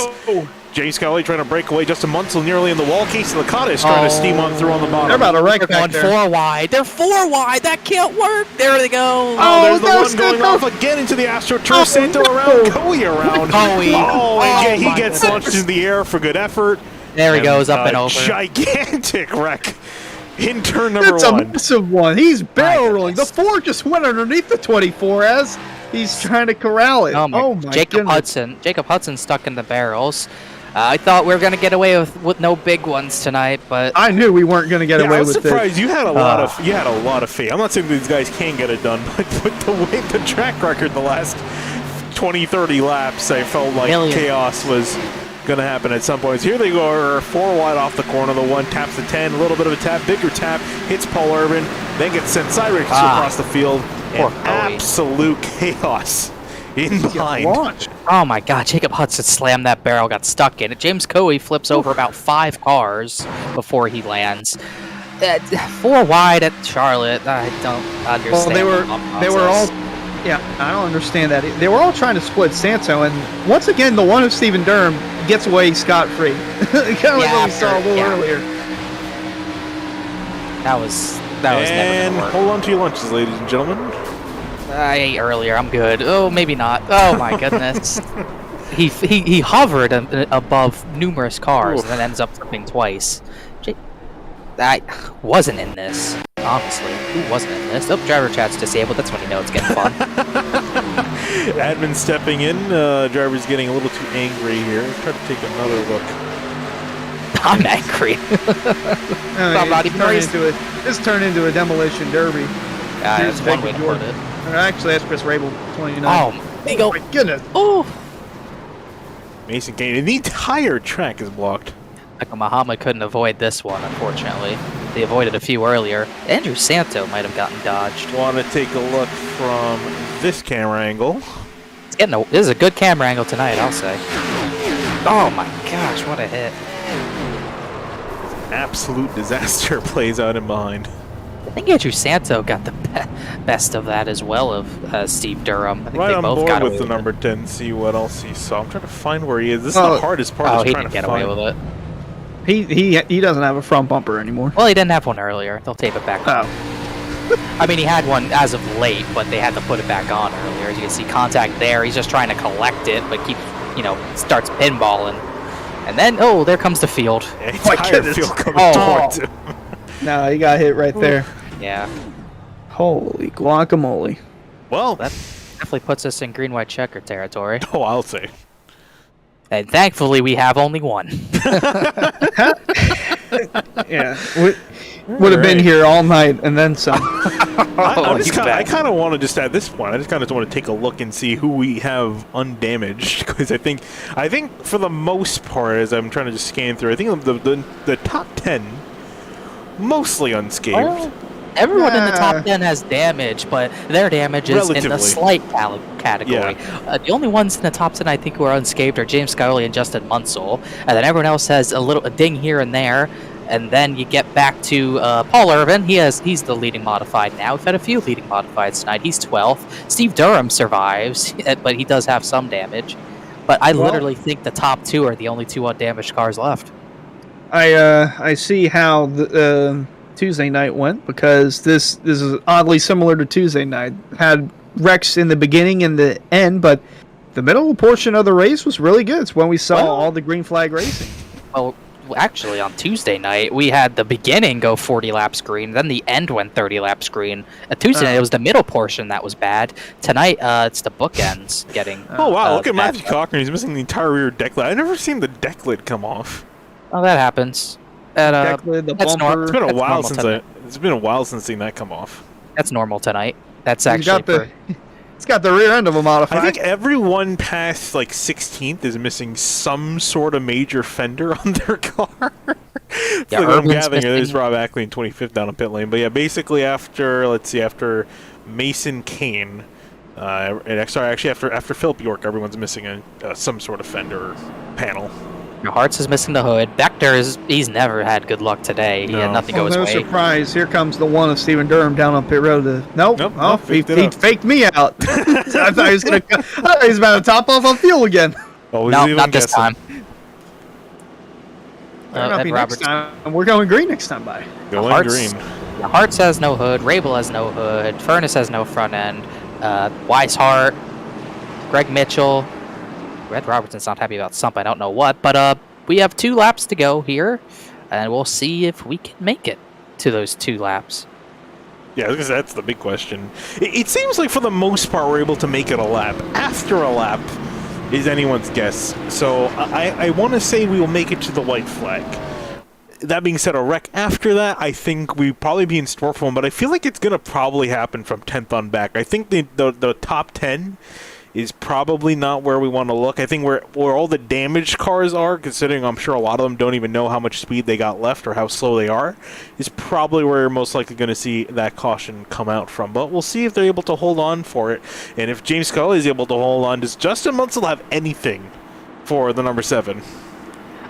James Scioli trying to break away. Justin Munsell nearly in the wall. Casey Licata is trying to steam on through on the bottom. They're about to wreck They're going 4 wide. They're 4 wide. That can't work. There they go. There's the one going off again into the AstroTurf. Santo around. Coey around. Coey. He gets launched in the air for good effort. There he goes, up and over. Gigantic wreck in turn number 1. That's a massive one. He's barrel rolling. The 4 just went underneath the 24 as he's trying to corral it. Oh my Jacob Hudson. Jacob Hudson stuck in the barrels. I thought we were going to get away with no big ones tonight, but I knew we weren't going to get away with it. I was surprised. You had a lot of faith. I'm not saying these guys can get it done, but with the track record the last 20, 30 laps, I felt like chaos was going to happen at some points. Here they go, 4 wide off the corner. The 1 taps the 10, a little bit of a tap, bigger tap, hits Paul Urban, then gets sent sideways across the field. And absolute chaos in behind. Oh my God, Jacob Hudson slammed that barrel, got stuck in it. James Coey flips over about 5 cars before he lands. 4 wide at Charlotte. I don't understand. Well, they were all. Yeah, I don't understand that. They were all trying to split Santo, and once again, the one of Stephen Durham gets away scot-free. Kind of like what we saw a little earlier. That was never gonna work. Hold on to your lunches, ladies and gentlemen. I ate earlier. I'm good. Oh, maybe not. Oh my goodness. He hovered above numerous cars and then ends up flipping twice. I wasn't in this. Honestly, who wasn't in this? Oh, driver chat's disabled. That's when you know it's getting fun. Admin stepping in. Driver's getting a little too angry here. Let's try to take another look. I'm angry. I'm not even This turned into a demolition derby. That's one way to put it. Actually, that's Chris Rabel, 29. Oh my goodness. Oh. Mason Kane. And the entire track is blocked. Michael Muhammad couldn't avoid this one, unfortunately. They avoided a few earlier. Andrew Santo might have gotten dodged. Want to take a look from this camera angle. This is a good camera angle tonight, I'll say. Oh my gosh, what a hit. Absolute disaster plays out in behind. I think Andrew Santo got the best of that as well of Steve Durham. I think right they on both board got with away the number 10, see what else he saw. I'm trying to find where he is. This is the hardest part. Oh, he didn't get away with it. He doesn't have a front bumper anymore. Well, he didn't have one earlier. They'll tape it back. Oh. I mean, he had one as of late, but they had to put it back on earlier. As you can see, contact there. He's just trying to collect it, but keeps, starts pinballing. And then, there comes the field. Yeah, my entire goodness. field coming towards him. No, he got hit right there. Yeah. Holy guacamole. Well, That definitely puts us in green-white checker territory. I'll say. And thankfully, we have only one. Yeah. Would have been here all night and then some. I kind of want to just at this point, I just kind of want to take a look and see who we have undamaged, because I think for the most part, as I'm trying to just scan through, I think the top 10 mostly unscathed. Well, everyone in the top 10 has damage, but their damage is in the Relatively. slight category. The only ones in the top 10 I think who are unscathed are James Scully and Justin Munsell, and then everyone else has a ding here and there. And then you get back to Paul Irvin. He's the leading modified now. We've had a few leading modifieds tonight. He's 12th. Steve Durham survives, but he does have some damage. But I literally think the top 2 are the only 2 undamaged cars left. I see how the Tuesday night went, because this is oddly similar to Tuesday night. Had wrecks in the beginning and the end, but the middle portion of the race was really good. It's when we saw all the green flag racing. Well, actually, on Tuesday night, we had the beginning go 40 laps green, then the end went 30 laps green. Tuesday night, it was the middle portion that was bad. Tonight, it's the bookends getting. Oh wow! Look at bad. Matthew Cochran. He's missing the entire rear deck lid. I've never seen the deck lid come off. Oh, that happens. Deck lid, the that's bumper. It's been a That's while normal since tonight. it's been a while since seen that come off. That's normal tonight. That's He's actually. got it's got the rear end of a modified. I think everyone past like 16th is missing some sort of major fender on their car. Yeah, I'm Urban's gathering it. There's missing. Rob Ackley in 25th down in pit lane. But yeah, basically after Mason Kane, after Philip York, everyone's missing some sort of fender panel. Hartz is missing the hood. Vector he's never had good luck today. He had nothing go his no way. surprise. Here comes the one of Stephen Durham down on pit road. Nope. He faked me out. I thought he was about to top off on fuel again. Oh, No, not this time. Better not Ed be Roberts. next time. We're going green next time by. Going Hartz- green. Hartz has no hood. Rabel has no hood. Furness has no front end. Weishart, Greg Mitchell. Red Robertson's not happy about something. I don't know what. But we have 2 laps to go here, and we'll see if we can make it to those 2 laps. Yeah, because that's the big question. It seems like for the most part we're able to make it a lap. After a lap is anyone's guess. So I want to say we will make it to the white flag. That being said, a wreck after that, I think we'd probably be in store for one, but I feel like it's going to probably happen from 10th on back. I think the top 10 is probably not where we want to look. I think where all the damaged cars are, considering I'm sure a lot of them don't even know how much speed they got left or how slow they are, is probably where you're most likely going to see that caution come out from. But we'll see if they're able to hold on for it. And if James Scully is able to hold on, does Justin Munsell have anything for the number 7?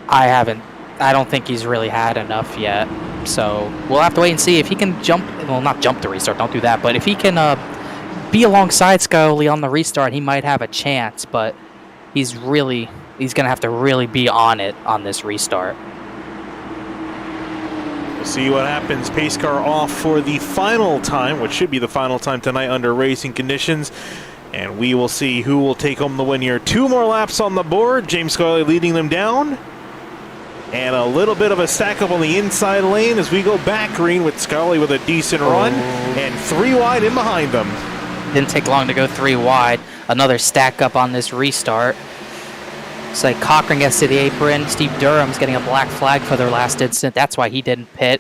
I don't think he's really had enough yet. So we'll have to wait and see if he can jump. Well, not jump the restart, don't do that. But if he can be alongside Scully on the restart, he might have a chance. But he's going to have to really be on it on this restart. We'll see what happens. Pace car off for the final time, which should be the final time tonight under racing conditions. And we will see who will take home the win here. 2 more laps on the board. James Scully leading them down. And a little bit of a stack up on the inside lane as we go back green with Scully with a decent run. And 3 wide in behind them. Didn't take long to go 3 wide. Another stack up on this restart. It's like Cochran gets to the apron. Steve Durham's getting a black flag for their last incident. That's why he didn't pit.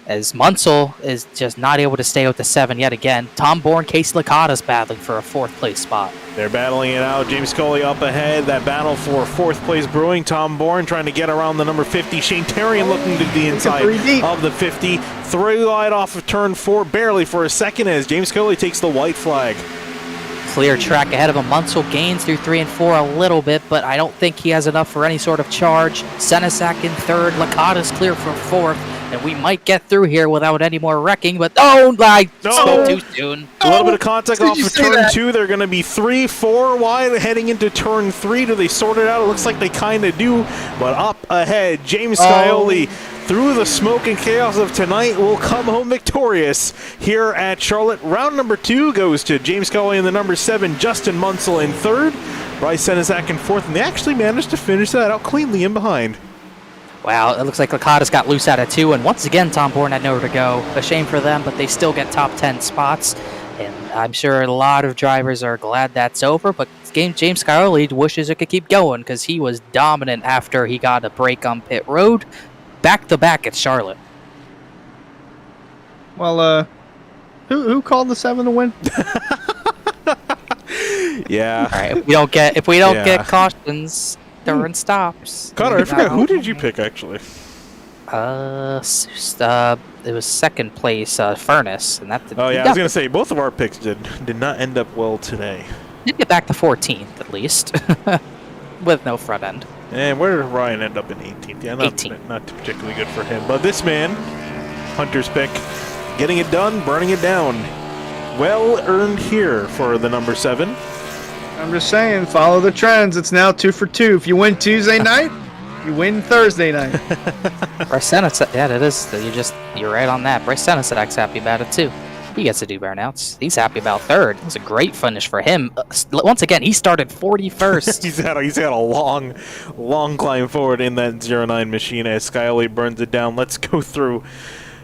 As Munsell is just not able to stay with the 7 yet again. Tom Bourne, Casey Licata's battling for a 4th place spot. They're battling it out. James Scully up ahead. That battle for 4th place brewing. Tom Bourne trying to get around the number 50. Shane Terrian looking to the inside of the 50. 3 wide off of turn 4, barely for a second as James Scully takes the white flag. Clear track ahead of him. Munsell gains through 3 and 4 a little bit, but I don't think he has enough for any sort of charge. Senesac in 3rd. Licata's clear for 4th. and we might get through here without any more wrecking, but I spoke too soon. A little bit of contact Did off you of say turn that? 2. They're going to be 3, 4 wide heading into turn 3. Do they sort it out? It looks like they kind of do. But up ahead, James Scioli, through the smoke and chaos of tonight, will come home victorious here at Charlotte. Round number 2 goes to James Scioli in the number 7, Justin Munsell in 3rd, Bryce Senizak in 4th, and they actually managed to finish that out cleanly in behind. Wow, it looks like Lakatos got loose out of 2, and once again, Tom Bourne had nowhere to go. A shame for them, but they still get top 10 spots, and I'm sure a lot of drivers are glad that's over, but James Scioli wishes it could keep going because he was dominant after he got a break on pit road. Back-to-back at Charlotte. Well, who called the 7 to win? Yeah. All right, if we don't get cautions during stops. Connor, I forgot, who did you pick, actually? It was second place, Furnace, and that. Oh, yeah, I was going to say, both of our picks did not end up well today. Did get back to 14th, at least, with no front end. And where did Ryan end up in 18th? Yeah, not particularly good for him. But this man, Hunter's pick, getting it done, burning it down. Well earned here for the number 7. I'm just saying, follow the trends. It's now 2 for 2. If you win Tuesday night, you win Thursday night. Bryce Senizak, yeah, that is. You're right on that. Bryce Senizak's happy about it too. He gets to do burnouts. He's happy about 3rd. It was a great finish for him. Once again, he started 41st. he's had a long climb forward in that 09 machine as Scioli burns it down. Let's go through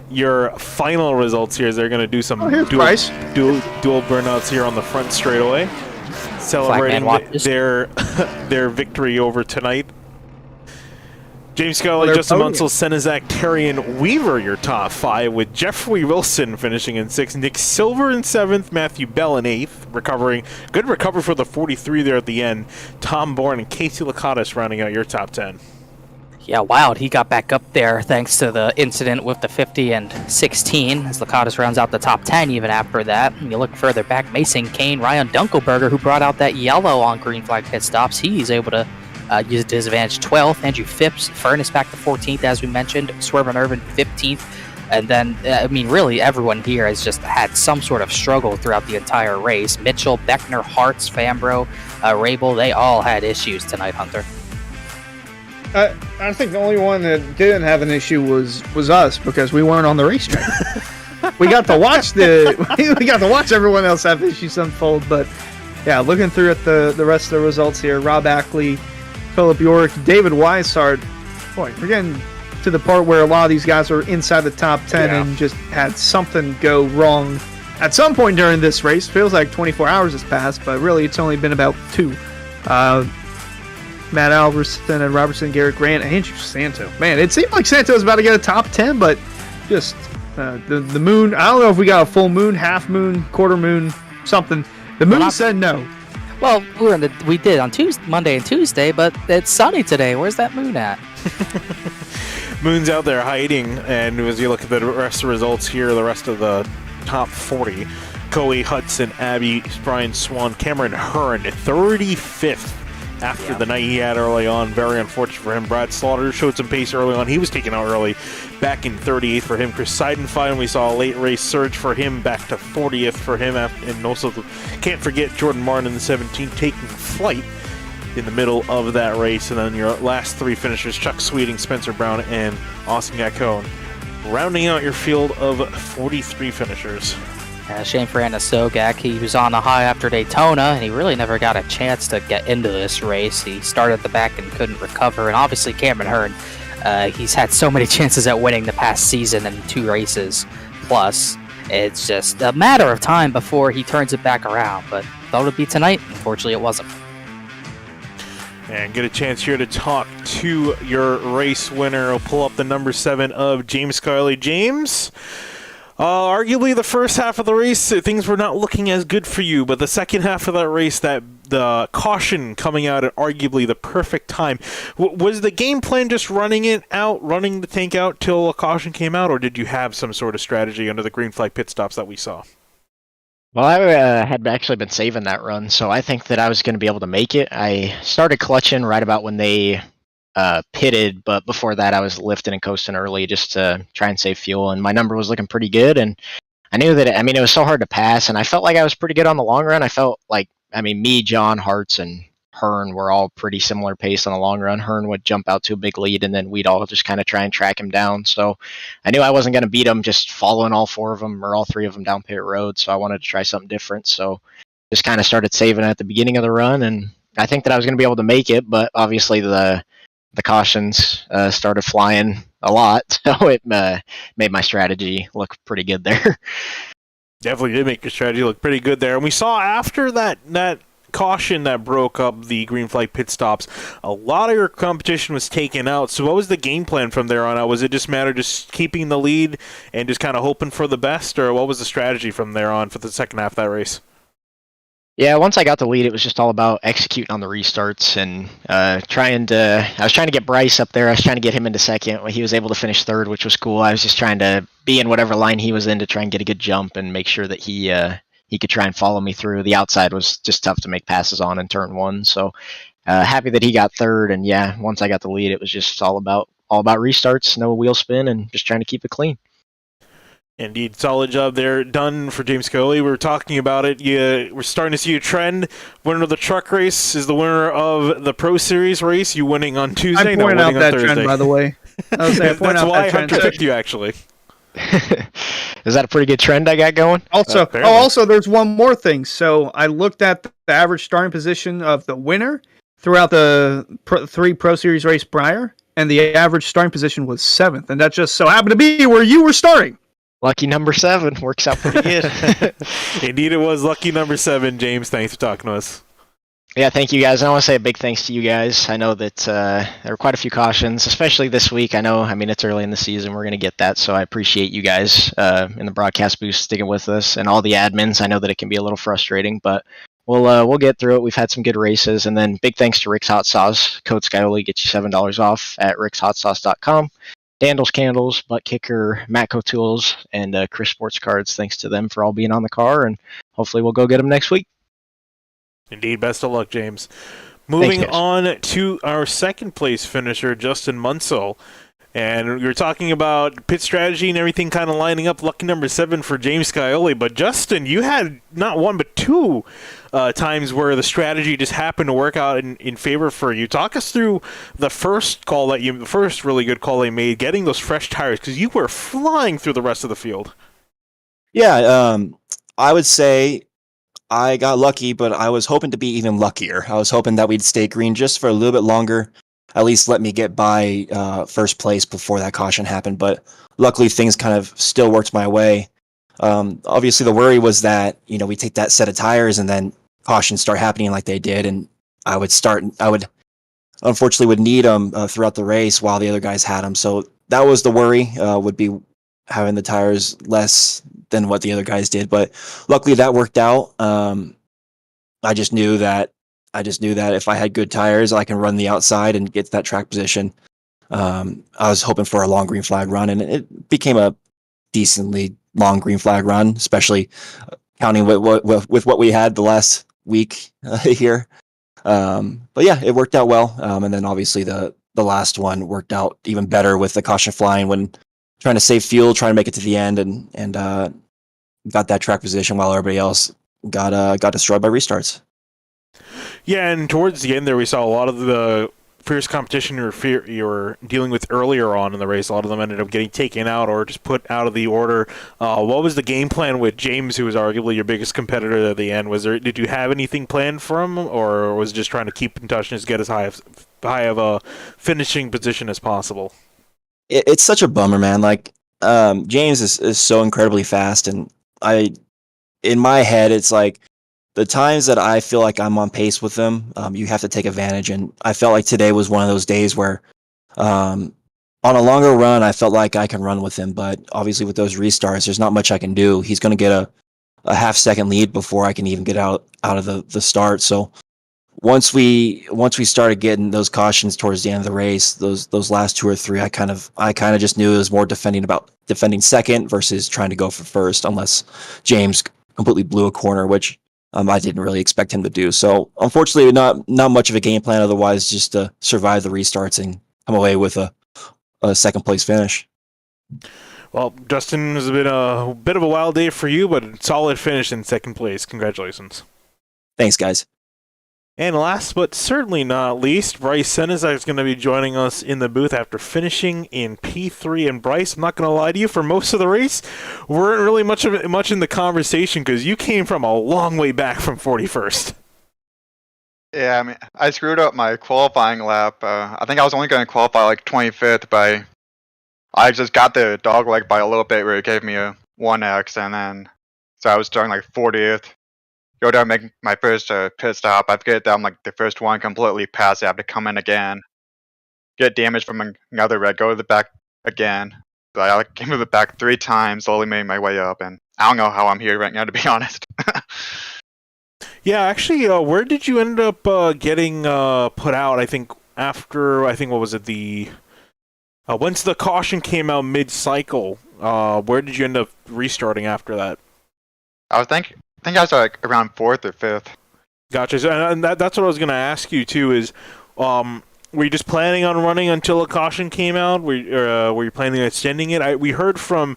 your final results here. As they're going to do some dual burnouts here on the front straightaway, celebrating their victory over tonight. James Scioli, Justin Munsell, Senizak, Terry, and Weaver, your top 5, with Jeffrey Wilson finishing in 6th, Nick Silver in 7th, Matthew Bell in 8th, good recovery for the 43 there at the end, Tom Bourne and Casey Lakatos rounding out your top 10. Yeah, Wild, he got back up there thanks to the incident with the 50 and 16, as Lakatos rounds out the top 10 even after that. And you look further back, Mason Kane, Ryan Dunkelberger, who brought out that yellow on green flag pit stops, he's able to use it to his advantage. 12th, Andrew Phipps, Furnace back to 14th, as we mentioned, Swerve Irvin 15th, and then, really everyone here has just had some sort of struggle throughout the entire race. Mitchell, Beckner, Hartz, Fambro, Rabel, they all had issues tonight, Hunter. I think the only one that didn't have an issue was us because we weren't on the racetrack. we got to watch everyone else have issues unfold, but yeah, looking through at the rest of the results here, Rob Ackley, Philip York, David Weishart. Boy, we're getting to the part where a lot of these guys are inside the top 10 and just had something go wrong at some point during this race. Feels like 24 hours has passed, but really it's only been about 2. Matt Alverson and Robertson, Garrett Grant, and Andrew Santo. Man, it seemed like Santo was about to get a top 10, but just the moon. I don't know if we got a full moon, half moon, quarter moon, something. The moon said no. Well, we did on Monday and Tuesday, but it's sunny today. Where's that moon at? Moon's out there hiding, and as you look at the rest of the results here, the rest of the top 40, Coey Hudson, Abby, Brian Swan, Cameron Hearn, 35th. After the night he had early on, very unfortunate for him. Brad Slaughter showed some pace early on. He was taken out early, back in 38th for him. Chris Seidenfeld, we saw a late race surge for him, back to 40th for him. And also, can't forget Jordan Martin in the 17, taking flight in the middle of that race. And then your last 3 finishers, Chuck Sweeting, Spencer Brown, and Austin Gacone, rounding out your field of 43 finishers. Shame for Anna Sogak. He was on a high after Daytona, and he really never got a chance to get into this race. He started at the back and couldn't recover. And obviously Cameron Hearn, he's had so many chances at winning the past season and 2 races plus. It's just a matter of time before he turns it back around. But thought it would be tonight. Unfortunately, it wasn't. And get a chance here to talk to your race winner. We'll pull up the number 7 of James Scioli. James, arguably the first half of the race, things were not looking as good for you, but the second half of that race, the caution coming out at arguably the perfect time. Was the game plan just running the tank out till a caution came out, or did you have some sort of strategy under the green flag pit stops that we saw? Well, I had actually been saving that run, so I think that I was going to be able to make it. I started clutching right about when they pitted, but before that I was lifting and coasting early just to try and save fuel, and my number was looking pretty good. And I knew that it was so hard to pass, and I felt like I was pretty good on the long run. I felt like, me, John, Hartz, and Hearn were all pretty similar pace on the long run. Hearn would jump out to a big lead, and then we'd all just kind of try and track him down. So I knew I wasn't going to beat him just following all four of them or all three of them down pit road. So I wanted to try something different. So just kind of started saving at the beginning of the run, and I think that I was going to be able to make it, but obviously the cautions started flying a lot, so it made my strategy look pretty good there. Definitely did make your strategy look pretty good there. And we saw after that caution that broke up the green flag pit stops, a lot of your competition was taken out. So what was the game plan from there on out? Was it just a matter of just keeping the lead and just kind of hoping for the best, or what was the strategy from there on for the second half of that race? Yeah, once I got the lead, it was just all about executing on the restarts and I was trying to get Bryce up there. I was trying to get him into second. He was able to finish third, which was cool. I was just trying to be in whatever line he was in to try and get a good jump and make sure that he could try and follow me through. The outside was just tough to make passes on in turn one. So happy that he got third. And yeah, once I got the lead, it was just all about restarts, no wheel spin, and just trying to keep it clean. Indeed, solid job there done for James Coley. We were talking about it. We're starting to see a trend. Winner of the truck race is the winner of the Pro Series race. You winning on Tuesday, I not pointed out winning on that Thursday. trend, by the way. That's why Hunter picked you, actually. Is that a pretty good trend I got going? Also, there's one more thing. So I looked at the average starting position of the winner throughout the three Pro Series race prior, and the average starting position was 7th, and that just so happened to be where you were starting. Lucky number 7 works out pretty good. Indeed, it was lucky number 7. James, thanks for talking to us. Yeah, thank you guys. I want to say a big thanks to you guys. I know that there were quite a few cautions, especially this week. It's early in the season. We're going to get that, so I appreciate you guys in the broadcast booth sticking with us, and all the admins. I know that it can be a little frustrating, but we'll get through it. We've had some good races, and then big thanks to Rick's Hot Sauce. Code Skyoli gets you $7 off at rickshotsauce.com. Dandles Candles, Butt Kicker, Matco Tools, and Chris Sports Cards. Thanks to them for all being on the car, and hopefully we'll go get them next week. Indeed, best of luck, James. Moving Thanks, on to our second place finisher, Justin Munsell. And we were talking about pit strategy and everything kind of lining up. Lucky number 7 for James Scioli. But Justin, you had not one but 2 times where the strategy just happened to work out in favor for you. Talk us through the first really good call they made, getting those fresh tires, because you were flying through the rest of the field. Yeah, I would say I got lucky, but I was hoping to be even luckier. I was hoping that we'd stay green just for a little bit longer. At least let me get by first place before that caution happened. But luckily, things kind of still worked my way. Obviously, the worry was that we take that set of tires and then cautions start happening like they did, and I would unfortunately need them throughout the race while the other guys had them. So that was the worry, would be having the tires less than what the other guys did. But luckily, that worked out. I just knew that if I had good tires, I can run the outside and get to that track position. I was hoping for a long green flag run, and it became a decently long green flag run, especially counting with what we had the last week here. But yeah, it worked out well. And then obviously the last one worked out even better with the caution flying when trying to save fuel, trying to make it to the end, and got that track position while everybody else got destroyed by restarts. Yeah, and towards the end there, we saw a lot of the fierce competition you were dealing with earlier on in the race. A lot of them ended up getting taken out or just put out of the order. What was the game plan with James, who was arguably your biggest competitor at the end? Did you have anything planned for him, or was it just trying to keep in touch and just get as high of a finishing position as possible? It's such a bummer, man. Like James is so incredibly fast, and in my head, it's like, the times that I feel like I'm on pace with them, you have to take advantage. And I felt like today was one of those days where, on a longer run, I felt like I can run with him. But obviously, with those restarts, there's not much I can do. He's going to get a half-second lead before I can even get out of the start. So once we started getting those cautions towards the end of the race, those last 2 or 3, I kind of just knew it was more defending second versus trying to go for first, unless James completely blew a corner, which I didn't really expect him to do. So unfortunately, not much of a game plan otherwise, just to survive the restarts and come away with a second place finish. Well, Justin, has been a bit of a wild day for you, but a solid finish in second place. Congratulations. Thanks, guys. And last but certainly not least, Bryce Senizak is going to be joining us in the booth after finishing in P3. And Bryce, I'm not going to lie to you, for most of the race, weren't really much in the conversation because you came from a long way back from 41st. Yeah, I mean, I screwed up my qualifying lap. I think I was only going to qualify like 25th, but I just got the dog leg by a little bit where it gave me a 1x, and then so I was starting like 40th. Go down, make my first pit stop. I forget that I'm like the first one completely past it. I have to come in again, get damage from another red, go to the back again. So I came to the back 3 times, slowly made my way up, and I don't know how I'm here right now, to be honest. Yeah, actually, where did you end up getting put out? I think after, what was it, once the caution came out mid-cycle, where did you end up restarting after that? I think I was like around 4th or 5th. Gotcha. So, and that's what I was going to ask you too. Is were you just planning on running until a caution came out? Were you planning on extending it? We heard from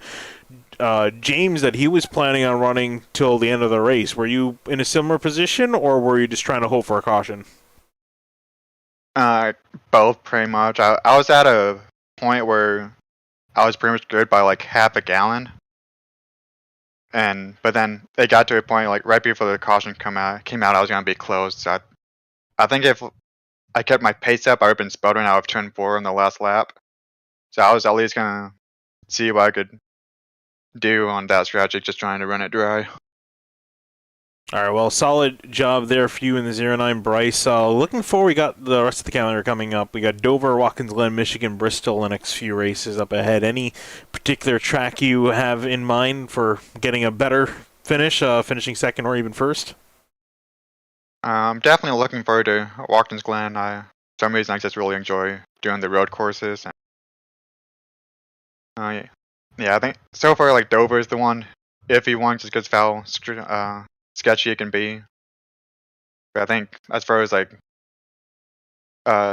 James that he was planning on running till the end of the race. Were you in a similar position, or were you just trying to hope for a caution? Both, pretty much. I was at a point where I was pretty much good by like half a gallon. But then it got to a point like right before the caution came out, I was gonna be close. So I think if I kept my pace up, I would have been sputtering out of turn 4 in the last lap. So I was at least gonna see what I could do on that strategy, just trying to run it dry. All right, well, solid job there for you in the 09, Bryce. Looking forward, we got the rest of the calendar coming up. We got Dover, Watkins Glen, Michigan, Bristol, the next few races up ahead. Any particular track you have in mind for getting a better finish, finishing second or even first? I'm definitely looking forward to Watkins Glen. For some reason, I just really enjoy doing the road courses. Yeah, I think so far, like Dover is the one iffy one, just because how sketchy it can be. But I think as far as like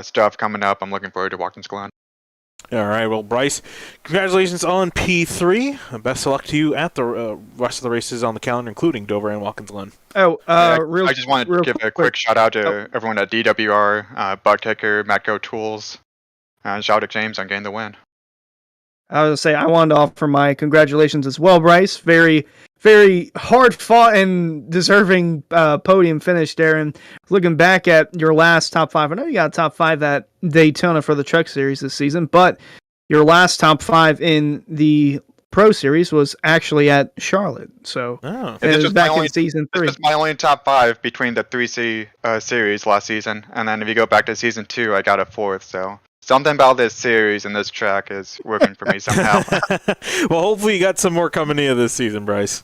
stuff coming up, I'm looking forward to Watkins Glen. All right, well, Bryce, congratulations on P3. Best of luck to you at the rest of the races on the calendar, including Dover and Watkins Glen. Oh, I just wanted to give a quick shout out to everyone at DWR, Butt Kicker, Matco Tools, and shout out to James on getting the win. I was going to say, I wanted to offer my congratulations as well, Bryce. Very, very hard fought and deserving podium finish there. And looking back at your last top 5, I know you got a top 5 at Daytona for the Truck Series this season, but your last top 5 in the Pro Series was actually at Charlotte. So it was back in season 3. This was my only top 5 between the 3C series last season. And then if you go back to season 2, I got a 4th. So something about this series and this track is working for me somehow. Well, hopefully you got some more coming in this season, Bryce.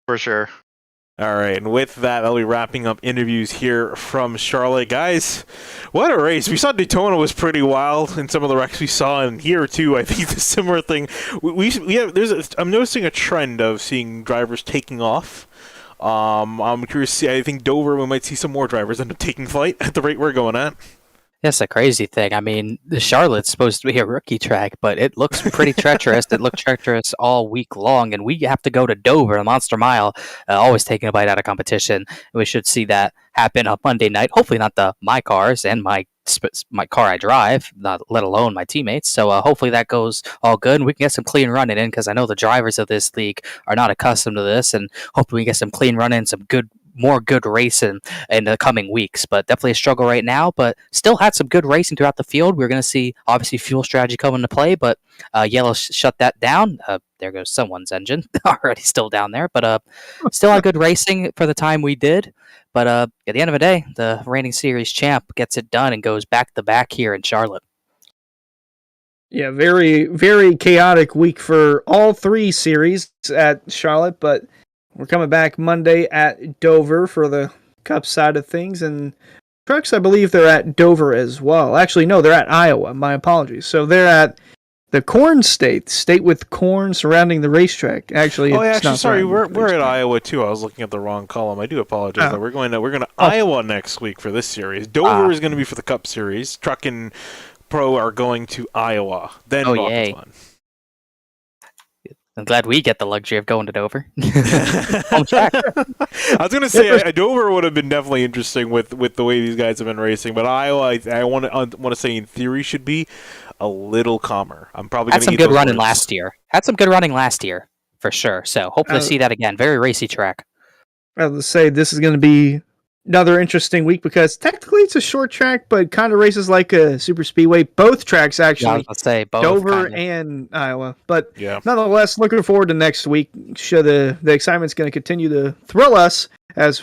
For sure. All right, and with that, I'll be wrapping up interviews here from Charlotte. Guys, what a race. We saw Daytona was pretty wild in some of the wrecks we saw, and here too, I think the similar thing. I'm noticing a trend of seeing drivers taking off. I'm curious to see, I think Dover, we might see some more drivers end up taking flight at the rate we're going at. That's a crazy thing. I mean, the Charlotte's supposed to be a rookie track, but it looks pretty treacherous. It looked treacherous all week long, and we have to go to Dover, the Monster Mile, always taking a bite out of competition. We should see that happen on Monday night. Hopefully not my cars and my car I drive, not let alone my teammates. So hopefully that goes all good, and we can get some clean running in, because I know the drivers of this league are not accustomed to this, and hopefully we get some clean running, some more good racing in the coming weeks. But definitely a struggle right now, but still had some good racing throughout the field. We're going to see obviously fuel strategy come into play, but Yellow shut that down. There goes someone's engine already still down there, but still had good racing for the time we did. But at the end of the day, the reigning series champ gets it done and goes back to back here in Charlotte. Yeah, very, very chaotic week for all 3 series at Charlotte, but we're coming back Monday at Dover for the Cup side of things, and trucks, I believe they're at Dover as well. Actually, no, they're at Iowa. My apologies. So they're at the corn state with corn surrounding the racetrack. Actually, sorry, we're at Iowa too. I was looking at the wrong column. I do apologize. We're going to Iowa next week for this series. Dover is going to be for the Cup Series. Trucking Pro are going to Iowa. Then Oh, Rock yay. and Fun. I'm glad we get the luxury of going to Dover. Home track. I was going to say Dover would have been definitely interesting with the way these guys have been racing, but Iowa, I want to say in theory should be a little calmer. I'm probably Had going to some eat good those running words. last year. Had some good running last year, for sure. So hopefully see that again. Very racy track. I was to say this is going to be another interesting week because technically it's a short track, but kind of races like a super speedway. Both tracks Yeah, I was actually, gonna say both. Dover kinda. and Iowa. But Yeah. nonetheless, looking forward to next week. Sure, the excitement's going to continue to thrill us as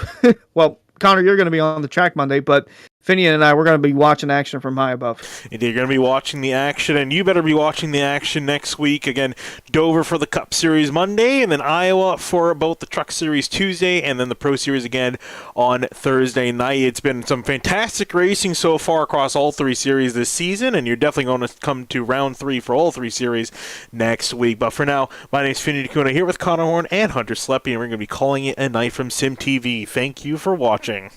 well. Connor, you're going to be on the track Monday, but Finian and I, we're going to be watching action from high above. Indeed, you're going to be watching the action, and you better be watching the action next week. Again, Dover for the Cup Series Monday, and then Iowa for both the Truck Series Tuesday, and then the Pro Series again on Thursday night. It's been some fantastic racing so far across all three series this season, and you're definitely going to come to round 3 for all three series next week. But for now, my name is Finny DeCuna here with Connor Horn and Hunter Sleppy, and we're going to be calling it a night from Sim TV. Thank you for watching.